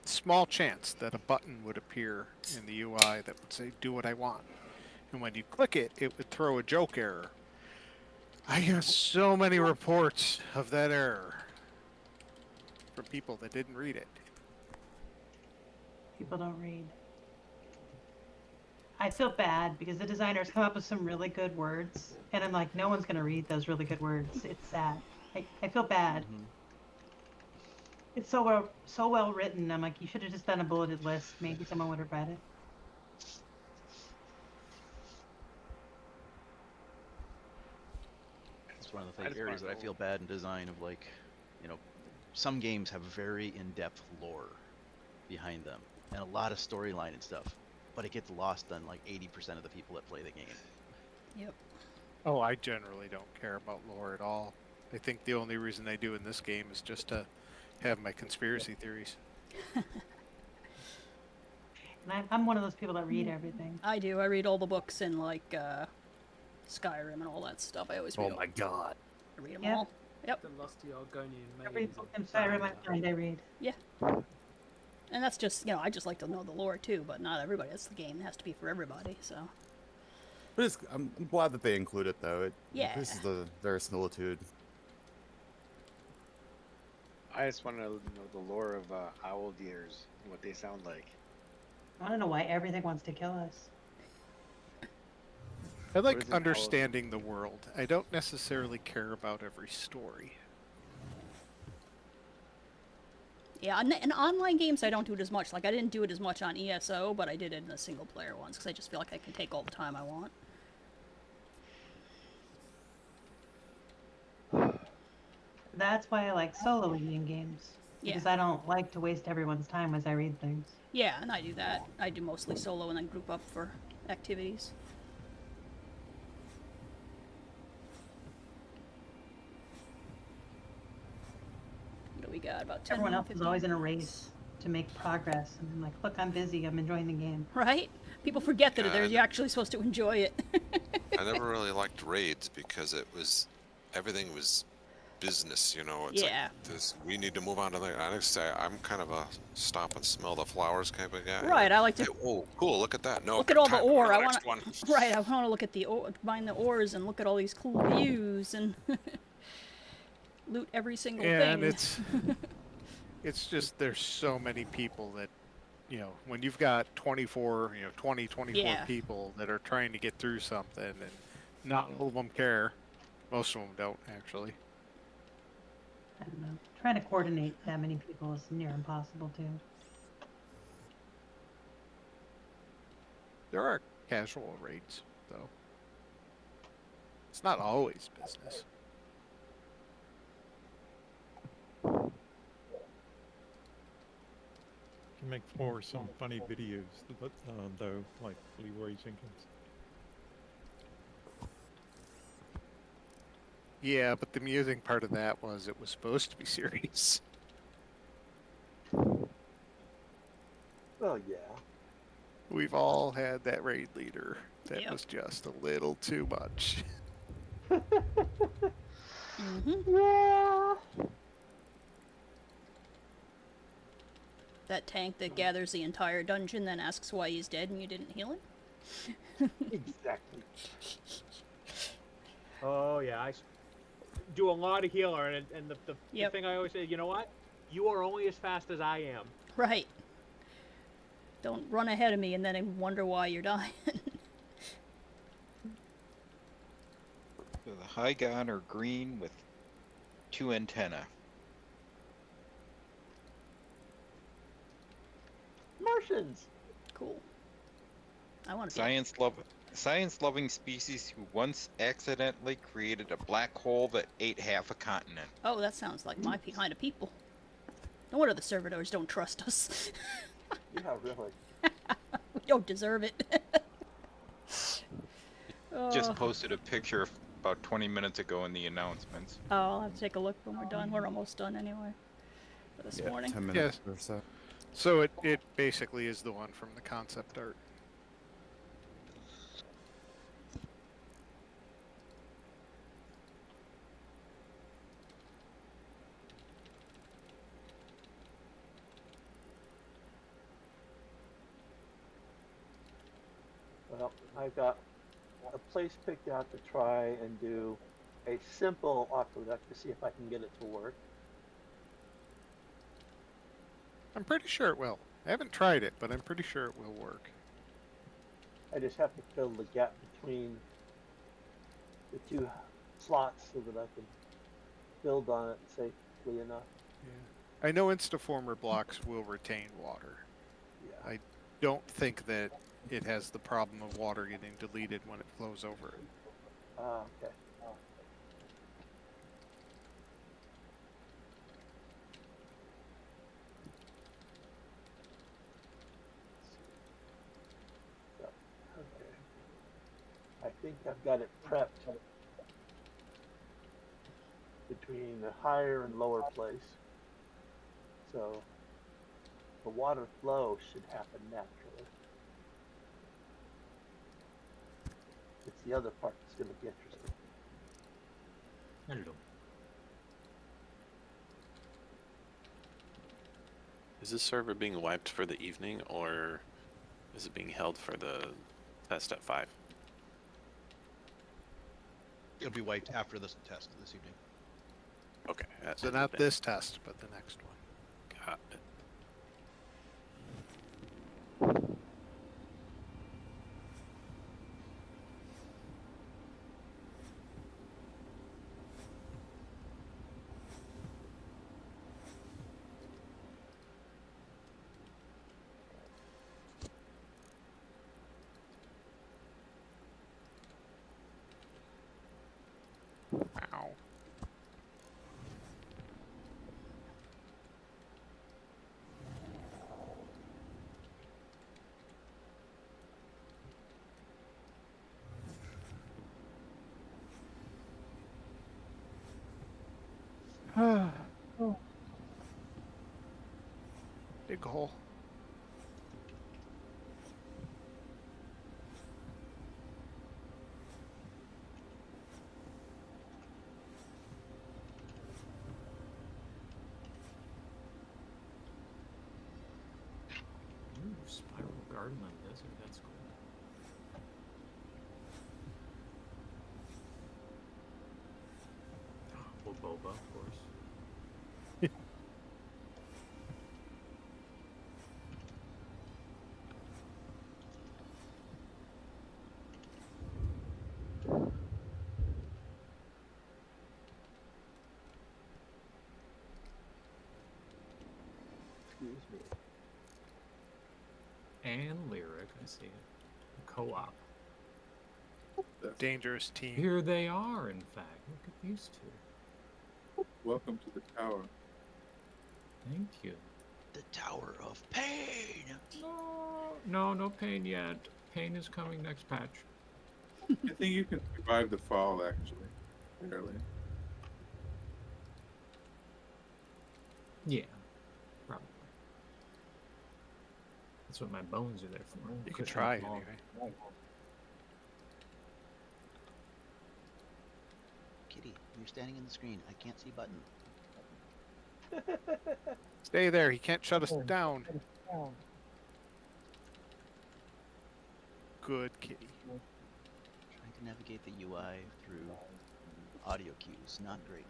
small chance that a button would appear in the UI that would say do what I want. And when you click it, it would throw a joke error. I got so many reports of that error from people that didn't read it. People don't read. I feel bad because the designers come up with some really good words, and I'm like, no one's going to read those really good words. It's sad. I feel bad. Mm-hmm. It's so well written. I'm like, you should have just done a bulleted list. Maybe someone would have read it. It's one of the areas that I feel bad in design of, like, you know, some games have very in-depth lore behind them and a lot of storyline and stuff, but it gets lost on like 80% of the people that play the game. Yep. Oh, I generally don't care about lore at all. I think the only reason I do in this game is just to have my conspiracy theories. And I'm one of those people that read everything. I do. I read all the books in, like, Skyrim and all that stuff. I always read Oh my god. I read them Yep. all. Yep. The lusty Argonian Every maze book in in Skyrim I find, I read. Yeah. And that's just, you know, I just like to know the lore too, but not everybody. That's the game. It has to be for everybody, so. But I'm glad that they include it, though. It increases Yeah. the verisimilitude. I just want to know the lore of owl deers and what they sound like. I don't know why everything wants to kill us. I is like an understanding the world. I don't necessarily care about every story. Yeah, in online games I don't do it as much. Like, I didn't do it as much on ESO, but I did it in the single player ones, because I just feel like I can take all the time I want. That's why I like soloing in games. Yeah. Because I don't like to waste everyone's time as I read things. Yeah, and I do that. I do mostly solo and then group up for activities. What do we got? About 10 Everyone else is 15 always in a minutes. race to make progress. And I'm like, look, I'm busy. I'm enjoying the game. Right? People forget that Yeah, you're actually supposed to enjoy it. I never really liked raids because everything was business, you know. It's Yeah. like this. We need to move on to the next. Say I'm kind of a stop and smell the flowers kind of guy. Right, I like to- Hey, oh, cool! Look at that. No, Look at all the time to go ore. to I the want next one. to. Right, I want to look at the ore, mine the ores, and look at all these cool views and loot every single thing. And it's just there's so many people that, you know, when you've got 24 Yeah. people that are trying to get through something, and not all of them care. Most of them don't actually. I don't know. Trying to coordinate that many people is near impossible, too. There are casual raids, though. It's not always business. Can make for some funny videos, though, like Leroy Jenkins. Yeah, but the amusing part of that was it was supposed to be serious. Well, yeah. We've all had that raid leader that Yep. was just a little too much. Yeah. That tank that gathers the entire dungeon, then asks why he's dead and you didn't heal him? Exactly. Oh yeah, I do a lot of healer, and the Yep. thing I always say, you know what? You are only as fast as I am. Right. Don't run ahead of me and then wonder why you're dying. So the Hygon are green with 2 antennae. Martians. Cool. I want to Science-loving species who once accidentally created a black hole that ate half a continent. Oh, that sounds like my kind of people. No wonder the servitors don't trust us. Yeah, really. We don't deserve it. Just posted a picture about 20 minutes ago in the announcements. Oh, I'll have to take a look when we're done. We're almost done anyway. For this morning. 10 minutes or so. So it basically is the one from the concept art. Well, I've got a place picked out to try and do a simple aqueduct to see if I can get it to work. I'm pretty sure it will. I haven't tried it, but I'm pretty sure it will work. I just have to fill the gap between the two slots so that I can build on it safely enough. I know Instaformer blocks will retain water. Yeah. I don't think that it has the problem of water getting deleted when it flows over it. Okay. Okay. I think I've got it prepped between the higher and lower place. So the water flow should happen naturally. It's the other part that's going to be interesting. Hello. Is this server being wiped for the evening, or is it being held for the test at 5? It'll be wiped after this test this evening. Okay. So not this test, but the next one. Got it. Ow. Big hole. Ooh, spiral garden on desert. That's cool. Well, boba, of course. Excuse me. And lyric, I see it. Co-op. Dangerous team. Here they are, in fact. Look at these two. Welcome to the tower. Thank you. The Tower of Pain. No pain yet. Pain is coming next patch. I think you can survive the fall, actually. Barely. Yeah, probably. That's what my bones are there for. You can Cushion try them all. anyway. Kitty, you're standing in the screen. I can't see button. Stay there. He can't shut us down. Good kitty. Trying to navigate the UI through audio cues, not great.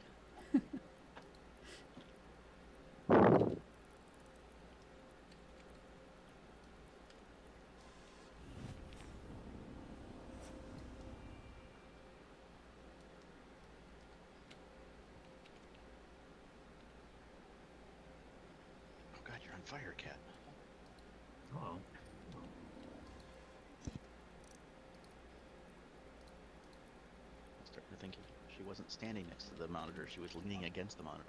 Oh god, you're on fire, cat. Oh. Starting to think she wasn't standing next to the monitor, she was leaning against the monitor.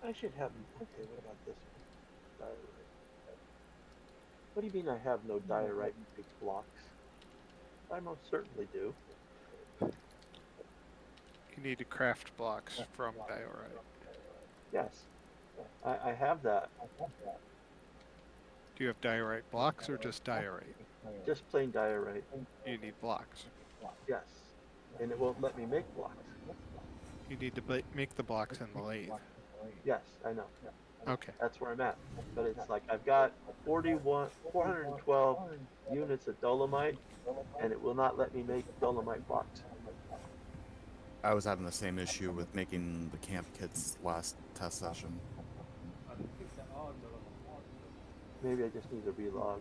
I should have. Okay, what about this one? Diorite. What do you mean I have no diorite in big blocks? I most certainly do. You need to craft blocks from diorite. Yes, I have that. Do you have diorite blocks or just diorite? Just plain diorite. You need blocks. Yes, and it won't let me make blocks. You need to make the blocks in the lathe. Yes, I know. Okay. That's where I'm at. But it's like I've got 412 units of dolomite, and it will not let me make dolomite blocks. I was having the same issue with making the camp kits last test session. I don't think there are no. Maybe I just need to relog.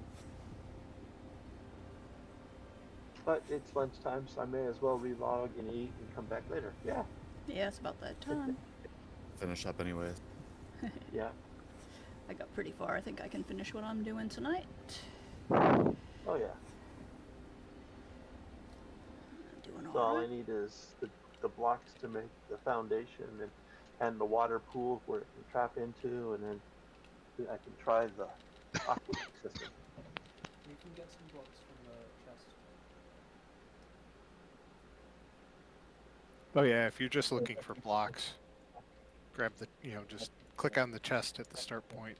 But it's lunchtime, so I may as well relog and eat and come back later. Yeah. Yeah, it's about that time. Finish up anyways. Yeah. I got pretty far. I think I can finish what I'm doing tonight. Oh yeah. Doing So all I alright. need is the blocks to make the foundation and the water pool where it can trap into, and then I can try the aqueduct system. You can get some blocks from the chest. Oh yeah, if you're just looking for blocks, grab the, just click on the chest at the start point.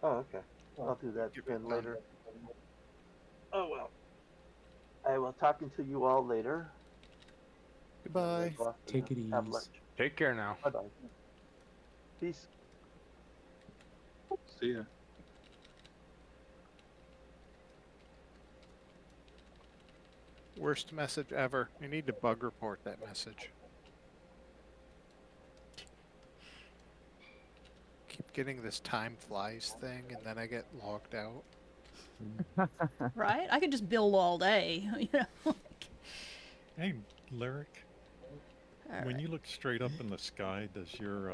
Oh, okay. I'll do that again later. Oh well. I will talk to you all later. Goodbye. Take it easy. Have lunch. Take care now. Bye bye. Peace. See ya. Worst message ever. You need to bug report that message. Keep getting this time flies thing, and then I get logged out. Right? I could just build all day, you know. Hey, Lyric. All When right. you look straight up in the sky, does your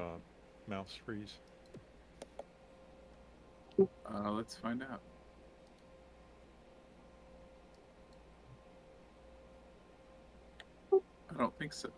mouse freeze? Let's find out. I don't think so.